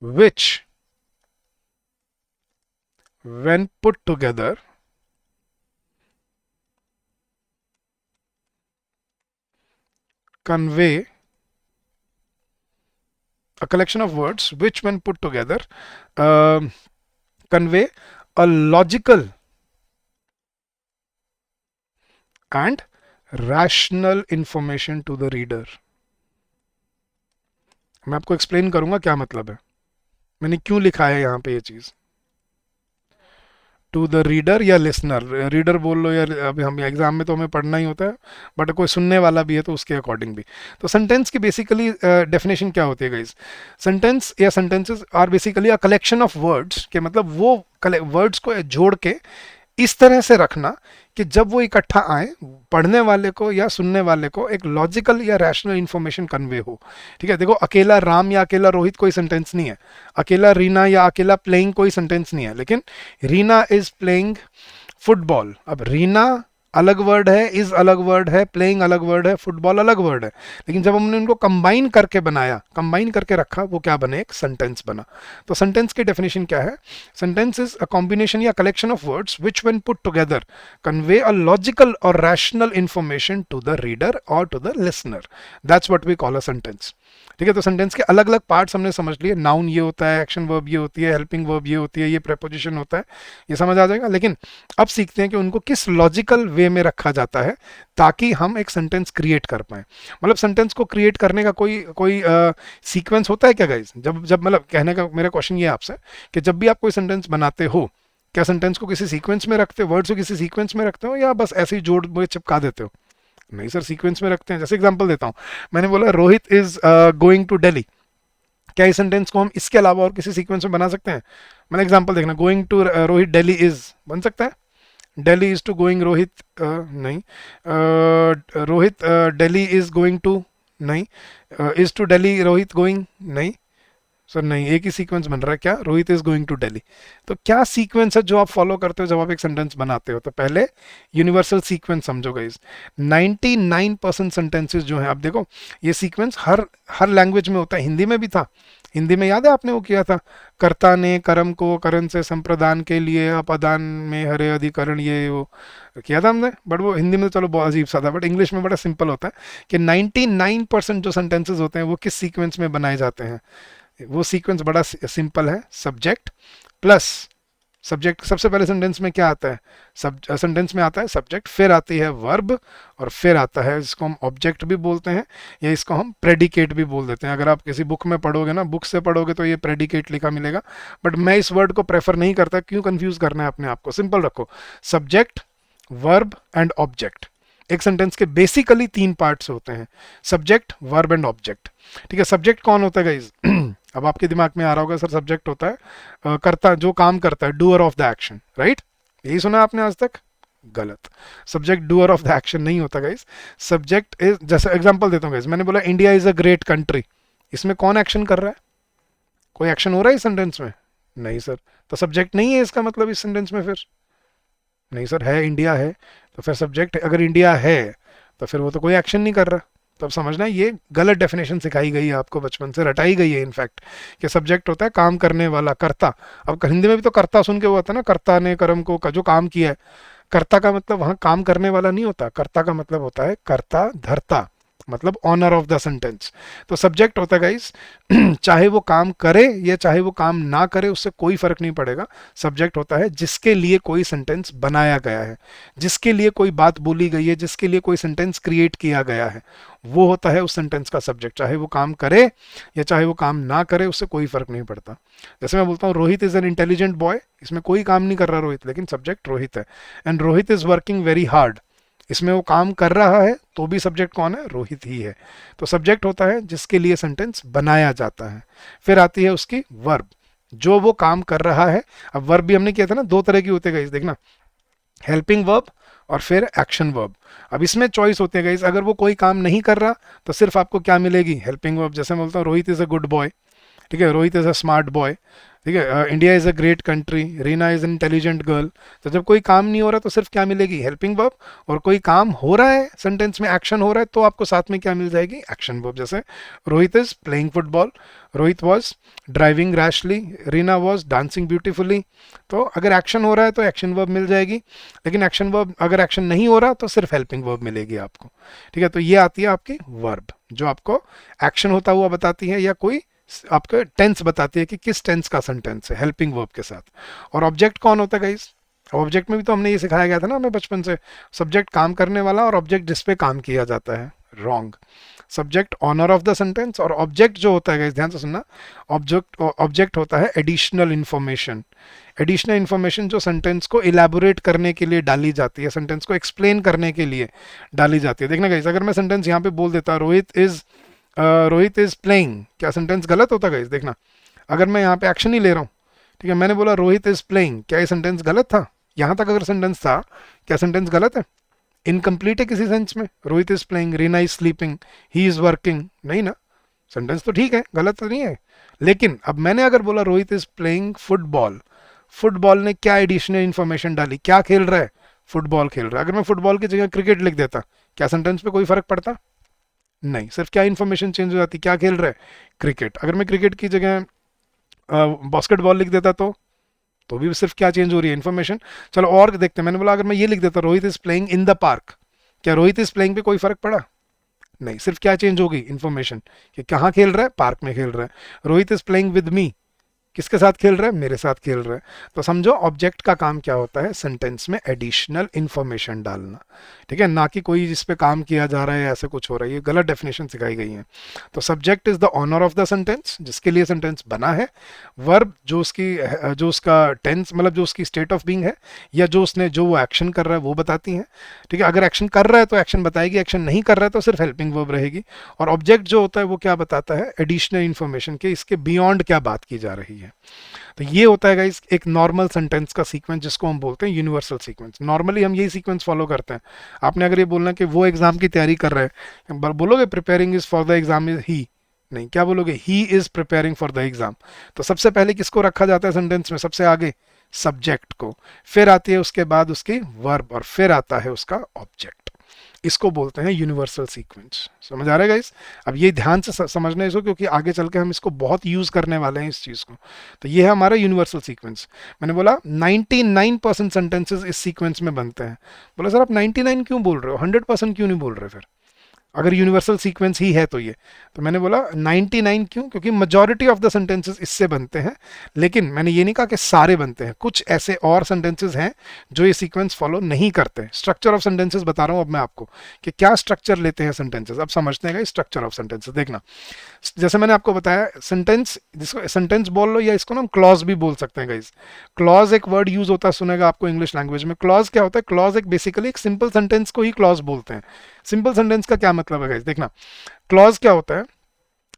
which when put together convey a collection of words which when put together um convey a logical and rational information to the reader. मैं आपको एक्सप्लेन करूंगा क्या मतलब है, मैंने क्यों लिखा है यहाँ पे ये चीज। टू द रीडर या लिसनर, रीडर बोल लो या, अभी हम एग्जाम में तो हमें पढ़ना ही होता है, बट कोई सुनने वाला भी है तो उसके अकॉर्डिंग भी। तो सेंटेंस की बेसिकली डेफिनेशन क्या होती है गाइस? सेंटेंस या sentences are basically a collection of words, के मतलब वो वर्ड्स को जोड़ के इस तरह से रखना कि जब वो इकट्ठा आए, पढ़ने वाले को या सुनने वाले को एक लॉजिकल या रैशनल इंफॉर्मेशन कन्वे हो। ठीक है, देखो अकेला राम या अकेला रोहित कोई सेंटेंस नहीं है, अकेला रीना या अकेला प्लेइंग कोई सेंटेंस नहीं है, लेकिन रीना इज प्लेइंग फुटबॉल, अब रीना अलग वर्ड है, इज अलग वर्ड है, प्लेइंग अलग वर्ड है, फुटबॉल अलग वर्ड है, लेकिन जब हमने उनको कंबाइन करके बनाया, कंबाइन करके रखा, वो क्या बने? एक सेंटेंस बना। तो सेंटेंस की डेफिनेशन क्या है? सेंटेंस इज अ कॉम्बिनेशन या collection of words which when put together convey a logical और rational information to the reader और to the listener, that's what we call a sentence. ठीक है, तो सेंटेंस के अलग अलग पार्ट्स हमने समझ लिए, नाउन ये होता है, एक्शन वर्ब ये होती है, हेल्पिंग वर्ब ये होती है, ये प्रेपोजिशन होता है, ये समझ आ जाएगा। लेकिन अब सीखते हैं कि उनको किस लॉजिकल वे में रखा जाता है ताकि हम एक सेंटेंस क्रिएट कर पाए। मतलब सेंटेंस को क्रिएट करने का कोई कोई सीक्वेंस होता है क्या गाइज? जब जब मतलब कहने का मेरा क्वेश्चन ये है आपसे कि जब भी आप कोई सेंटेंस बनाते हो, क्या सेंटेंस को किसी सीक्वेंस में रखते हो, वर्ड्स को किसी सीक्वेंस में रखते हो, या बस ऐसे ही जोड़ में चिपका देते हो? नहीं सर, सीक्वेंस में रखते हैं। जैसे एग्जांपल देता हूँ, मैंने बोला Rohit is going to Delhi, क्या इस सेंटेंस को हम इसके अलावा और किसी सीक्वेंस में बना सकते हैं? मैंने एग्जांपल देखना, going to Rohit Delhi is बन सकता है, Delhi is to going Rohit नहीं, Rohit Delhi is going to नहीं, is to Delhi Rohit going नहीं सर, नहीं, एक ही सीक्वेंस बन रहा है, क्या? Rohit is going to Delhi. तो क्या सीक्वेंस है जो आप फॉलो करते हो जब आप एक सेंटेंस बनाते हो? तो पहले यूनिवर्सल सीक्वेंस समझो गाइस। 99% सेंटेंसेस जो हैं, आप देखो ये सीक्वेंस हर हर लैंग्वेज में होता है, हिंदी में भी था। हिंदी में याद है आपने वो किया था, कर्ता ने कर्म को करण से संप्रदान के लिए अपदान में हरे अधिकरण, ये वो किया था हमने, बट वो हिंदी में तो चलो बहुत अजीब सा था, बट इंग्लिश में बड़ा सिंपल होता है कि 99% जो सेंटेंसेस होते हैं वो किस सीक्वेंस में बनाए जाते हैं? वो सीक्वेंस बड़ा सिंपल है, सब्जेक्ट प्लस सब्जेक्ट। सबसे पहले सेंटेंस में क्या आता है? सेंटेंस में आता है सब्जेक्ट, फिर आती है वर्ब, और फिर आता है इसको हम ऑब्जेक्ट भी बोलते हैं, या इसको हम प्रेडिकेट भी बोल देते हैं। अगर आप किसी बुक में पढ़ोगे ना, बुक से पढ़ोगे तो ये प्रेडिकेट लिखा मिलेगा, बट मैं इस वर्ड को प्रेफर नहीं करता। क्यों कंफ्यूज करना है अपने आप को? सिंपल रखो, सब्जेक्ट, वर्ब एंड ऑब्जेक्ट। एक सेंटेंस के बेसिकली 3 पार्ट्स होते हैं, सब्जेक्ट, वर्ब एंड ऑब्जेक्ट। ठीक है, सब्जेक्ट कौन होता है गाइज? अब आपके दिमाग में आ रहा होगा सर, सब्जेक्ट होता है कर्ता, जो काम करता है, doer of the action, right? यही सुना आपने आज तक? गलत, subject doer of the action नहीं होता गाइज। सब्जेक्ट इज, जैसे एग्जांपल देता हूँ गाइज, मैंने बोला India is a great country, इसमें कौन एक्शन कर रहा है? कोई एक्शन हो रहा है इस सेंटेंस में? नहीं सर, तो सब्जेक्ट नहीं है इसका मतलब इस सेंटेंस में? फिर नहीं सर, है, इंडिया है, तो फिर सब्जेक्ट, अगर इंडिया है तो फिर वो तो कोई एक्शन नहीं कर रहा। तो अब समझना, ये गलत डेफिनेशन सिखाई गई है आपको, बचपन से रटाई गई है इनफैक्ट, कि सब्जेक्ट होता है काम करने वाला, कर्ता। अब हिंदी में भी तो कर्ता सुन के हुआ था ना, कर्ता ने कर्म को जो काम किया है। कर्ता का मतलब वहां काम करने वाला नहीं होता, कर्ता का मतलब होता है कर्ता धर्ता, मतलब ऑनर ऑफ द सेंटेंस। तो सब्जेक्ट होता है गाइस, चाहे वो काम करे या चाहे वो काम ना करे, उससे कोई फर्क नहीं पड़ेगा। सब्जेक्ट होता है जिसके लिए कोई सेंटेंस बनाया गया है, जिसके लिए कोई बात बोली गई है, जिसके लिए कोई सेंटेंस क्रिएट किया गया है, वो होता है उस सेंटेंस का सब्जेक्ट। चाहे वो काम करे या चाहे वो काम ना करे, उससे कोई फर्क नहीं पड़ता। जैसे मैं बोलता हूँ Rohit is an intelligent boy, इसमें कोई काम नहीं कर रहा रोहित, लेकिन सब्जेक्ट रोहित है। And Rohit is working very hard, इसमें वो काम कर रहा है तो भी सब्जेक्ट कौन है? रोहित ही है। तो सब्जेक्ट होता है जिसके लिए सेंटेंस बनाया जाता है। फिर आती है उसकी वर्ब, जो वो काम कर रहा है। अब वर्ब भी हमने किया था ना, 2 तरह की होते हैं गाइस, देखना, हेल्पिंग वर्ब और फिर एक्शन वर्ब। अब इसमें चॉइस होते हैं गाइस, अगर वो कोई काम नहीं कर रहा तो सिर्फ आपको क्या मिलेगी? Helping verb. जैसे मैं बोलता हूँ Rohit is a good boy, ठीक है, Rohit is a smart boy, ठीक है, India is a great country, Reena is an intelligent girl. तो जब कोई काम नहीं हो रहा तो सिर्फ क्या मिलेगी, हेल्पिंग वर्ब। और कोई काम हो रहा है, सेंटेंस में एक्शन हो रहा है, तो आपको साथ में क्या मिल जाएगी, एक्शन वर्ब। जैसे Rohit is playing football, Rohit was driving rashly, Reena was dancing beautifully. तो अगर एक्शन हो रहा है तो एक्शन वर्ब मिल जाएगी, लेकिन एक्शन वर्ब अगर एक्शन नहीं हो रहा तो सिर्फ हेल्पिंग वर्ब मिलेगी आपको। ठीक है, तो ये आती है आपकी वर्ब जो आपको एक्शन होता हुआ बताती है, या कोई आपका टेंस बताती है कि किस टेंस का सेंटेंस है, हेल्पिंग वर्ब के साथ। और ऑब्जेक्ट कौन होता है गाइस, ऑब्जेक्ट में भी तो हमने ये सिखाया गया था ना हमें बचपन से, सब्जेक्ट काम करने वाला और ऑब्जेक्ट जिस पे काम किया जाता है। Wrong, subject owner of the sentence, और ऑब्जेक्ट जो होता है गाइस ध्यान से सुनना, ऑब्जेक्ट होता है एडिशनल इंफॉर्मेशन। एडिशनल इंफॉर्मेशन जो सेंटेंस को इलेबोरेट करने के लिए डाली जाती है, सेंटेंस को एक्सप्लेन करने के लिए डाली जाती है। देखना गाइस, अगर मैं सेंटेंस यहाँ पे बोल देता रोहित इज प्लेइंग, क्या सेंटेंस गलत होता गाइस, देखना। अगर मैं यहाँ पे एक्शन ही ले रहा हूँ, ठीक है, मैंने बोला रोहित इज प्लेइंग, क्या ये सेंटेंस गलत था, यहाँ तक अगर सेंटेंस था, क्या सेंटेंस गलत है, इनकम्प्लीट है किसी सेंस में। Rohit is playing, Reena is sleeping, he is working, नहीं ना, सेंटेंस तो ठीक है, गलत तो नहीं है। लेकिन अब मैंने अगर बोला Rohit is playing football, football ने क्या एडिशनल इंफॉर्मेशन डाली, क्या खेल रहा है, फुटबॉल खेल रहा है। अगर मैं फुटबॉल की जगह क्रिकेट लिख देता, क्या सेंटेंस पे कोई फर्क पड़ता, नहीं, सिर्फ क्या इन्फॉर्मेशन चेंज हो जाती, क्या खेल रहा है, क्रिकेट। अगर मैं क्रिकेट की जगह बास्केटबॉल लिख देता तो भी सिर्फ क्या चेंज हो रही है, इन्फॉर्मेशन। चलो और देखते हैं, मैंने बोला अगर मैं ये लिख देता Rohit is playing in the park, क्या रोहित इज प्लेइंग पे कोई फर्क पड़ा, नहीं, सिर्फ क्या चेंज हो गई, इन्फॉर्मेशन, कि कहाँ खेल रहा है, पार्क में खेल रहा है। Rohit is playing with me, किसके साथ खेल रहा है, मेरे साथ खेल रहा है। तो समझो ऑब्जेक्ट का काम क्या होता है, सेंटेंस में एडिशनल इंफॉर्मेशन डालना, ठीक है, ना कि कोई जिस पे काम किया जा रहा है ऐसे कुछ हो रहा है, ये गलत डेफिनेशन सिखाई गई है। तो subject is the owner of the sentence, जिसके लिए सेंटेंस बना है। वर्ब जो उसका टेंस मतलब जो उसकी स्टेट ऑफ बीइंग है, या जो वो एक्शन कर रहा है वो बताती हैं। ठीक है, अगर एक्शन कर रहा है तो एक्शन बताएगी, एक्शन नहीं कर रहा है तो सिर्फ हेल्पिंग वर्ब रहेगी। और ऑब्जेक्ट जो होता है वो क्या बताता है, एडिशनल इंफॉर्मेशन के इसके बियॉन्ड क्या बात की जा रही है। तो ये होता है गाइस एक नॉर्मल सेंटेंस का सीक्वेंस, जिसको हम बोलते हैं यूनिवर्सल सीक्वेंस। नॉर्मली हम यही सीक्वेंस फॉलो करते हैं। आपने अगर ये बोलना कि वो एग्जाम की तैयारी कर रहा है, बोलोगे preparing is for the exam is he, नहीं, क्या बोलोगे, he is preparing for the exam. तो सबसे पहले किसको रखा जाता है सेंटेंस में, सबसे आगे सब्जेक्ट को, फिर आती है उसके बाद उसकी वर्ब, और फिर आता है उसका ऑब्जेक्ट। इसको बोलते हैं यूनिवर्सल सीक्वेंस। समझ आ रहा है गाइस, अब ये ध्यान से समझना है इसको, क्योंकि आगे चल के हम इसको बहुत यूज करने वाले हैं इस चीज को। तो ये है हमारा यूनिवर्सल सीक्वेंस। मैंने बोला 99% सेंटेंसेस इस सीक्वेंस में बनते हैं। बोला सर आप 99 क्यों बोल रहे हो, 100% क्यों नहीं बोल रहे फिर, अगर यूनिवर्सल सीक्वेंस ही है तो ये। तो मैंने बोला 99 क्यों, क्योंकि मेजॉरिटी ऑफ द सेंटेंसेस इससे बनते हैं। लेकिन मैंने ये नहीं कहा कि सारे बनते हैं, कुछ ऐसे और सेंटेंसेस हैं जो ये सीक्वेंस फॉलो नहीं करते। स्ट्रक्चर ऑफ सेंटेंसेस बता रहा हूं अब मैं आपको कि क्या स्ट्रक्चर लेते हैं सेंटेंसेस। अब समझते हैं स्ट्रक्चर ऑफ सेंटेंसेस। देखना, जैसे मैंने आपको बताया सेंटेंस, जिसको सेंटेंस बोल लो या इसको ना हम क्लॉज भी बोल सकते हैं गाइस। क्लॉज एक वर्ड यूज होता है, सुनेगा आपको इंग्लिश लैंग्वेज में। क्लॉज क्या होता है, क्लॉज एक बेसिकली एक सिंपल सेंटेंस को ही क्लॉज बोलते हैं। सिंपल सेंटेंस का क्या मतलब है गाइस, देखना क्लॉज क्या होता है,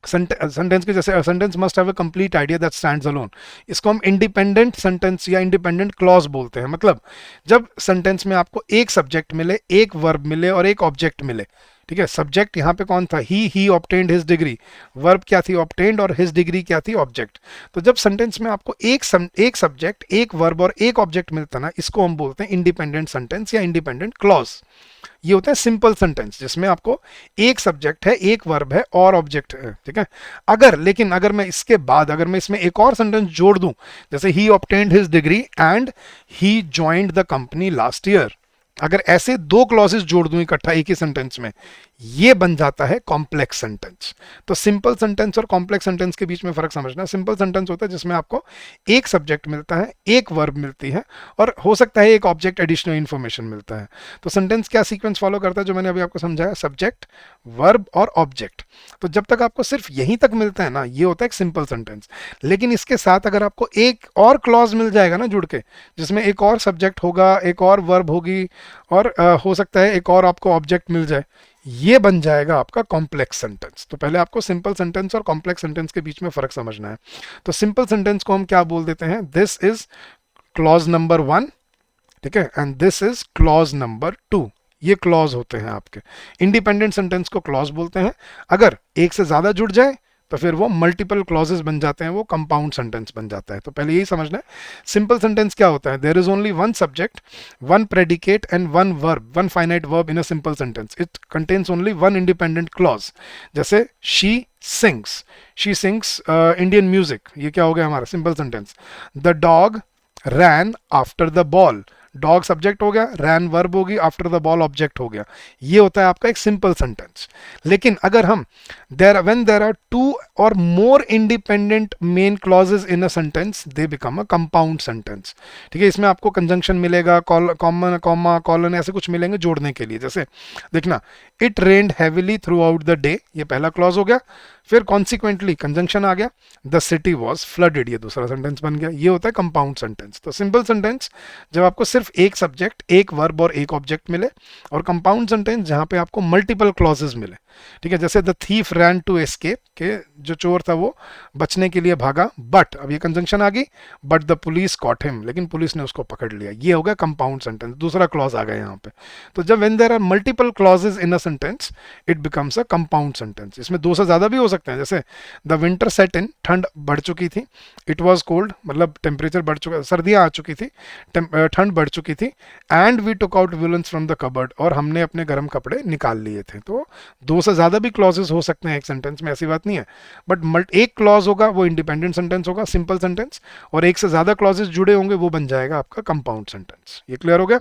सेंटेंस के जैसे sentence must have a complete idea that stands alone, इसको हम इंडिपेंडेंट सेंटेंस या इंडिपेंडेंट क्लॉज बोलते हैं। मतलब जब सेंटेंस में आपको एक सब्जेक्ट मिले, एक वर्ब मिले और एक ऑब्जेक्ट मिले। ठीक है, सब्जेक्ट यहाँ पे कौन था, ही ऑब्टेन्ड हिज डिग्री, वर्ब क्या थी, ऑब्टेन्ड, और हिज डिग्री क्या थी, ऑब्जेक्ट। तो जब सेंटेंस में आपको एक सब्जेक्ट, एक वर्ब और एक ऑब्जेक्ट मिलता ना, इसको हम बोलते हैं इंडिपेंडेंट सेंटेंस या इंडिपेंडेंट क्लॉज। ये होता है सिंपल सेंटेंस, जिसमें आपको एक सब्जेक्ट है, एक वर्ब है और ऑब्जेक्ट है। ठीक है, अगर मैं इसके बाद अगर मैं इसमें एक और सेंटेंस जोड़ दूं, जैसे he obtained his degree and he joined the company last year, अगर ऐसे दो क्लॉजेस जोड़ दूं इकट्ठा एक ही सेंटेंस में, ये बन जाता है कॉम्प्लेक्स सेंटेंस। तो सिंपल सेंटेंस और कॉम्प्लेक्स सेंटेंस के बीच में फर्क समझना। सिंपल सेंटेंस होता है जिसमें आपको एक सब्जेक्ट मिलता है, एक वर्ब मिलती है, और हो सकता है एक ऑब्जेक्ट एडिशनल इंफॉर्मेशन मिलता है। तो सेंटेंस क्या सीक्वेंस फॉलो करता है जो मैंने अभी आपको समझाया, सब्जेक्ट, वर्ब और ऑब्जेक्ट। तो जब तक आपको सिर्फ यहीं तक मिलता है ना, ये होता है एक सिंपल सेंटेंस। लेकिन इसके साथ अगर आपको एक और क्लॉज मिल जाएगा ना जुड़ के, जिसमें एक और सब्जेक्ट होगा, एक और वर्ब होगी, और हो सकता है एक और आपको ऑब्जेक्ट मिल जाए, ये बन जाएगा आपका कॉम्प्लेक्स सेंटेंस। तो पहले आपको सिंपल सेंटेंस और कॉम्प्लेक्स सेंटेंस के बीच में फर्क समझना है। तो सिंपल सेंटेंस को हम क्या बोल देते हैं, दिस इज क्लॉज नंबर 1, ठीक है, and this is clause number 2। ये क्लॉज होते हैं आपके। इंडिपेंडेंट सेंटेंस को क्लॉज बोलते हैं। अगर एक से ज्यादा जुड़ जाए तो फिर वो मल्टीपल क्लॉजेस बन जाते हैं, वो कंपाउंड सेंटेंस बन जाता है। तो पहले यही समझना है सिंपल सेंटेंस क्या होता है। There is only one subject, one predicate and one verb, one finite verb in a simple sentence. It contains only one independent clause. जैसे शी सिंग्स इंडियन म्यूजिक, ये क्या हो गया हमारा simple sentence. The dog ran after the ball, dog subject हो गया, रैन वर्ब होगी, आफ्टर द बॉल ऑब्जेक्ट हो गया। ये होता है आपका एक सिंपल सेंटेंस। लेकिन अगर हम देर आर टू और more independent main clauses in a sentence, they become a compound sentence. ठीक है, इसमें आपको कंजंक्शन मिलेगा, कॉमन, कॉमा, कॉलन, ऐसे कुछ मिलेंगे जोड़ने के लिए। जैसे देखना, it rained heavily through out the day, ये पहला क्लॉज हो गया। फिर कॉन्सिक्वेंटली कंजंक्शन आ गया, द सिटी वॉज फ्लडेड, ये दूसरा सेंटेंस बन गया। ये होता है कंपाउंड सेंटेंस। तो सिंपल सेंटेंस जब आपको सिर्फ एक सब्जेक्ट, एक वर्ब और एक ऑब्जेक्ट मिले, और कंपाउंड सेंटेंस जहां पे आपको मल्टीपल क्लॉजेस मिले। ठीक है, जैसे the thief ran to escape, के जो चोर था वो बचने के लिए भागा, बट अब ये कंजंक्शन आ गई, but the police caught him, लेकिन पुलिस ने उसको पकड़ लिया। ये हो गया कंपाउंड सेंटेंस, दूसरा क्लॉज आ गया यहाँ पे। तो जब when there are multiple clauses in a sentence, it becomes a compound sentence. इसमें दो से ज्यादा भी हो सकते हैं। जैसे द विंटर सेट इन, ठंड बढ़ चुकी थी, इट वॉज कोल्ड, मतलब टेम्परेचर बढ़ चुका, सर्दियां आ चुकी थी, ठंड बढ़ चुकी थी, and we took out woollens from the cupboard, और हमने अपने गर्म कपड़े निकाल लिए थे। तो दो से ज्यादा भी क्लॉजेस हो सकते हैं एक सेंटेंस में, ऐसी बात नहीं है। बट एक क्लॉज होगा वो इंडिपेंडेंट सेंटेंस होगा, सिंपल सेंटेंस, और एक से ज्यादा क्लॉजेस जुड़े होंगे वो बन जाएगा आपका कंपाउंड सेंटेंस। ये क्लियर हो गया।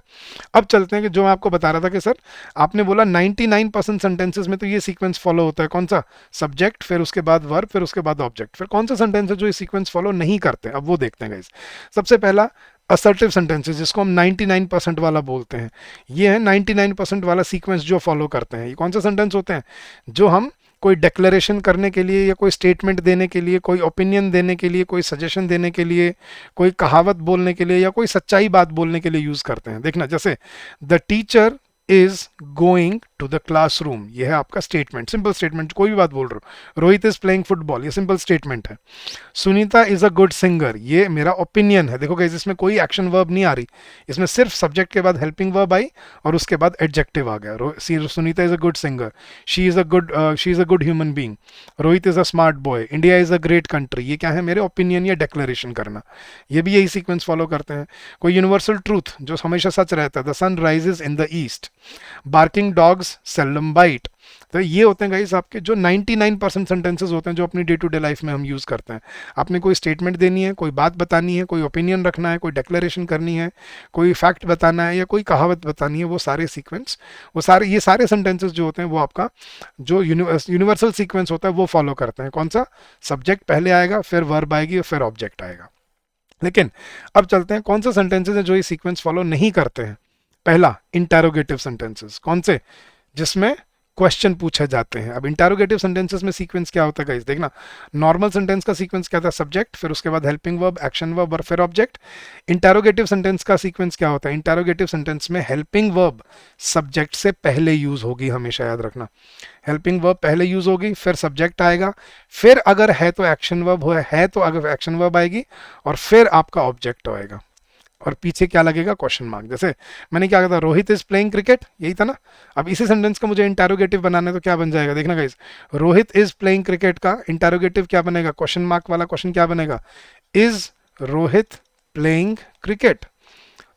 अब चलते हैं कि जो मैं आपको बता रहा था कि सर आपने बोला 99% सेंटेंसेस में तो ये सीक्वेंस फॉलो होता है, कौन सा, सब्जेक्ट, फिर उसके बाद वर्ब, फिर उसके बाद ऑब्जेक्ट। फिर कौन सा सेंटेंस है जो ये सीक्वेंस फॉलो नहीं करते, अब वो देखते हैं गाइस। सबसे पहला असर्टिव सेंटेंसेस, जिसको हम 99% वाला बोलते हैं, ये है 99% वाला सीक्वेंस जो फॉलो करते हैं। ये कौन से सेंटेंस होते हैं, जो हम कोई डिक्लेरेशन करने के लिए, या कोई स्टेटमेंट देने के लिए, कोई ओपिनियन देने के लिए, कोई सजेशन देने के लिए, कोई कहावत बोलने के लिए, या कोई सच्चाई बात बोलने के लिए यूज करते हैं। देखना, जैसे the teacher is going to the classroom, यह है आपका स्टेटमेंट, सिंपल स्टेटमेंट, कोई भी बात बोल रहे हो। रोहित इज प्लेइंग फुटबॉल, ये सिंपल स्टेटमेंट है। Sunita is a good singer, ये मेरा ओपिनियन है। देखो गाइस, इसमें कोई एक्शन वर्ब नहीं आ रही, इसमें सिर्फ सब्जेक्ट के बाद हेल्पिंग वर्ब आई और उसके बाद एडजेक्टिव आ गया। Sunita is a good singer, she is a good human being, Rohit is a smart boy, India is a great country. ये क्या है, मेरे ओपिनियन या डिक्लेरेशन करना। ये भी यही सीक्वेंस फॉलो करते हैं। कोई यूनिवर्सल ट्रूथ जो हमेशा सच रहता है, the sun rises in the east, barking dogs seldom bite. तो ये होते हैं गाइस आपके जो 99% सेंटेंसेस होते हैं जो अपनी डे टू डे लाइफ में हम यूज करते हैं। आपने कोई स्टेटमेंट देनी है, कोई बात बतानी है, कोई ओपिनियन रखना है, कोई डिक्लेरेशन करनी है, कोई फैक्ट बताना है, या कोई कहावत बतानी है, वो सारे सीक्वेंस, ये सारे सेंटेंसेस जो होते हैं वो आपका जो यूनिवर्सल सीक्वेंस होता है वो फॉलो करते हैं। कौन सा, सब्जेक्ट पहले आएगा, फिर वर्ब आएगी और फिर ऑब्जेक्ट आएगा। लेकिन अब चलते हैं कौन से सेंटेंसेस हैं जो ये सीक्वेंस फॉलो नहीं करते हैं। पहला, इंटरोगेटिव सेंटेंसेस। कौन से, जिसमें क्वेश्चन पूछे जाते हैं। अब इंटरोगेटिव सेंटेंसेस में सीक्वेंस क्या होता है गाइस, देखना, नॉर्मल सेंटेंस का सीक्वेंस क्या था, सब्जेक्ट, फिर उसके बाद हेल्पिंग वर्ब, एक्शन वर्ब और फिर ऑब्जेक्ट। इंटरोगेटिव सेंटेंस का सीक्वेंस क्या होता है, इंटरोगेटिव सेंटेंस में हेल्पिंग वर्ब सब्जेक्ट से पहले यूज होगी, हमेशा याद रखना। हेल्पिंग वर्ब पहले यूज होगी, फिर सब्जेक्ट आएगा, फिर अगर है तो एक्शन वर्ब है तो अगर एक्शन वर्ब आएगी, और फिर आपका ऑब्जेक्ट आएगा, और पीछे क्या लगेगा, क्वेश्चन मार्क। जैसे मैंने क्या कहा था, रोहित इज प्लेइंग क्रिकेट, यही था ना। अब इसी सेंटेंस का मुझे इंटरोगेटिव बनाना है तो क्या बन जाएगा, देखना guys, Rohit is playing cricket का इंटरोगेटिव क्या बनेगा, क्वेश्चन मार्क वाला क्वेश्चन क्या बनेगा, इज रोहित प्लेइंग क्रिकेट।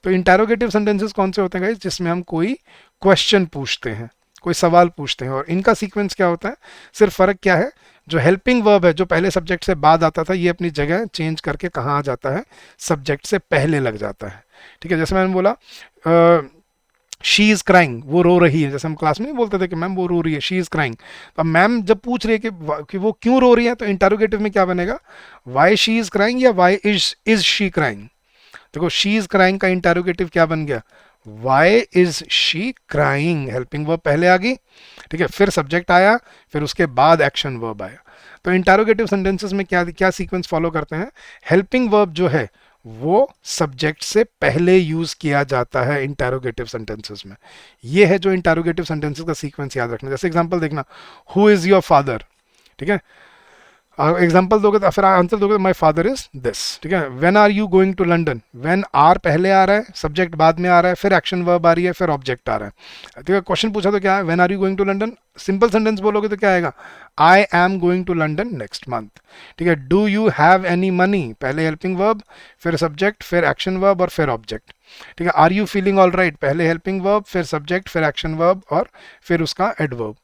तो इंटरोगेटिव सेंटेंसेस कौन से होते हैं गाइस, जिसमें हम कोई क्वेश्चन पूछते हैं, कोई सवाल पूछते हैं, और इनका सीक्वेंस क्या होता है, सिर्फ फर्क क्या है, जो हेल्पिंग वर्ब है जो पहले सब्जेक्ट से बाद आता था, ये अपनी जगह चेंज करके कहाँ आ जाता है, सब्जेक्ट से पहले लग जाता है। ठीक है, जैसे मैंने बोला शी इज क्राइंग, वो रो रही है, जैसे हम क्लास में नहीं बोलते थे कि मैम वो रो रही है, शी इज क्राइंग। तो मैम जब पूछ रही है कि वो क्यों रो रही है, तो इंटरोगेटिव में क्या बनेगा, वाई शी इज क्राइंग या वाई इज शी क्राइंग। देखो, शी इज क्राइंग का इंटरोगेटिव क्या बन गया, why is she crying, helping verb पहले आ गई, ठीक है, फिर सब्जेक्ट आया, फिर उसके बाद एक्शन वर्ब आया। तो इंटरोगेटिव सेंटेंसेस में क्या क्या सीक्वेंस फॉलो करते हैं, हेल्पिंग वर्ब जो है वो सब्जेक्ट से पहले यूज किया जाता है इंटरोगेटिव सेंटेंसेस में। ये है जो इंटरोगेटिव सेंटेंसेस का सीक्वेंस याद रखना। जैसे एग्जांपल देखना, हु इज योर फादर, ठीक है, एग्जाम्पल दोगे तो फिर आंसर दोगे, माई फादर इज दिस, ठीक है। When are you going to London, when are पहले आ रहा है, सब्जेक्ट बाद में आ रहा है, फिर एक्शन वर्ब आ रही है, फिर ऑब्जेक्ट आ रहा है, ठीक है। क्वेश्चन पूछा तो क्या है, when are you going to London, simple sentence बोलोगे तो क्या आएगा, I am going to London next month, ठीक है। Do you have any money, पहले हेल्पिंग वर्ब, फिर सब्जेक्ट, फिर एक्शन वर्ब और फिर ऑब्जेक्ट, ठीक है। Are you feeling all right, पहले हेल्पिंग वर्ब, फिर सब्जेक्ट, फिर एक्शन वर्ब और फिर उसका एडवर्ब।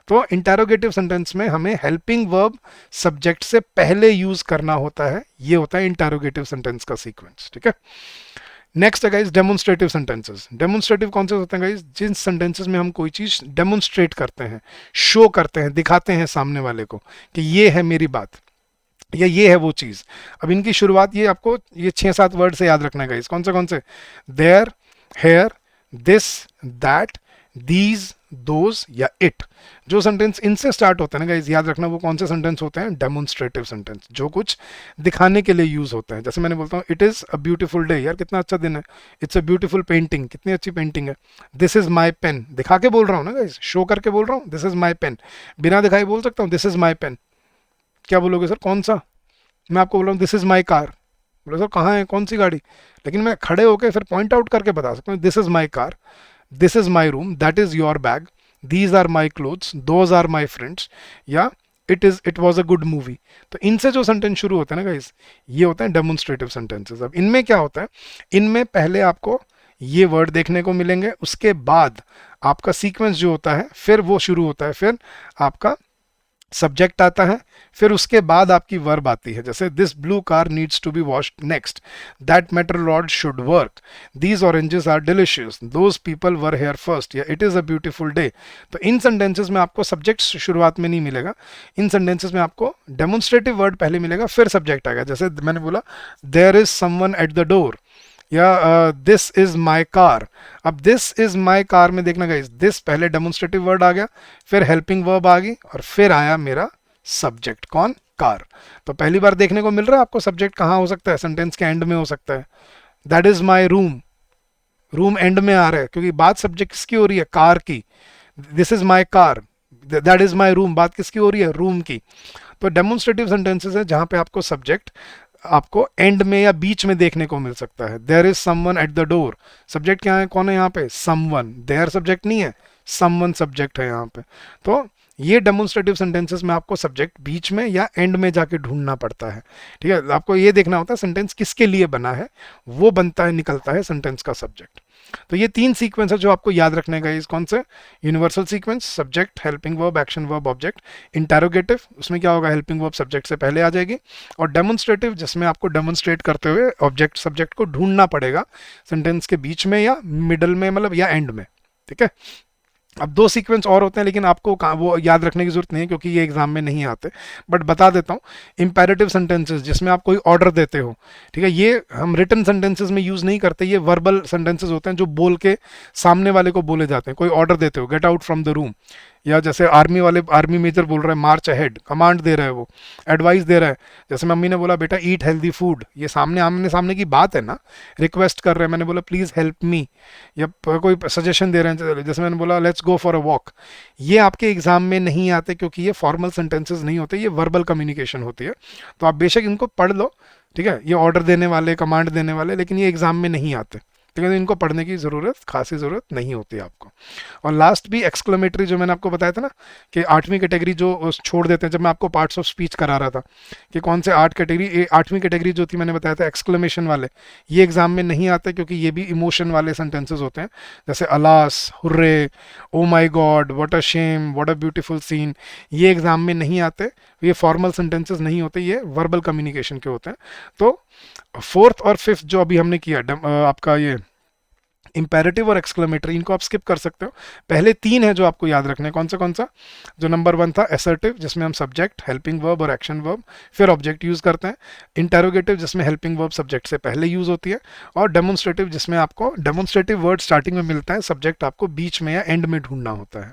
तो इंटेरोगेटिव सेंटेंस में हमें हेल्पिंग वर्ब सब्जेक्ट से पहले यूज करना होता है, ये होता है इंटेरोगेटिव सेंटेंस का सीक्वेंस, ठीक है। नेक्स्ट है गाइस डेमोन्स्ट्रेटिव सेंटेंसेस। डेमोन्स्ट्रेटिव कौन से होते हैं गाइस, जिन सेंटेंसेस में हम कोई चीज डेमोन्स्ट्रेट करते हैं, शो करते हैं, दिखाते हैं सामने वाले को कि ये है मेरी बात या ये है वो चीज। अब इनकी शुरुआत ये आपको ये 6-7 वर्ड से याद रखना है गाइस। कौन से, there, here, this, that, these, those या इट। जो सेंटेंस इनसे स्टार्ट होते हैं ना गाइस, याद रखना वो कौन से सेंटेंस होते हैं, डेमोन्स्ट्रेटिव सेंटेंस, जो कुछ दिखाने के लिए यूज होते हैं। जैसे मैंने बोलता हूँ it is a beautiful day, यार कितना अच्छा दिन है। इट्स अ ब्यूटीफुल पेंटिंग, कितनी अच्छी पेंटिंग है। दिस इज माई पेन, दिखा के बोल रहा हूँ ना गाइस, शो करके बोल रहा हूँ, दिस इज माई पेन। बिना दिखाई बोल सकता हूँ दिस इज माई पेन, क्या बोलोगे सर कौन सा। मैं आपको बोल रहा हूँ दिस इज माई कार, बोलो सर कहाँ है, कौन सी गाड़ी, लेकिन मैं खड़े होकर फिर पॉइंट आउट करके बता सकता हूँ this is my car, this is my room, that is your bag, these are my clothes, those are my friends, या it was a good movie. तो इनसे जो सेंटेंस शुरू होते हैं ना गाइस, ये होते हैं डेमोन्स्ट्रेटिव सेंटेंसेस। अब इनमें क्या होता है, इनमें पहले आपको ये वर्ड देखने को मिलेंगे, उसके बाद आपका सीक्वेंस जो होता है फिर वो शुरू होता है, फिर आपका सब्जेक्ट आता है, फिर उसके बाद आपकी वर्ब आती है। जैसे this blue car needs to be washed next, that metal rod should work, these oranges are delicious, those people were here first, या it is a beautiful day. तो इन सेंटेंसेस में आपको सब्जेक्ट शुरुआत में नहीं मिलेगा, इन सेंटेंसेस में आपको डेमोन्स्ट्रेटिव वर्ड पहले मिलेगा, फिर सब्जेक्ट आएगा। जैसे मैंने बोला there is someone at the door, या दिस इज माई कार। अब दिस इज माई कार में देखना गाइस, दिस पहले डेमोन्स्ट्रेटिव वर्ड आ गया, फिर हेल्पिंग वर्ब आ गई और फिर आया मेरा सब्जेक्ट, कौन, कार। तो पहली बार देखने को मिल रहा है आपको सब्जेक्ट कहाँ हो सकता है, सेंटेंस के एंड में हो सकता है। That is my room, room and में आ रहा है क्योंकि बात सब्जेक्ट किसकी हो रही है, कार की। This is my car, that is my room, बात किसकी हो रही है, रूम की। तो डेमोन्स्ट्रेटिव सेंटेंसेस है जहां पे आपको सब्जेक्ट आपको एंड में या बीच में देखने को मिल सकता है। There is someone at the door, subject क्या है, कौन है यहाँ पे, समवन, देयर सब्जेक्ट नहीं है, समवन सब्जेक्ट है यहाँ पे। तो ये डेमोन्स्ट्रेटिव सेंटेंसेस में आपको सब्जेक्ट बीच में या एंड में जाके ढूंढना पड़ता है, ठीक है। आपको ये देखना होता है सेंटेंस किसके लिए बना है, वो बनता है, निकलता है सेंटेंस का सब्जेक्ट। तो ये 3 सीक्वेंस है जो आपको याद रखने का, इस कौन से, universal sequence, subject, helping verb, action verb, object. Interrogative, उसमें क्या होगा, हेल्पिंग वर्ब सब्जेक्ट से पहले आ जाएगी। और डेमोन्स्ट्रेटिव, जिसमें आपको डेमोन्स्ट्रेट करते हुए ऑब्जेक्ट सब्जेक्ट को ढूंढना पड़ेगा सेंटेंस के बीच में या मिडल में, मतलब या एंड में, ठीक है। अब 2 सीक्वेंस और होते हैं लेकिन आपको वो याद रखने की जरूरत नहीं है क्योंकि ये एग्जाम में नहीं आते, बट बता देता हूँ। इंपेरेटिव सेंटेंसेस, जिसमें आप कोई ऑर्डर देते हो, ठीक है, ये हम रिटन सेंटेंसेस में यूज नहीं करते, ये वर्बल सेंटेंसेस होते हैं जो बोल के सामने वाले को बोले जाते हैं। कोई ऑर्डर देते हो, get out from the room, या जैसे आर्मी वाले, आर्मी मेजर बोल रहा है मार्च अहेड, कमांड दे रहा है, वो एडवाइस दे रहा है। जैसे मम्मी ने बोला बेटा ईट हेल्दी फूड, ये सामने आमने सामने की बात है ना, रिक्वेस्ट कर रहे हैं, मैंने बोला प्लीज हेल्प मी, या कोई सजेशन दे रहे हैं, जैसे मैंने बोला let's go for a walk. ये आपके एग्जाम में नहीं आते क्योंकि ये फॉर्मल सेंटेंसेस नहीं होते, ये वर्बल कम्युनिकेशन होती है। तो आप बेशक इनको पढ़ लो, ठीक है, ये ऑर्डर देने वाले, कमांड देने वाले, लेकिन ये एग्जाम में नहीं आते, ठीक है। तो इनको पढ़ने की ज़रूरत, खासी ज़रूरत नहीं होती आपको। और लास्ट भी एक्सक्लेमेटरी, जो मैंने आपको बताया था ना कि 8वीं कैटेगरी जो छोड़ देते हैं, जब मैं आपको पार्ट्स ऑफ स्पीच करा रहा था कि कौन से 8 कैटेगरी, 8वीं कैटेगरी जो थी मैंने बताया था एक्सक्लेमेशन वाले, ये एग्जाम में नहीं आते क्योंकि ये भी इमोशन वाले सेंटेंसेस होते हैं। जैसे alas, hurray, oh my God, what a shame, what a beautiful scene, ये एग्जाम में नहीं आते, ये फॉर्मल सेंटेंसेस नहीं होते, ये वर्बल कम्युनिकेशन के होते हैं। तो 4th और 5th जो अभी हमने किया आपका ये इंपेरेटिव और एक्सक्लेमेटरी, इनको आप स्किप कर सकते हो। पहले 3 है जो आपको याद रखने हैं, कौन सा, जो नंबर 1 था असर्टिव, जिसमें हम सब्जेक्ट, हेल्पिंग वर्ब और एक्शन वर्ब फिर ऑब्जेक्ट यूज करते हैं। इंटेरोगेटिव, जिसमें हेल्पिंग वर्ब सब्जेक्ट से पहले यूज होती है। और डेमोन्स्ट्रेटिव, जिसमें आपको डेमोन्स्ट्रेटिव वर्ड स्टार्टिंग में मिलता है, सब्जेक्ट आपको बीच में या एंड में ढूंढना होता है।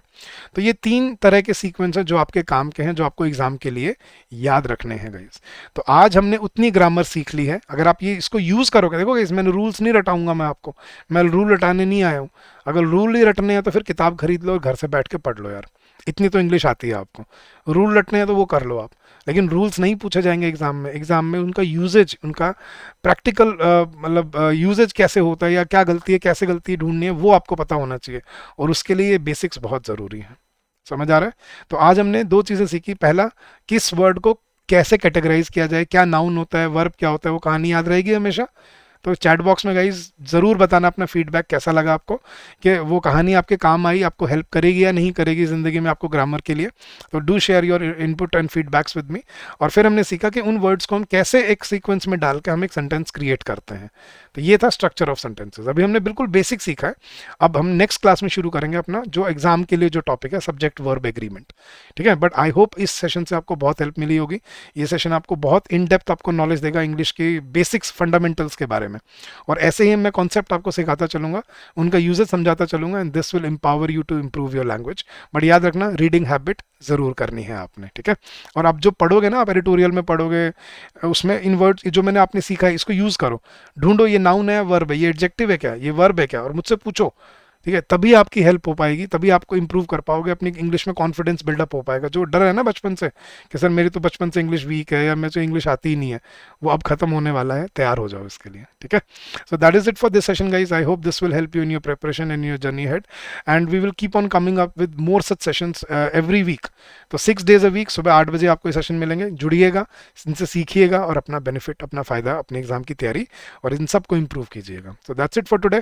तो ये 3 तरह के सीक्वेंस हैं जो आपके काम के हैं, जो आपको एग्जाम के लिए याद रखने हैं गाइस। तो आज हमने उतनी ग्रामर सीख ली है, अगर आप ये इसको यूज करोगे, देखो गाइस मैंने रूल्स नहीं रटाऊंगा मैं आपको, मैं रूल रटाने नहीं आया हूँ। अगर रूल ही रटने हैं तो फिर किताब खरीद लो और घर से बैठ के पढ़ लो यार, इतनी तो इंग्लिश आती है आपको, रूल रटने हैं तो वो कर लो आप, लेकिन रूल्स नहीं पूछे जाएंगे एग्जाम में। एग्जाम में उनका यूजेज, उनका प्रैक्टिकल मतलब यूजेज कैसे होता है या क्या गलती है, कैसे गलती ढूंढनी है, वो आपको पता होना चाहिए, और उसके लिए बेसिक्स बहुत ज़रूरी है। समझ आ रहा है? तो आज हमने दो चीज़ें सीखी। पहला, किस वर्ड को कैसे कैटेगराइज किया जाए, क्या नाउन होता है, वर्ब क्या होता है, वो कहानी याद रहेगी हमेशा। तो चैट बॉक्स में गाइज ज़रूर बताना अपना फीडबैक कैसा लगा आपको, कि वो कहानी आपके काम आई, आपको हेल्प करेगी या नहीं करेगी ज़िंदगी में आपको ग्रामर के लिए। तो do share your input and feedbacks with me. और फिर हमने सीखा कि उन वर्ड्स को हम कैसे एक सीक्वेंस में डाल के हम एक सेंटेंस क्रिएट करते हैं। तो ये था स्ट्रक्चर ऑफ सेंटेंसेस। अभी हमने बिल्कुल बेसिक सीखा है। अब हम नेक्स्ट क्लास में शुरू करेंगे अपना जो एग्जाम के लिए जो टॉपिक है, सब्जेक्ट वर्ब एग्रीमेंट। ठीक है, बट आई होप इस सेशन से आपको बहुत हेल्प मिली होगी। ये सेशन आपको बहुत इन डेप्थ आपको नॉलेज देगा इंग्लिश की बेसिक्स फंडामेंटल्स के बारे में, और ऐसे ही मैं कॉन्सेप्ट आपको सिखाता चलूंगा, उनका यूजेस समझाता चलूंगा, and this will empower you to improve your language. But याद रखना, रीडिंग हैबिट जरूर करनी है आपने, ठीक है। और आप जो पढ़ोगे ना, आप एडिटोरियल में पढ़ोगे, उसमें इन वर्ड्स जो मैंने आपने सीखा है इसको यूज करो, ढूंढो ये नाउन है, वर्ब है, ये एडजेक्टिव है क्या, ये वर्ब है क्या, और मुझसे पूछो, ठीक है। तभी आपकी हेल्प हो पाएगी, तभी आपको इंप्रूव कर पाओगे, अपनी इंग्लिश में कॉन्फिडेंस बिल्डअप हो पाएगा। जो डर है ना बचपन से कि सर मेरी तो बचपन से इंग्लिश वीक है या मेरे को इंग्लिश आती ही नहीं है, वो अब खत्म होने वाला है। तैयार हो जाओ इसके लिए, ठीक है। So that is it for this session guys. I hope this will help you in your preparation and your journey ahead, and we will keep on coming up with more such sessions every week. तो 6 days अ वीक सुबह 8 बजे आपको ये सेशन मिलेंगे। जुड़िएगा, इनसे सीखिएगा और अपना बेनिफिट, अपना फायदा, अपने एग्जाम की तैयारी और इन सब को इंप्रूव कीजिएगा। So that's it for today.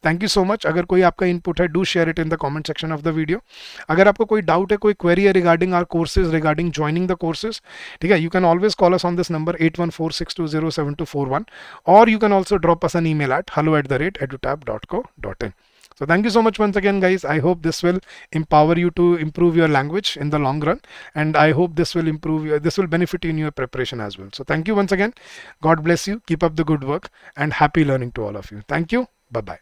Thank you so much. अगर कोई आपका इनपुट है, do share it in the comment section of the video. अगर आपको कोई डाउट है, कोई क्वेरी है regarding our courses, regarding joining the courses, ठीक है, you can always call us on this number 8146207241, or you can also drop us an email at hello@edutab.co.in. So thank you so much once again guys. I hope this will empower you to improve your language in the long run, and I hope this will this will benefit you in your preparation as well. So thank you once again. God bless you. Keep up the good work and happy learning to all of you. Thank you. Bye bye.